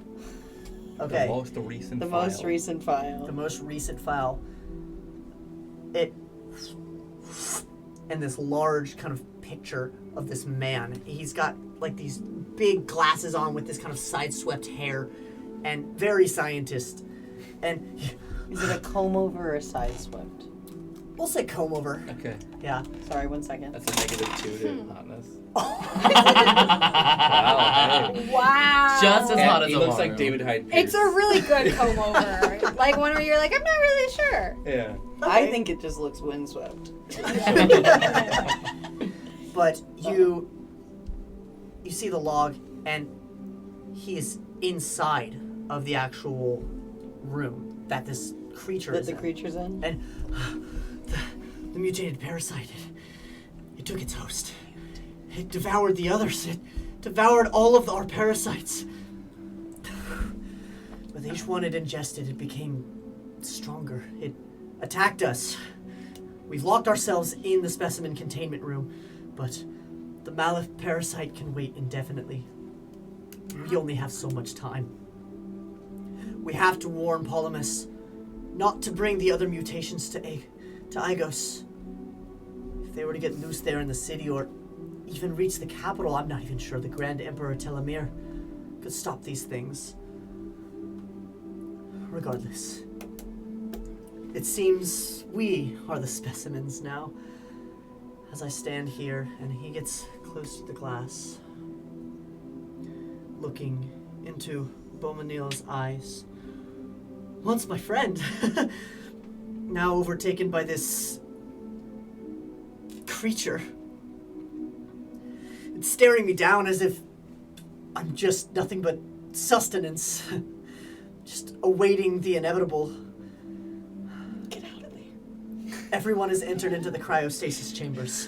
okay, The most recent the file. most recent file. the most recent file. It and this large kind of picture of this man. He's got like these big glasses on with this kind of side-swept hair, and very scientist. And Is it a comb over or a side swept? we'll say comb over. Okay. Yeah. Sorry, 1 second. That's a -2 to hotness. Wow. Wow. Wow. Just as hot And as he looks Omaru. like David Hyde Pierce. It's a really good comb over. Like one where you're like, I'm not really sure. Yeah. I Okay. think it just looks windswept. But you see the log, and he is inside of the actual room that this creature That is the in. creature's in. And the mutated parasite, it took its host. It devoured the others. It devoured all of our parasites. With each one it ingested, it became stronger. It attacked us. We've locked ourselves in the specimen containment room, but the Malith parasite can wait indefinitely. We only have so much time. We have to warn Polymus not to bring the other mutations to Igos. If they were to get loose there in the city, or even reach the capital, I'm not even sure the Grand Emperor Telemir could stop these things. Regardless, it seems we are the specimens now. As I stand here and he gets close to the glass, looking into Bomanil's eyes. Once my friend, now overtaken by this creature. It's staring me down as if I'm just nothing but sustenance, just awaiting the inevitable. Get out of there. Everyone has entered into the cryostasis chambers.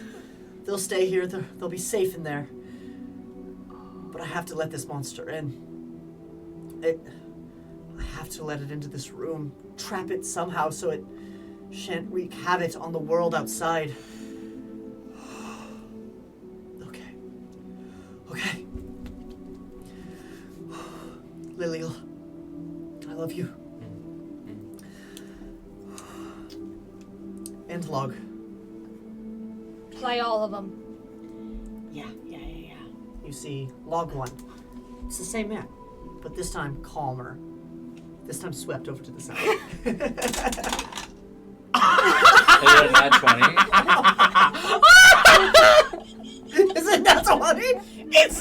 They'll stay here, they'll be safe in there. But I have to let this monster in. I have to let it into this room, trap it somehow so it shan't wreak havoc on the world outside. Okay. Lilial, I love you. End log. Play all of them. Yeah. You see log 1. It's the same man, but this time calmer. This time swept over to the side. Is that 20? Is it not 20? It's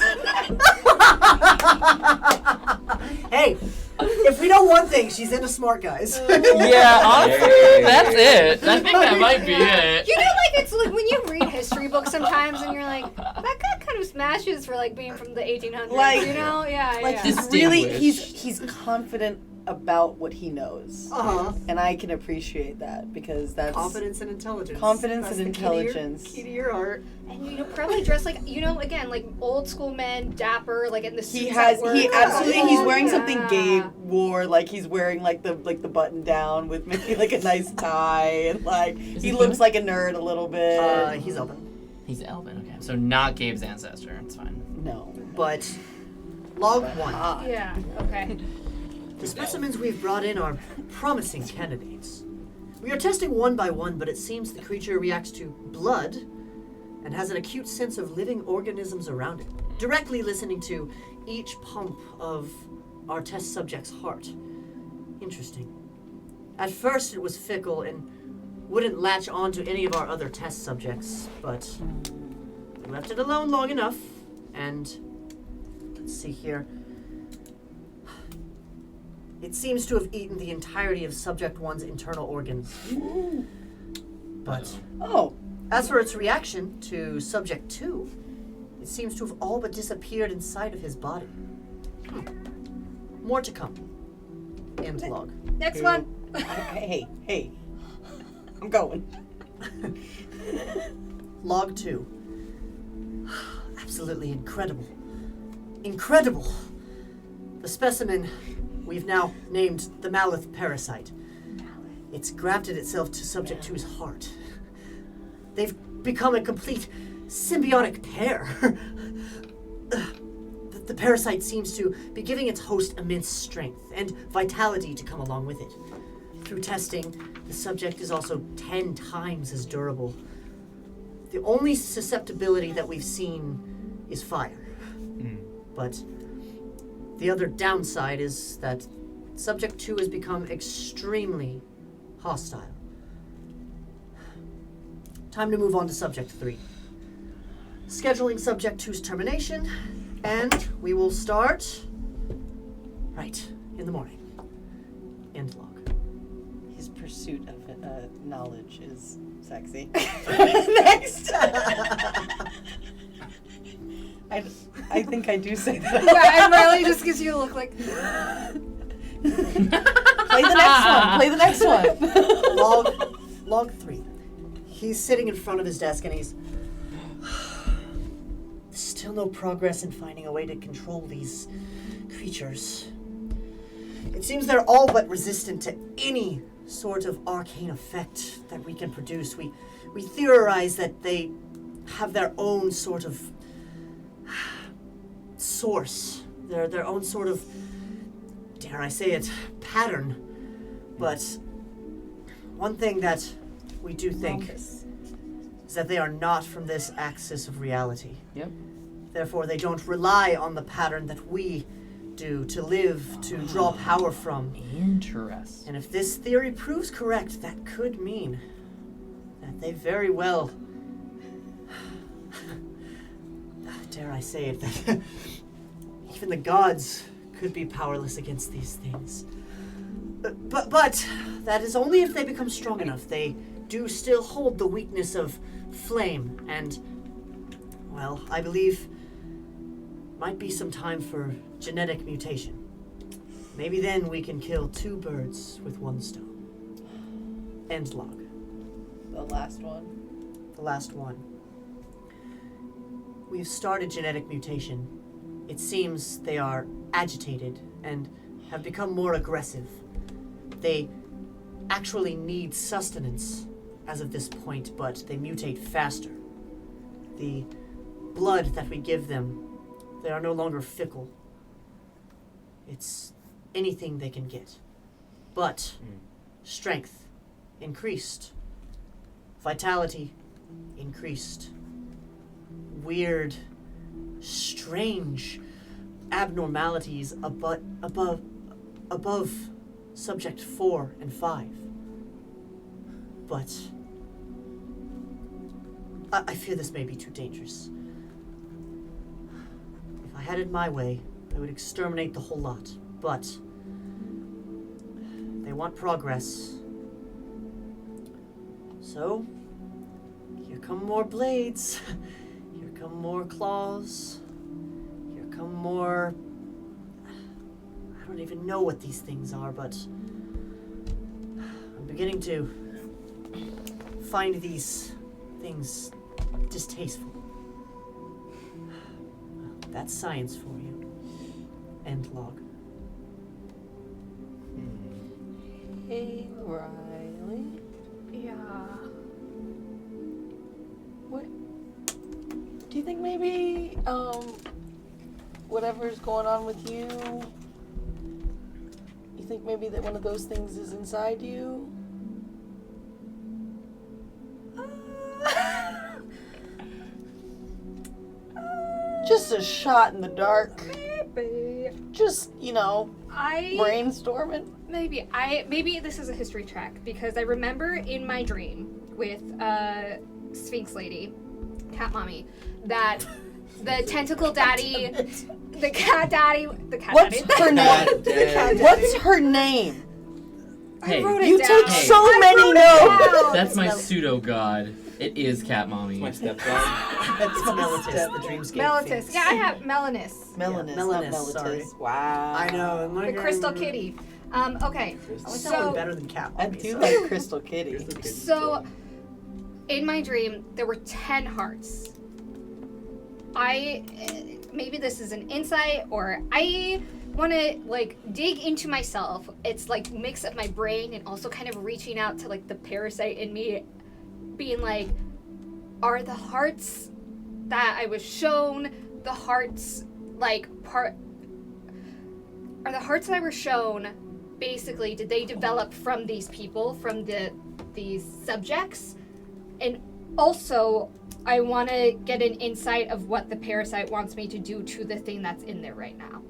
Hey, if we know one thing, she's into smart guys. Yeah, honestly, Yay. that's it. I think that might be it. You know, like it's like when you read history books sometimes, and you're like, that guy kind of smashes for like being from the 1800s. Like- you know, yeah, Like yeah. he's really Distinguished. he's confident about what he knows. Uh-huh. And I can appreciate that because that's Confidence and intelligence. Confidence That's and the key to your- intelligence. Key to your heart. And you know, probably dressed like, you know, again, like old school men, dapper, like in the suits. he at has work. he absolutely he's wearing Yeah. something Gabe wore, like he's wearing like the button down with maybe like a nice tie and like he looks like a nerd a little bit. He's open. He's Elven, okay. So not Gabe's ancestor. It's fine. No. But log 1. Yeah, okay. The specimens we've brought in are promising candidates. We are testing one by one, but it seems the creature reacts to blood and has an acute sense of living organisms around it, directly listening to each pump of our test subject's heart. Interesting. At first it was fickle and wouldn't latch on to any of our other test subjects, but we left it alone long enough, and let's see here. It seems to have eaten the entirety of Subject 1's internal organs. But Oh. as for its reaction to Subject 2, it seems to have all but disappeared inside of his body. More to come. End log. Next one. Hey. I'm going. Log 2. Absolutely incredible. Incredible! The specimen we've now named the Malith parasite. It's grafted itself to Subject 2's heart. They've become a complete symbiotic pair. The parasite seems to be giving its host immense strength and vitality to come along with it. Through testing, the subject is also 10 times as durable. The only susceptibility that we've seen is fire. But the other downside is that Subject 2 has become extremely hostile. Time to move on to Subject 3. Scheduling Subject 2's termination, and we will start right in the morning. End log. His pursuit of knowledge is sexy. Next. I think I do say that. Yeah, and Riley just gives you a look like. Play the next one. Log 3. He's sitting in front of his desk and he's... Still no progress in finding a way to control these creatures. It seems they're all but resistant to any sort of arcane effect that we can produce. We theorize that they have their own sort of source, their own sort of, dare I say it, pattern. But one thing that we do think is that they are not from this axis of reality. Yep. Therefore, they don't rely on the pattern that we do to live, to draw power from. Interesting. And if this theory proves correct, that could mean that they very well, dare I say it, that even the gods could be powerless against these things. But that is only if they become strong enough. They do still hold the weakness of flame, and, well, I believe might be some time for genetic mutation. Maybe then we can kill 2 birds with 1 stone. End log. The last one. The last one. We've started genetic mutation. It seems they are agitated and have become more aggressive. They actually need sustenance as of this point, but they mutate faster. The blood that we give them, they are no longer fickle. It's anything they can get. But strength increased. Vitality increased. Weird, strange abnormalities above subject 4 and 5. But I fear this may be too dangerous. If I had it my way, I would exterminate the whole lot. But they want progress. So, here come more blades. Here come more claws. Here come more... I don't even know what these things are, but I'm beginning to find these things distasteful. Well, that's science for you. End log. Hey, Riley. Yeah. What? Do you think maybe, whatever's going on with you, you think maybe that one of those things is inside you? Just a shot in the dark. Maybe. Just, brainstorming. Maybe this is a history track, because I remember in my dream with Sphinx Lady, Cat Mommy, that the tentacle daddy, the cat daddy. What's her name? What's her name? Hey, I wrote it You down. take Hey. so I many wrote it notes. down. That's my pseudo god. It is Cat Mommy. My stepdad. It's Melitus, the dreamscape. Melitus. Phoenix. Yeah, I have Melanus. Melanus, Melanus, not sorry. Melitus. Wow. I know. I'm The like, crystal kitty. Okay. I like that So- one better than Cat I Mommy, do so- like Crystal Kitty. So, in my dream, there were 10 hearts. Maybe this is an insight, or I want to, dig into myself. It's, mix of my brain and also kind of reaching out to, the parasite in me, being like, are the hearts that I was shown the hearts, are the hearts that I were shown, basically, did they develop from these people, from these subjects? And also, I want to get an insight of what the parasite wants me to do to the thing that's in there right now.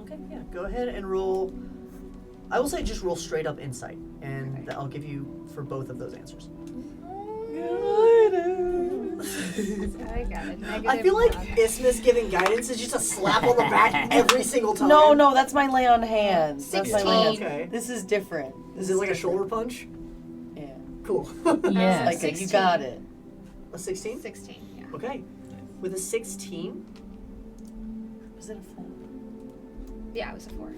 Okay, yeah. Go ahead and roll. I will say just roll straight up insight, and I'll give you for both of those answers. I got it. I feel like Isthmus giving guidance is just a slap on the back every single time. No, that's my lay on hands. That's my 16. lay on Okay. This is different. Is it like a shoulder punch? Yeah. Cool. Yes. Like you 16. got it. A 16? 16, yeah. Okay. With a 16, Was it a 4? Yeah, it was a 4.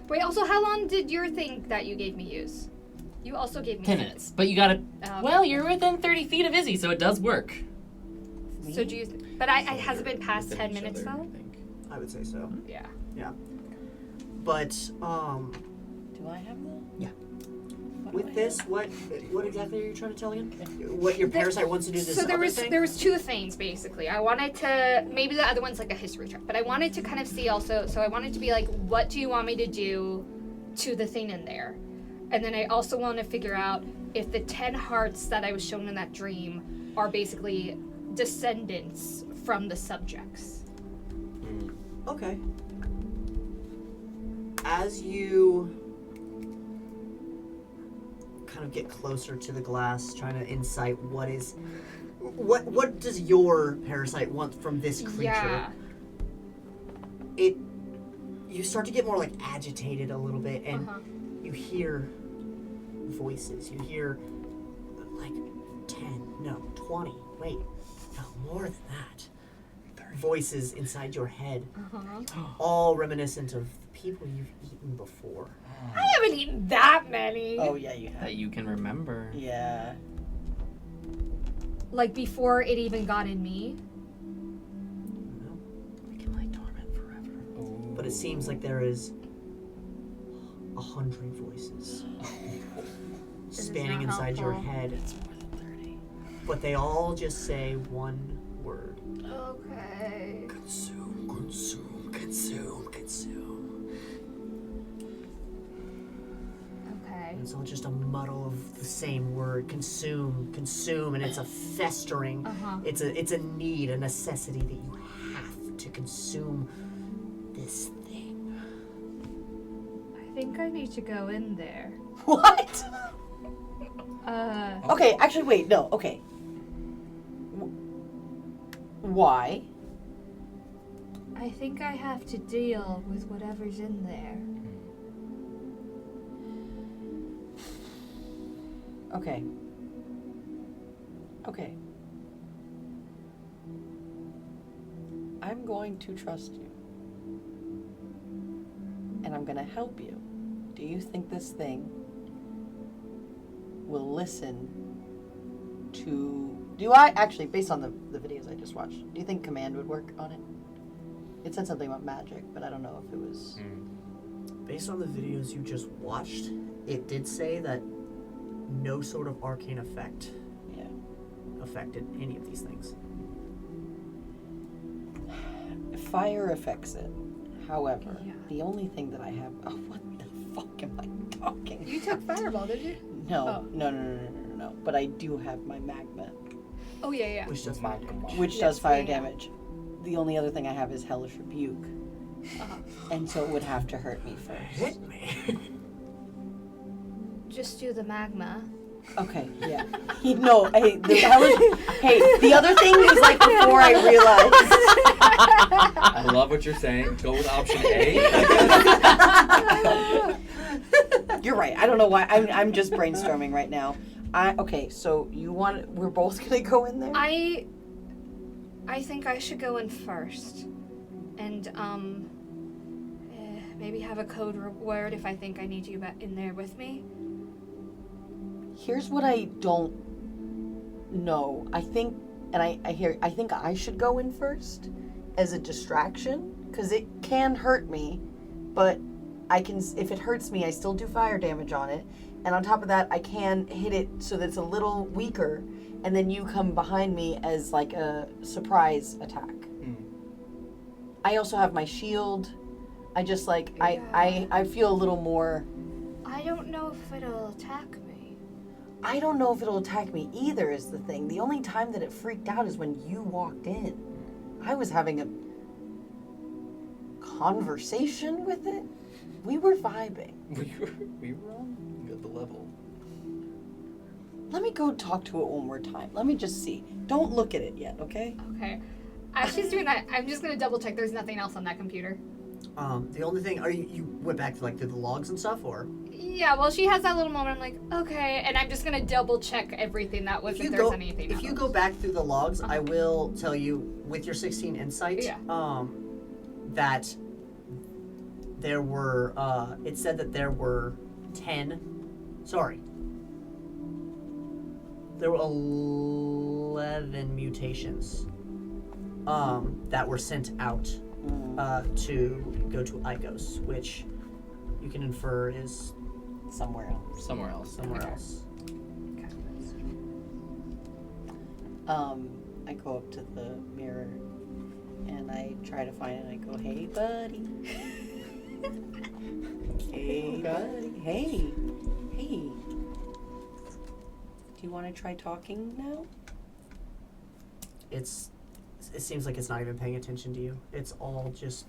Wait, also, how long did your thing that you gave me use? You also gave me 10 minutes. But you gotta. Okay. Well, you're within 30 feet of Izzy, so it does worok. So do you... But I has it been past 10 minutes, though? I would say so. Yeah. But, Do I have that? Yeah. What do with I this, what exactly are you trying to tell again? What your parasite wants to do this So there other was thing? there was 2 things basically. I wanted to, maybe the other one's like a history check, but I wanted to kind of see also. So I wanted to be like, what do you want me to do to the thing in there? And then I also want to figure out if the 10 hearts that I was shown in that dream are basically descendants from the subjects. Okay. As you kind of get closer to the glass, trying to insight what does your parasite want from this creature? Yeah. You start to get more like agitated a little bit, and you hear voices. You hear like 10, no, 20, wait, no, more than that. Voices inside your head, all reminiscent of the people you've eaten before. I haven't eaten that many. Oh yeah, you have. That you can remember. Yeah. Like before it even got in me. We can lie dormant forever. But it seems like there is 100 voices spanning not inside your helpful. head. It's more than 30. But they all just say one word. Okay. Consume, consume, consume, consume. Okay. And it's all just a muddle of the same word. Consume, consume, and it's a festering. It's a need, a necessity that you have to consume this thing. I think I need to go in there. What? Okay, actually, wait, no, okay. Why? I think I have to deal with whatever's in there. Okay. Okay. I'm going to trust you. And I'm going to help you. Do you think this thing will listen to... Do I, actually, based on the videos I just watched, do you think command would work on it? It said something about magic, but I don't know if it was... Based on the videos you just watched, it did say that no sort of arcane effect affected any of these things. Fire affects it. However, Yeah. the only thing that I have... Oh, what the fuck am I talking You took fireball, did you? No, no. But I do have my magma, Oh yeah. Which does which Yes, does fire yeah. damage. The only other thing I have is Hellish Rebuke. And so it would have to hurt me first. hit me. Just do the magma. Okay, yeah. No, hey, the other thing was like before I realized. I love what you're saying. Go with option A. You're right. I don't know why. I'm just brainstorming right now. Okay, so we're both gonna go in there? I think I should go in first. And maybe have a code word if I think I need you in there with me. Here's what I don't know. I think I should go in first as a distraction because it can hurt me, but if it hurts me, I still do fire damage on it. And on top of that, I can hit it so that it's a little weaker, and then you come behind me as like a surprise attack. I also have my shield. I just I feel a little more. I don't know if it'll attack me. I don't know if it'll attack me either is the thing. The only time that it freaked out is when you walked in. I was having a conversation with it. We were vibing. We were on the level. Let me go talk to it one more time. Let me just see. Don't look at it yet, okay? Okay. As she's doing that, I'm just gonna double check there's nothing else on that computer. The only thing, you went back to through the logs and stuff, or? Yeah, well, she has that little moment. I'm like, okay, and I'm just gonna double check everything that was. If there's anything. If you go back through the logs, I will tell you with your 16 insight, that there were. It said that there were 10. Sorry. There were 11 mutations. That were sent out to go to Icos, which you can infer is Somewhere else. Somewhere else. I go up to the mirror and I try to find it and I go, hey buddy. Hey buddy. Hey Do you want to try talking now? It seems like it's not even paying attention to you. It's all just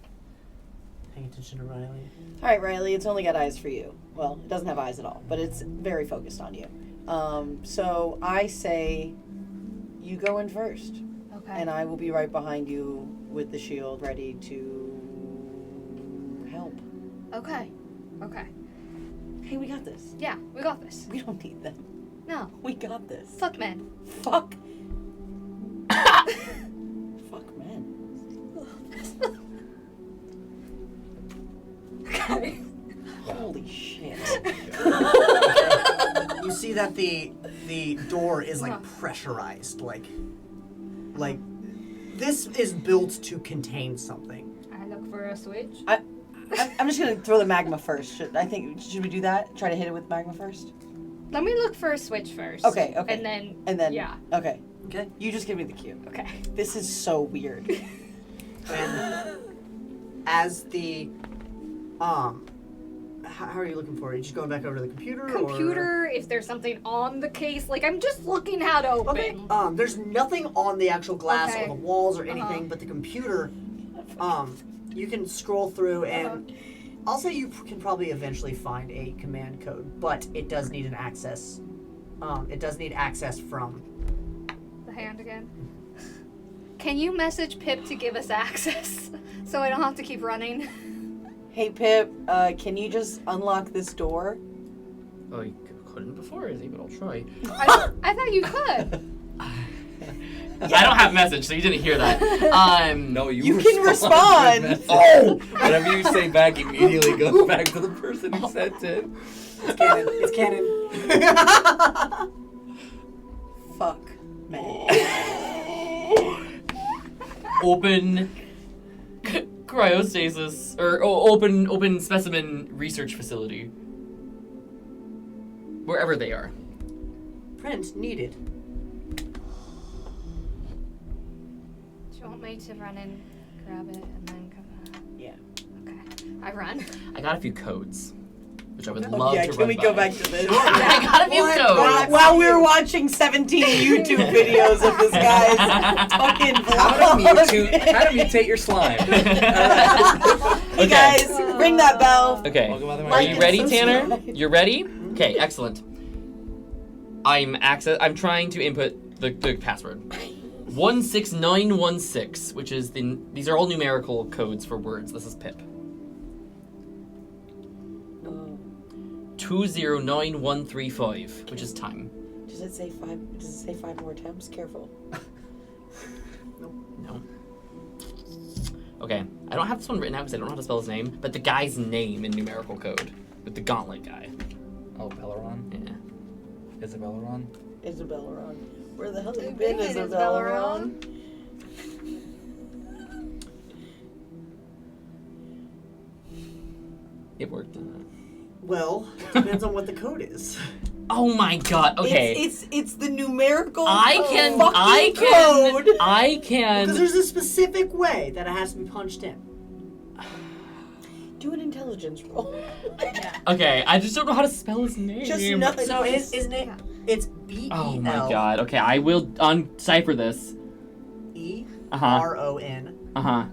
paying attention to Riley. All right, Riley, it's only got eyes for you. Well, it doesn't have eyes at all, but it's very focused on you. So I say you go in first, Okay. and I will be right behind you with the shield ready to help. Okay. Hey, we got this. Yeah, we got this. We don't need them. No. We got this. Fuck men. Fuck. Fuck men. Okay. Holy shit. You see that the door is like pressurized, like this is built to contain something. I look for a switch. I'm just gonna throw the magma first. Should we do that? Try to hit it with magma first? Let me look for a switch first. Okay. And then. Yeah. Okay. Okay. You just give me the cue. Okay. This is so weird. And as the how are you looking for it? Are you just going back over to the computer? Computer, if there's something on the case, like I'm just looking how to open. Okay. There's nothing on the actual glass Okay. or the walls or anything, but the computer, you can scroll through and I'll say you can probably eventually find a command code, but it does need an access. It does need access from. The hand again. Can you message Pip to give us access so I don't have to keep running? Hey Pip, can you just unlock this door? Oh, you couldn't before, Izzy, but I'll try. I thought you could. I don't have message, so you didn't hear that. No, You can respond. with message. Whatever you say back immediately goes back to the person who sent it. It's canon. It's canon. Fuck, man. Open cryostasis or open specimen research facility. Wherever they are. Print needed. Do you want me to run and grab it and then come back? Yeah. Okay. I run. I got a few codes, which I would love Yeah, to can run we by. go back to this? I got a few codes. While we were watching 17 YouTube videos of this guy's fucking How to mutate your slime. Hey guys, ring that bell. Okay. Welcome by the Are way. you Like ready, and Tanner? subscribe. You're ready? Okay, excellent. I'm trying to input the password. 16916, which is these are all numerical codes for words. This is Pip. 209135, which is time. Does it say 5 more attempts? Careful. No. Okay, I don't have this one written out because I don't know how to spell his name, but the guy's name in numerical code with the gauntlet guy. Oh, Belleron? Yeah. Isabella-ron? Isabella-ron. Where the hell have you I've been, been, Isabella-ron? It worked. Well, depends on what the code is. Oh my god. Okay. It's the numerical I can. code. Because there's a specific way that it has to be punched in. Do an intelligence roll. Okay, I just don't know how to spell his name. Just no. So his name, it's B-E-L. Oh my god. Okay, I will uncipher this. E-R-O-N. Uh-huh.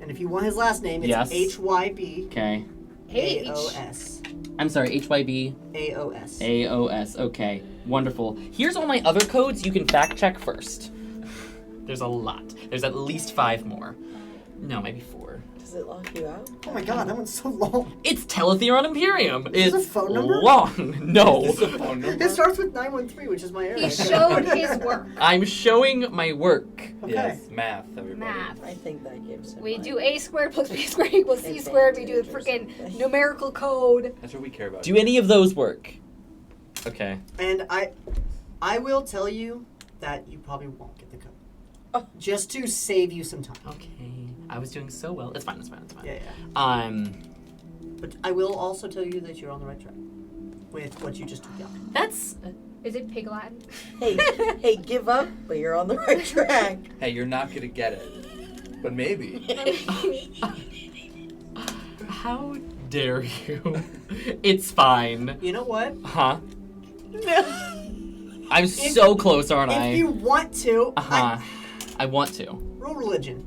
And if you want his last name, it's Yes. H-Y-B. Okay. A-O-S. I'm sorry, HYB. A-O-S. AOS. Okay. Wonderful. Here's all my other codes you can fact check first. There's a lot. There's at least 5 more. No, maybe 4. Does it lock you out? Oh my god, that one's so long. It's Teletheron Imperium. Is It's this a phone number? long. No. Is this a phone number? It starts with 913, which is my area. He showed his work. I'm showing my work. Okay. Yes, math, everybody. Math. I think that gives him. We like- do a squared plus b squared equals c squared. We do the freaking numerical code. That's what we care about. Do any of those work? Okay. And I will tell you that you probably won't get the code. Oh. Just to save you some time. Okay. I was doing so well. It's fine. It's fine. It's fine. Yeah. But I will also tell you that you're on the right track with what you just took down. That's. Is it pig Latin? Hey, give up, but you're on the right track. Hey, you're not gonna get it. But maybe. How dare you? It's fine. You know what? Huh? I'm so close, aren't I? If you want to, I want to. roll religion.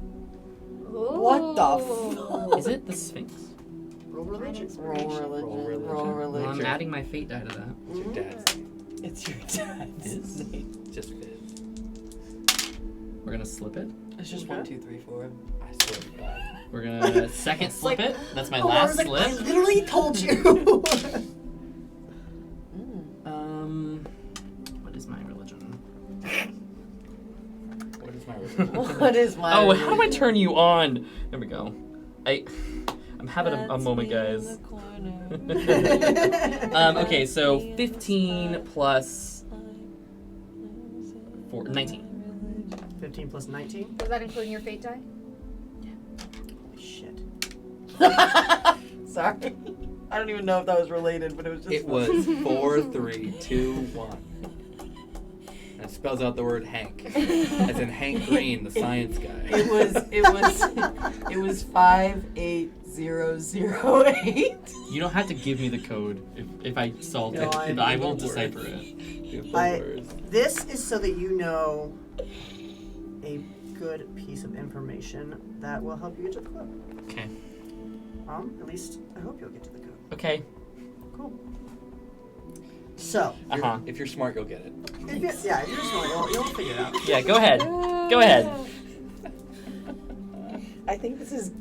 What the Is it the Sphinx? Roll religion. Roll religion. Roll Well, I'm religion. adding my fate die to that. It's your dad's name. It's your dad's Is? name. Just Fizz. We're gonna slip it. It's just Okay. 1, 2, 3, 4. I swear to God. We're gonna second slip like- it. That's my Oh, I last was like, I slip. literally told you. What is my religion? What is my religion? What is my Oh, how do I religion? turn you on? There we go. I'm having a That's moment, me in guys. the corner. Okay, so 15 plus 19. 15 plus 19. Was that including your fate die? Holy shit. Sorry. I don't even know if that was related, but it was just. It was 4, 3, 2, 1. That spells out the word Hank, as in Hank Green, the science guy. It was 58008. You don't have to give me the code if I solve No, it. I- I it will won't decipher work. it. Give the I- words. This is so that you know a good piece of information that will help you get to the code. Okay. At least I hope you'll get to the code. Okay. Cool. So, If you're smart, you'll get it. if you're smart, you'll figure it out. Yeah, go ahead. Go ahead. I think this is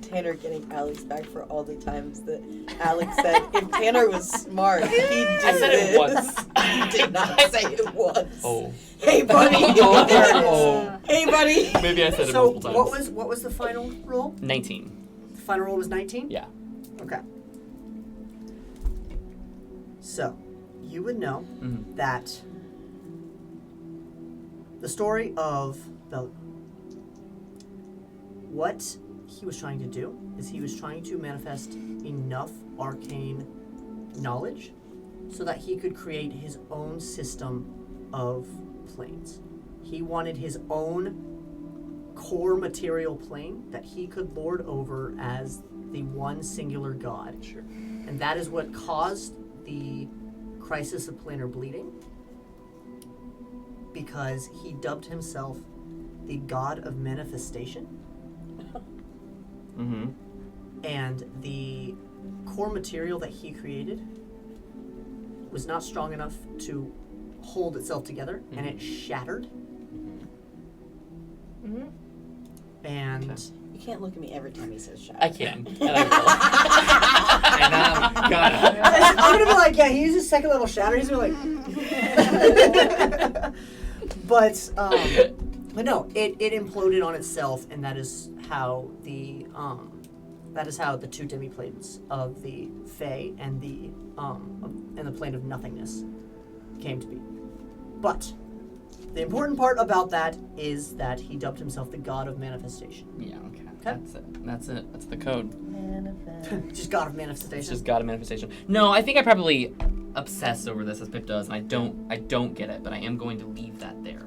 Tanner getting Alex back for all the times that Alex said if Tanner was smart, he'd do I said it this. once. He did not say it once. Oh. Hey, buddy. Oh. Hey, buddy. Maybe I said it So, multiple times. what was the final roll? 19. The final roll was 19? Yeah. Okay. So, you would know Mhm. that the story of what he was trying to do is he was trying to manifest enough arcane knowledge so that he could create his own system of planes. He wanted his own core material plane that he could lord over as the one singular god. Sure. And that is what caused the crisis of planar bleeding, because he dubbed himself the god of manifestation, Mm-hmm. and the core material that he created was not strong enough to hold itself together, and it shattered. Mm-hmm. And Okay. You can't look at me every time he says shut I can. And I And got it. I'm gonna be like, yeah, he uses second level shatter. He's gonna be like, but no, it imploded on itself, and that is how the two demi-planes of the Fae and the plane of nothingness came to be. But the important part about that is that he dubbed himself the god of manifestation. Yeah, okay. That's it. That's it. That's the code. Just god of It's manifestation. just God of manifestation. No, I think I probably obsess over this as Pip does, and I don't get it, but I am going to leave that there.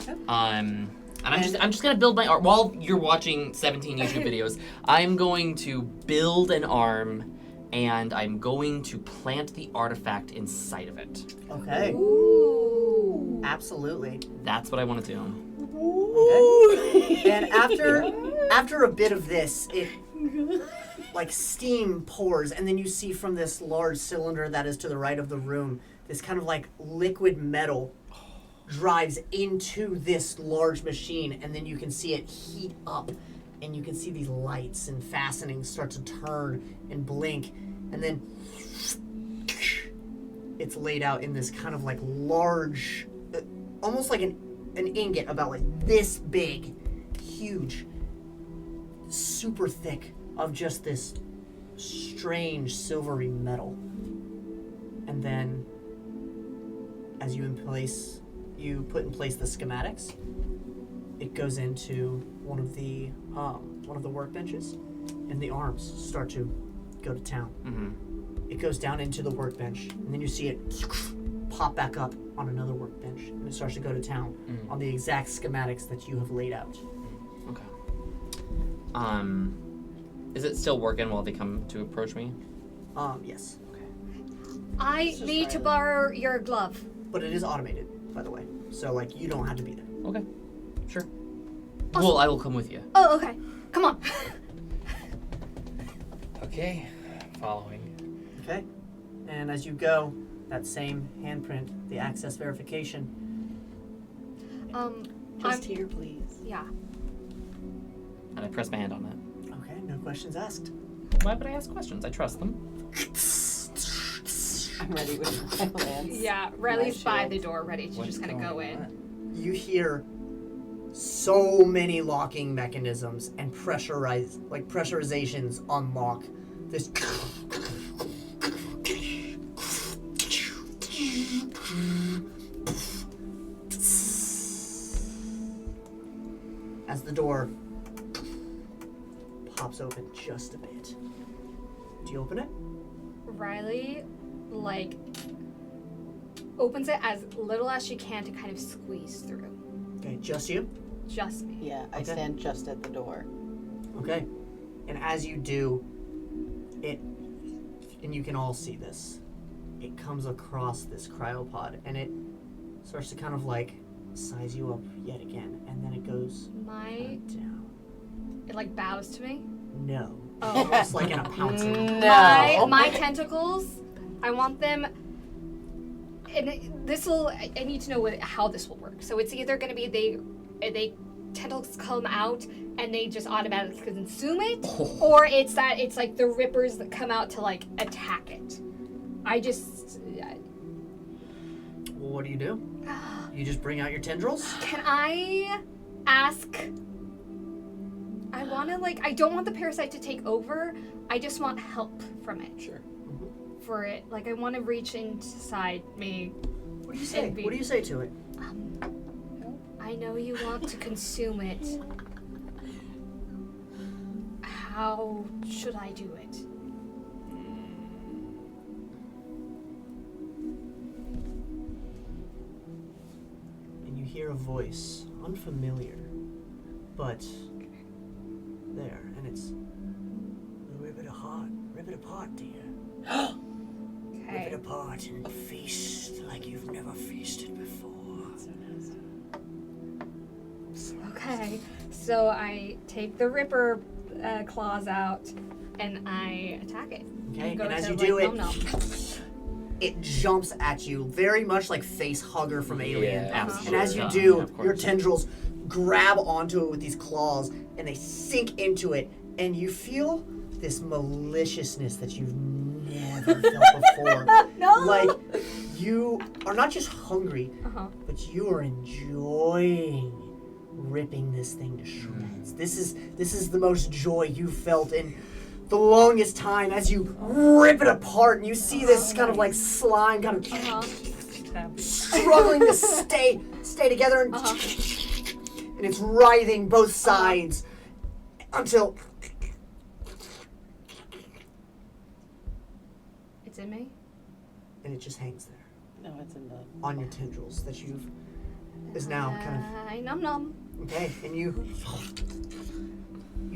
Okay. And I'm just gonna build my arm while you're watching 17 YouTube videos. I'm going to build an arm, and I'm going to plant the artifact inside of it. Okay. Ooh. Absolutely. That's what I want to do. Okay. And after a bit of this, it like steam pours, and then you see from this large cylinder that is to the right of the room, this kind of like liquid metal drives into this large machine, and then you can see it heat up, and you can see these lights and fastenings start to turn and blink, and then it's laid out in this kind of like large, almost like an ingot about like this big, huge, super thick of just this strange silvery metal. And then as you put in place the schematics, it goes into one of the workbenches, and the arms start to go to town. Mm-hmm. It goes down into the workbench, and then you see it pop back up on another workbench, and it starts to go to town on the exact schematics that you have laid out. Okay. Is it still working while they come to approach me? Yes, I need to borrow your glove. but it is automated. by the way. So, like, you don't have to be there. Okay. Sure. Awesome. Well, I will come with you. Oh, okay. Come on. Okay, following. Okay? And as you go, that same handprint, the access verification. Just here, please. Yeah. And I press my hand on it. Okay, no questions asked. Why would I ask questions? I trust them. I'm ready with my lance. Yeah. Riley's My by shield. the door, ready to just kind of go in. You hear so many locking mechanisms and pressurizations unlock this. As the door pops open just a bit. Do you open it? Riley, like, opens it as little as she can to kind of squeeze through. Okay, just you? Just me. Yeah, I Okay. stand just at the door. Okay. And as you do, and you can all see this, it comes across this cryopod and it starts to kind of like size you up yet again, and then it goes down. It like bows to me. No. Oh. Almost like in a pouncing. My tentacles, I want them. And I need to know how this will work. So it's either going to be they tentacles come out and they just automatically consume it, or it's like the rippers that come out to like attack it. Well, what do? You just bring out your tendrils? Can I ask? I want to I don't want the parasite to take over. I just want help from it. Sure. For it, I want to reach inside me. What do you say? Envy. What do you say to it? I know you want to consume it. How should I do it? And you hear a voice, unfamiliar, but there, and it's rip it apart, dear. Rip it apart and feast like you've never feasted before. Okay, so I take the Ripper claws out and I attack it. Okay, Go and as to, you do it, nom-nom. it jumps at you, very much like Face Hugger from Alien. Yeah, And as you yeah, do, of course. your tendrils grab onto it with these claws, and they sink into it, and you feel this maliciousness that you've never felt before. No! Like, you are not just hungry, Uh-huh. but you are enjoying ripping this thing to shreds. This is the most joy you've felt in the longest time as you rip it apart, and you see this kind of like slime kind of struggling to stay together, and, and it's writhing both sides until It's in me? and it just hangs there No, it's in the. on your tendrils that you've is now kind Nom-nom. of okay, and you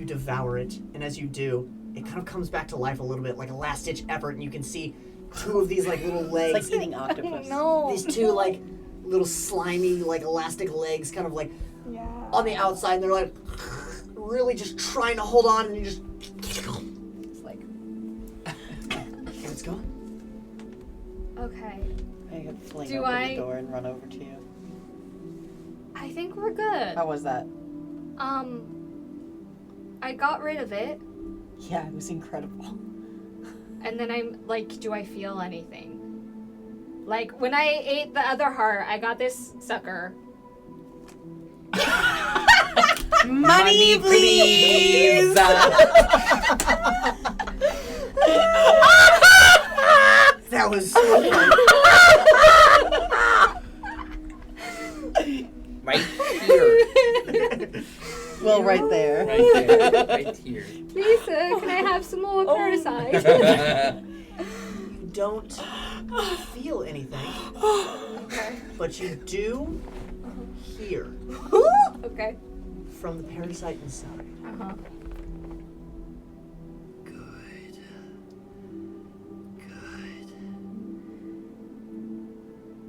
devour it, and as you do, it kind of comes back to life a little bit, like a last-ditch effort, and you can see two of these like little legs. It's like eating octopus. No. These two like little slimy like elastic legs kind of like Yeah. on the outside, and they're like really just trying to hold on, and you just It's like, and it's gone. okay. I could fling Do open I- the door and run over to you. I think we're good. How was that? I got rid of it, Yeah, it was incredible. and then I'm like, do I feel anything? Like, when I ate the other heart, I got this sucker. Money, please! That was Right here. Well, right there. Right there. Right here. Lisa, can I have some more parasite? you don't feel anything, Okay. but you do hear Okay. from the parasite inside. Uh-huh. Good.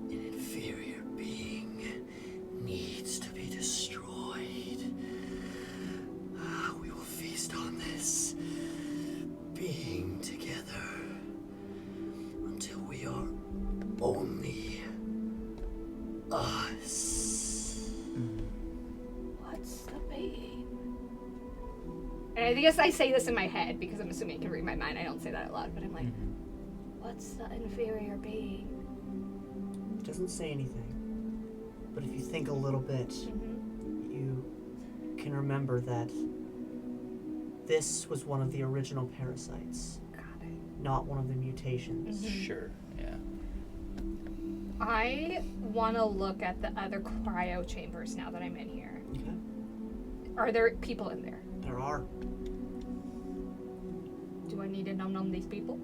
An inferior being only us. What's the being? And I guess I say this in my head because I'm assuming it can read my mind. I don't say that out loud, but I'm like, what's the inferior being? It doesn't say anything, but if you think a little bit, you can remember that this was one of the original parasites, not one of the mutations. Sure, yeah. I want to look at the other cryo chambers now that I'm in here. Okay. Are there people in there? There are. Do I need to num these people?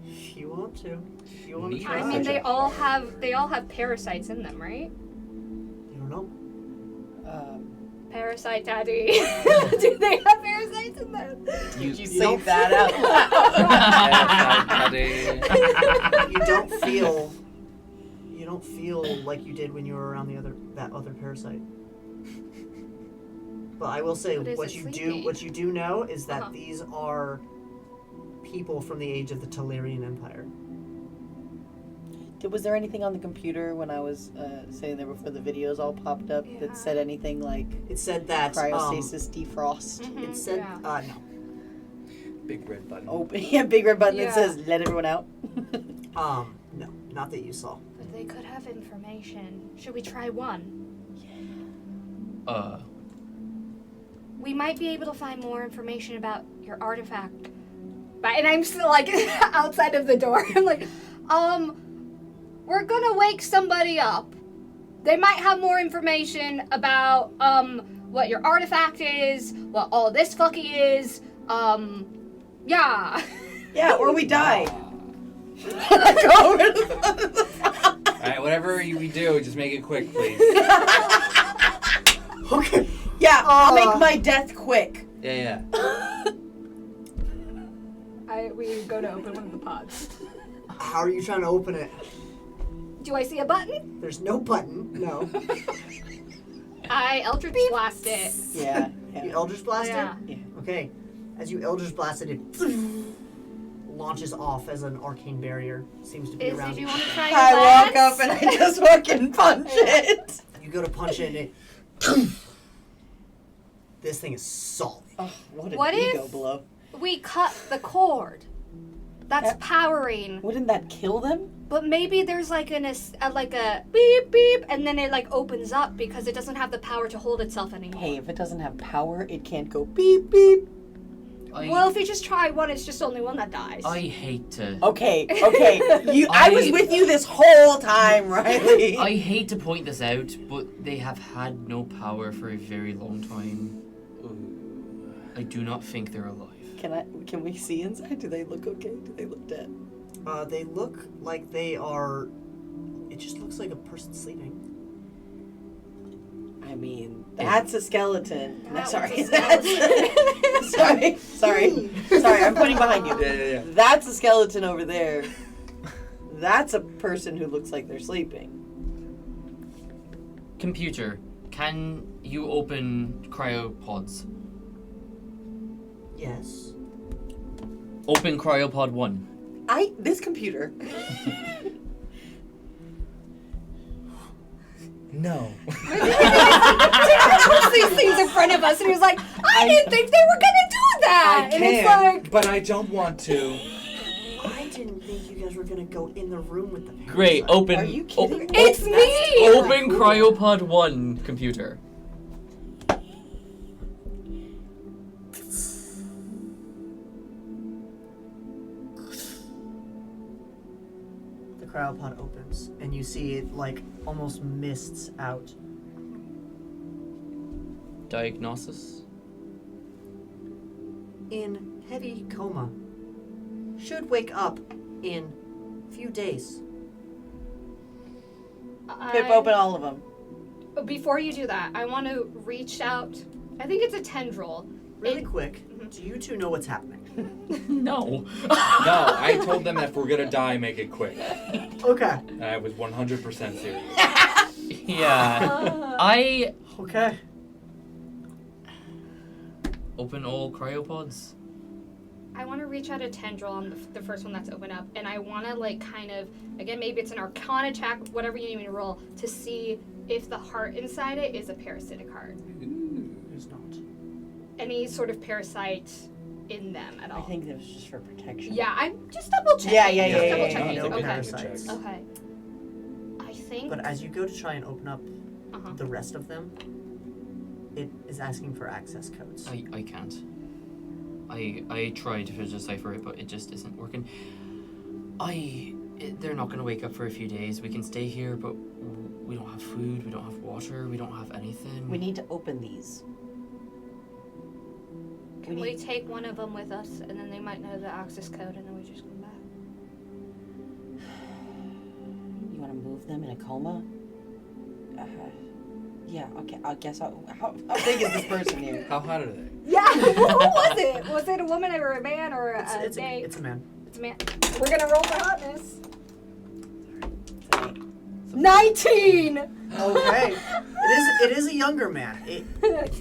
If you want to. If you want to Neat. try. I mean, they all have parasites in them, right? You don't know. Parasite daddy. Do they have parasites in them? You say that out loud. You don't feel like you did when you were around that other parasite. But I will say What is what it you sleeping? do know is that Uh-huh. these are people from the age of the Telerian Empire. Was there anything on the computer when I was sitting there before the videos all popped up Yeah. that said anything like It said that cryostasis defrost? it said no. Big red button. Open, yeah, big red button Yeah. that says let everyone out. No, not that you saw. But they could have information. Should we try one? We might be able to find more information about your artifact. But, and I'm still like outside of the door. I'm like, we're gonna wake somebody up. They might have more information about what your artifact is, what all this fucky is. Yeah. Yeah, or we die. Alright, whatever we do, just make it quick, please. Okay. Yeah, I'll make my death quick. Yeah. We go to open one of the pods. How are you trying to open it? Do I see a button? There's no button. No. I Eldritch Blast it. Yeah. You Eldritch Blast Yeah. it? Okay. As you Eldritch Blast it, it launches off as an arcane barrier. Seems to be around Did you. you want to try your I walk last? up and I just fucking punch it. You go to punch it and it... This thing is solid. Oh, what an What ego if- blow. We cut the cord. That's powering. Wouldn't that kill them? But maybe there's like a beep beep, and then it like opens up because it doesn't have the power to hold itself anymore. Hey, if it doesn't have power, it can't go beep beep. Well, if you just try one, it's just only one that dies. I hate to. Okay. I was with you this whole time, Riley. I hate to point this out, but they have had no power for a very long time. I do not think they're alive. Can we see inside? Do they look okay? Do they look dead? They look like they are... It just looks like a person sleeping. I mean, that's a skeleton. No, That sorry. was a skeleton. Sorry. I'm pointing behind you. Yeah. That's a skeleton over there. That's a person who looks like they're sleeping. Computer, can you open cryopods? Yes. Open cryopod 1. This computer. No. Puts these things in front of us, and he was like, I didn't think they were gonna do that. And it's like, but I don't want to. I didn't think you guys were gonna go in the room with the parasite. Great, open. Are you kidding? it's me. Open cryopod 1, computer. The cryopod opens, and you see it like almost mists out. Diagnosis? In heavy coma. Should wake up in few days. Pip, open all of them. Before you do that, I want to reach out. I think it's a tendril. Really quick, do you two know what's happening? No. No, I told them that if we're gonna die, make it quick. Okay. And I was 100% serious. Yeah. I Okay. open all cryopods. I want to reach out a tendril on the first one that's open up, and I want to like kind of, again, maybe it's an Arcana check, whatever you need me to roll, to see if the heart inside it is a parasitic heart. It's not. Any sort of parasite in them at all. I think that was just for protection. Yeah, I'm just double checking. Yeah. Just double yeah, checking. no Okay. parasites. Okay. I think. But as you go to try and open up Uh-huh. the rest of them, it is asking for access codes. I can't. I tried to decipher it, but it just isn't working. They're not gonna wake up for a few days. We can stay here, but we don't have food, we don't have water, we don't have anything. We need to open these. Can we take one of them with us, and then they might know the access code, and then we just come back? You want to move them in a coma? Yeah, okay. I guess how big is this person here? How hot are they? Yeah. Who was it? Was it a woman or a man or It's a man. It's a man. We're gonna roll for hotness. 19. Okay. It is a younger man.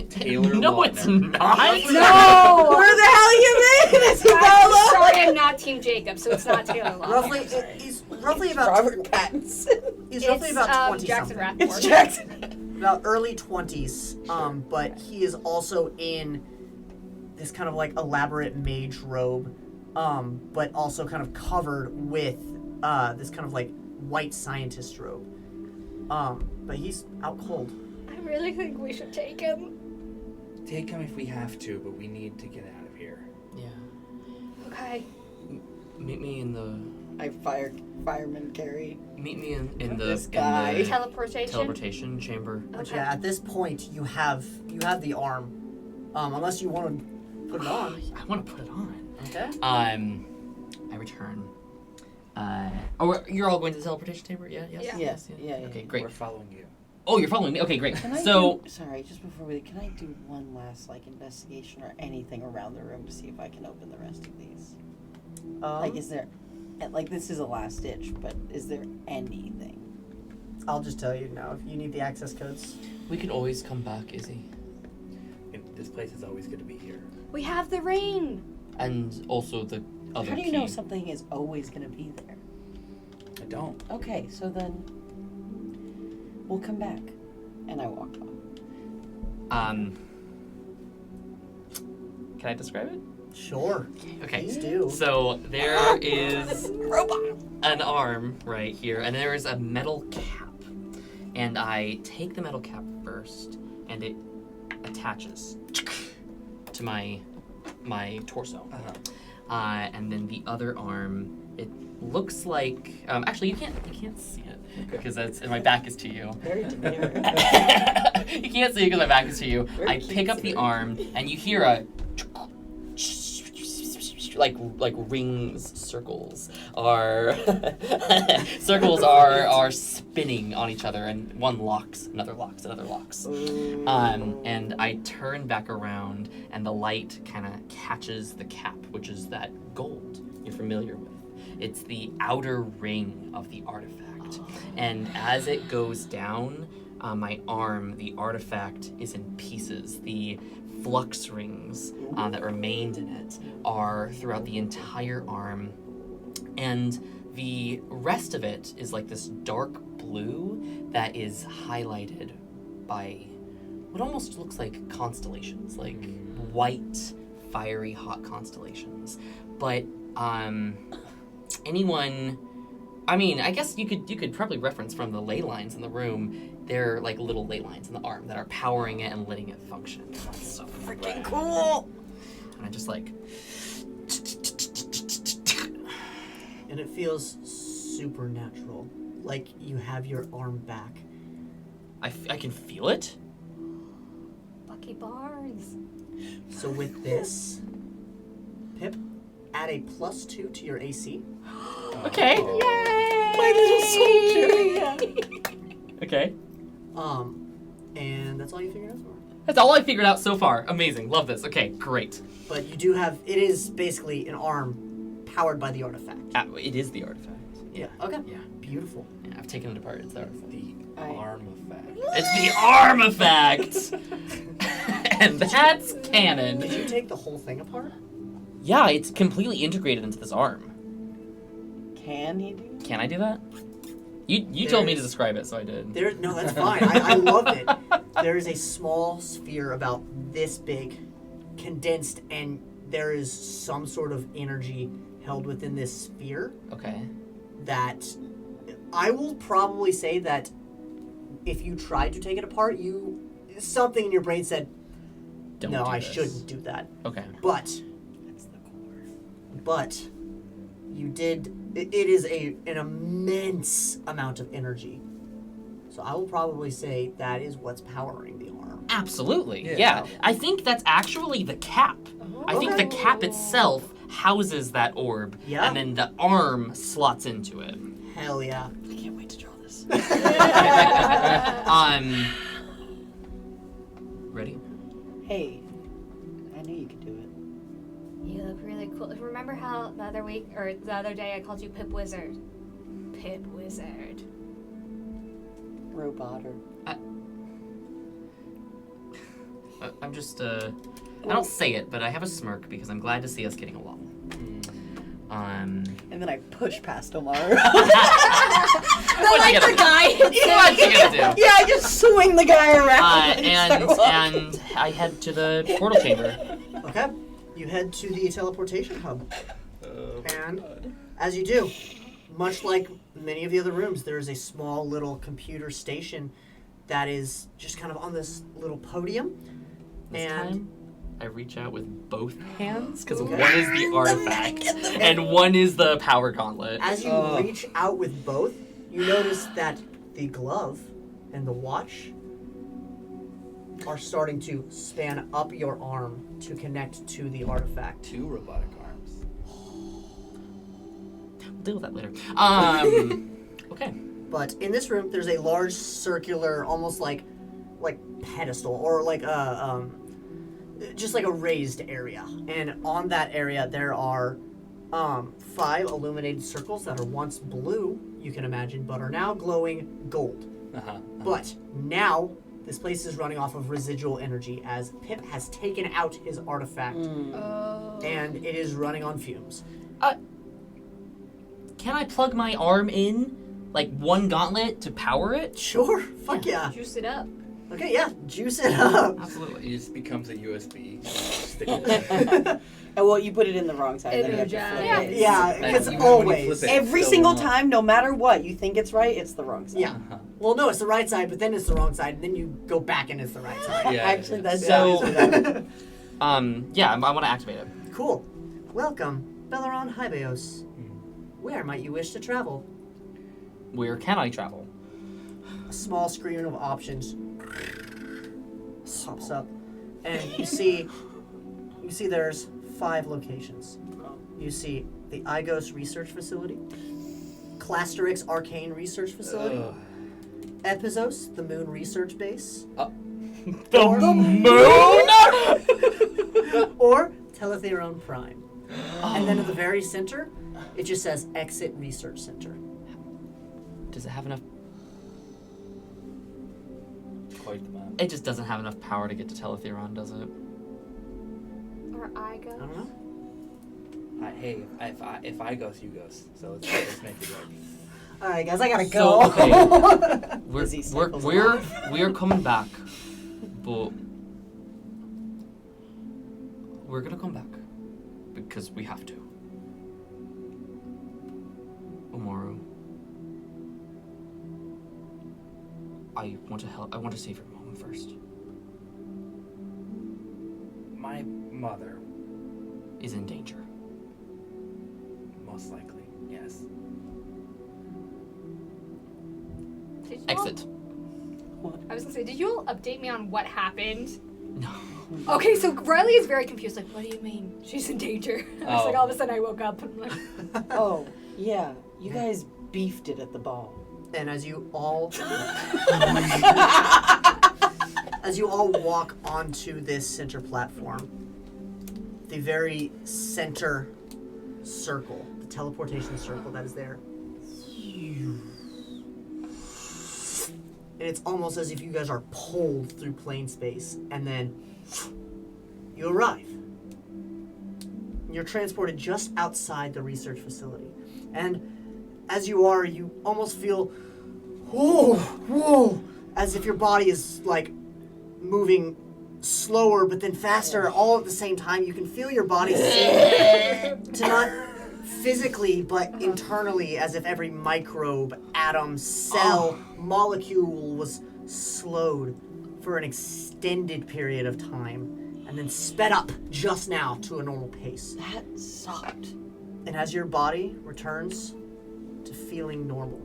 Taylor No, Lautner. it's not. No. Where the hell you been, I'm sorry, I'm not Team Jacob, so it's not Taylor Lautner. He's roughly about Robert Pattinson. he's roughly about 20 Jackson something. Rathmore. It's Jackson. About early 20s. But he is also in this kind of like elaborate mage robe, but also kind of covered with this kind of like white scientist robe. But he's out cold. I really think we should take him. Take him if we have to, but we need to get out of here. Yeah. Okay. Meet me in the. Fireman Carrie. Meet me in the. This in guy. the Teleportation. teleportation chamber. But Okay. yeah, at this point you have the arm. Unless you want to put it on. I want to put it on. Okay. I return. Oh, you're all going to the teleportation chamber? Yeah. Yes. Yeah. Yeah. Okay, great. We're following you. Oh, you're following me. Okay, great. Can I So. sorry, just before can I do one last like investigation or anything around the room to see if I can open the rest of these? Like, is there, like, this is a last ditch, but is there anything? I'll just tell you now. If you need the access codes, We can always come back, Izzy. This place is always good to be here. We have the ring. And also the other How do you key. know something is always going to be there? I don't. Okay, so then we'll come back. And I walk off. Can I describe it? sure. Okay. Please do. So there is Robot! an arm right here, and there is a metal cap. And I take the metal cap first, and it attaches to my torso. And then the other arm, it looks like actually you can't see it because my back is to you. Very demure. You can't see it because my back is to you. Very I pick up the arm, and you hear a like rings, circles are spinning on each other, and one locks, another locks, another locks. And I turn back around, and the light kind of catches the cap, which is that gold you're familiar with. It's the outer ring of the artifact, and as it goes down my arm, the artifact is in pieces. The flux rings that remained in it are throughout the entire arm, and the rest of it is like this dark blue that is highlighted by what almost looks like constellations, like white, fiery, hot constellations. But I guess you could probably reference from the ley lines in the room. They're like little ley lines in the arm that are powering it and letting it function. That's so freaking cool. And I just like, And it feels supernatural. Like you have your arm back. I can feel it. Lucky Barnes. So with this, Pip, add a +2 to your AC. Okay. Yay! My little soldier! Okay. And that's all you figured out so far. That's all I figured out so far. Amazing. Love this. Okay, great. But you do have, it is basically an arm powered by the artifact. It is the artifact. Yeah. Okay. Yeah. Beautiful. Yeah, I've taken it apart. It's the artifact. The arm effect. It's the arm effect! And that's canon. Did you take the whole thing apart? Yeah, it's completely integrated into this arm. Can he do that? Can I do that? You told me to describe it, so I did. No, that's fine. I loved it. There is a small sphere about this big, condensed, and there is some sort of energy held within this sphere Okay. that I will probably say that if you tried to take it apart, something in your brain said, Don't no, do I this." shouldn't do that. Okay. But That's the core. But you did. It is an immense amount of energy. So I will probably say that is what's powering the arm. Absolutely. Yeah. Yeah. I think that's actually the cap. I think the cap itself houses that orb, Yeah. and then the arm slots into it. Hell yeah. I can't wait to draw this. Ready? Hey, I knew you could do it. You look really cool. Remember how the other week or the other day I called you Pip Wizard? Pip Wizard. Roboter. I'm just I don't say it, but I have a smirk because I'm glad to see us getting along. And then I push past Omaru. What you gonna do? What you gonna do? Yeah, I just swing the guy around. And I head to the portal chamber. Okay. You head to the teleportation hub. And as you do, much like many of the other rooms, there is a small little computer station that is just kind of on this little podium. This And time, I reach out with both hands because Okay. one is the artifact and one is the power gauntlet. as you reach out with both, you notice that the glove and the watch are starting to span up your arm to connect to the artifact. 2 robotic arms. We'll deal with that later. Okay. But in this room, there's a large circular, almost like pedestal or like a just like a raised area. And on that area, there are 5 illuminated circles that are once blue, you can imagine, but are now glowing gold. But now this place is running off of residual energy as Pip has taken out his artifact and it is running on fumes. Can I plug my arm in, like one gauntlet, to power it? Sure, fuck yeah. Juice it up. Okay, yeah, juice it up. Absolutely. It just becomes a USB. Stick it Oh, well, you put it in the wrong side. Then you have to flip Energize. it. Yeah, And it's even when you always. flip it, Every still single won't. time, no matter what, you think it's right, it's the wrong side. Yeah. Well, no, it's the right side, but then it's the wrong side, and then you go back and it's the right side. Yeah, Actually, that's So- that. Yeah, I want to activate it. Cool. Welcome, Belleron Hybeos. Where might you wish to travel? Where can I travel? A small screen of options pops up, and you see there's 5 locations. You see the Igos Research Facility, Clasterix Arcane Research Facility, Epizos, the Moon Research Base, The moon? or Teletheron Prime. And then at the very center, it just says Exit Research Center. Does it have enough? Quite the map. It just doesn't have enough power to get to Teletheron, does it? Or I I go. don't know. Hey, if I goes, you goes. So let's make it work. All right, guys, I gotta So, go. okay. Busy cycles We're coming back, but we're gonna come back because we have to. Omaru, I want to help. I want to save your mom first. My mother, Is in danger. most likely, yes. Did you Exit. I was gonna say, did you all update me on what happened? No. Okay, so Riley is very confused. Like, what do you mean? She's in danger. I was like, Oh. all of a sudden I woke up and I'm like, Oh, yeah. You guys beefed it at the ball. And as you all walk onto this center platform, the very center circle, the teleportation circle that is there, and it's almost as if you guys are pulled through plane space, and then you arrive. you're transported just outside the research facility. And as you are, you almost feel, whoa, as if your body is like moving slower but then faster all at the same time. You can feel your body seem to not physically but internally, as if every microbe, atom, cell, molecule was slowed for an extended period of time and then sped up just now to a normal pace. That sucked. And as your body returns to feeling normal,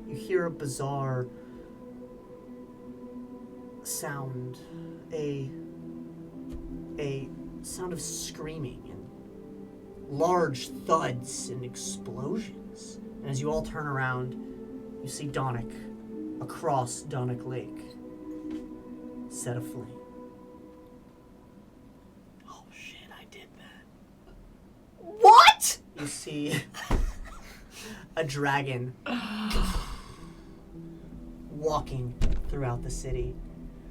you hear a bizarre sound, a sound of screaming and large thuds and explosions. And as you all turn around, you see Donnick across Donnick Lake, set aflame. Oh shit, I did that. What? You see a dragon walking throughout the city,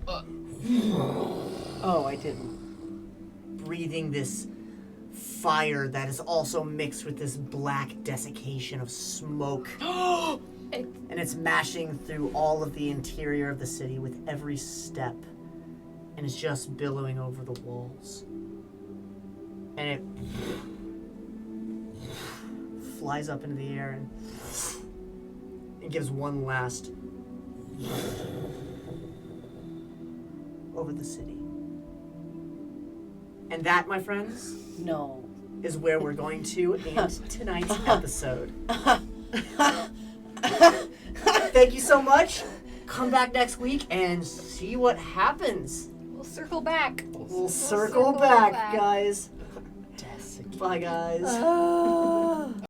Oh, I didn't. breathing this fire that is also mixed with this black desiccation of smoke. And it's mashing through all of the interior of the city with every step. And it's just billowing over the walls. And it flies up into the air and gives one last over the city. And that, my friends, No. is where we're going to end tonight's episode. Thank you so much. Come back next week and see what happens. We'll circle back. We'll circle back, back. guys. Bye, guys.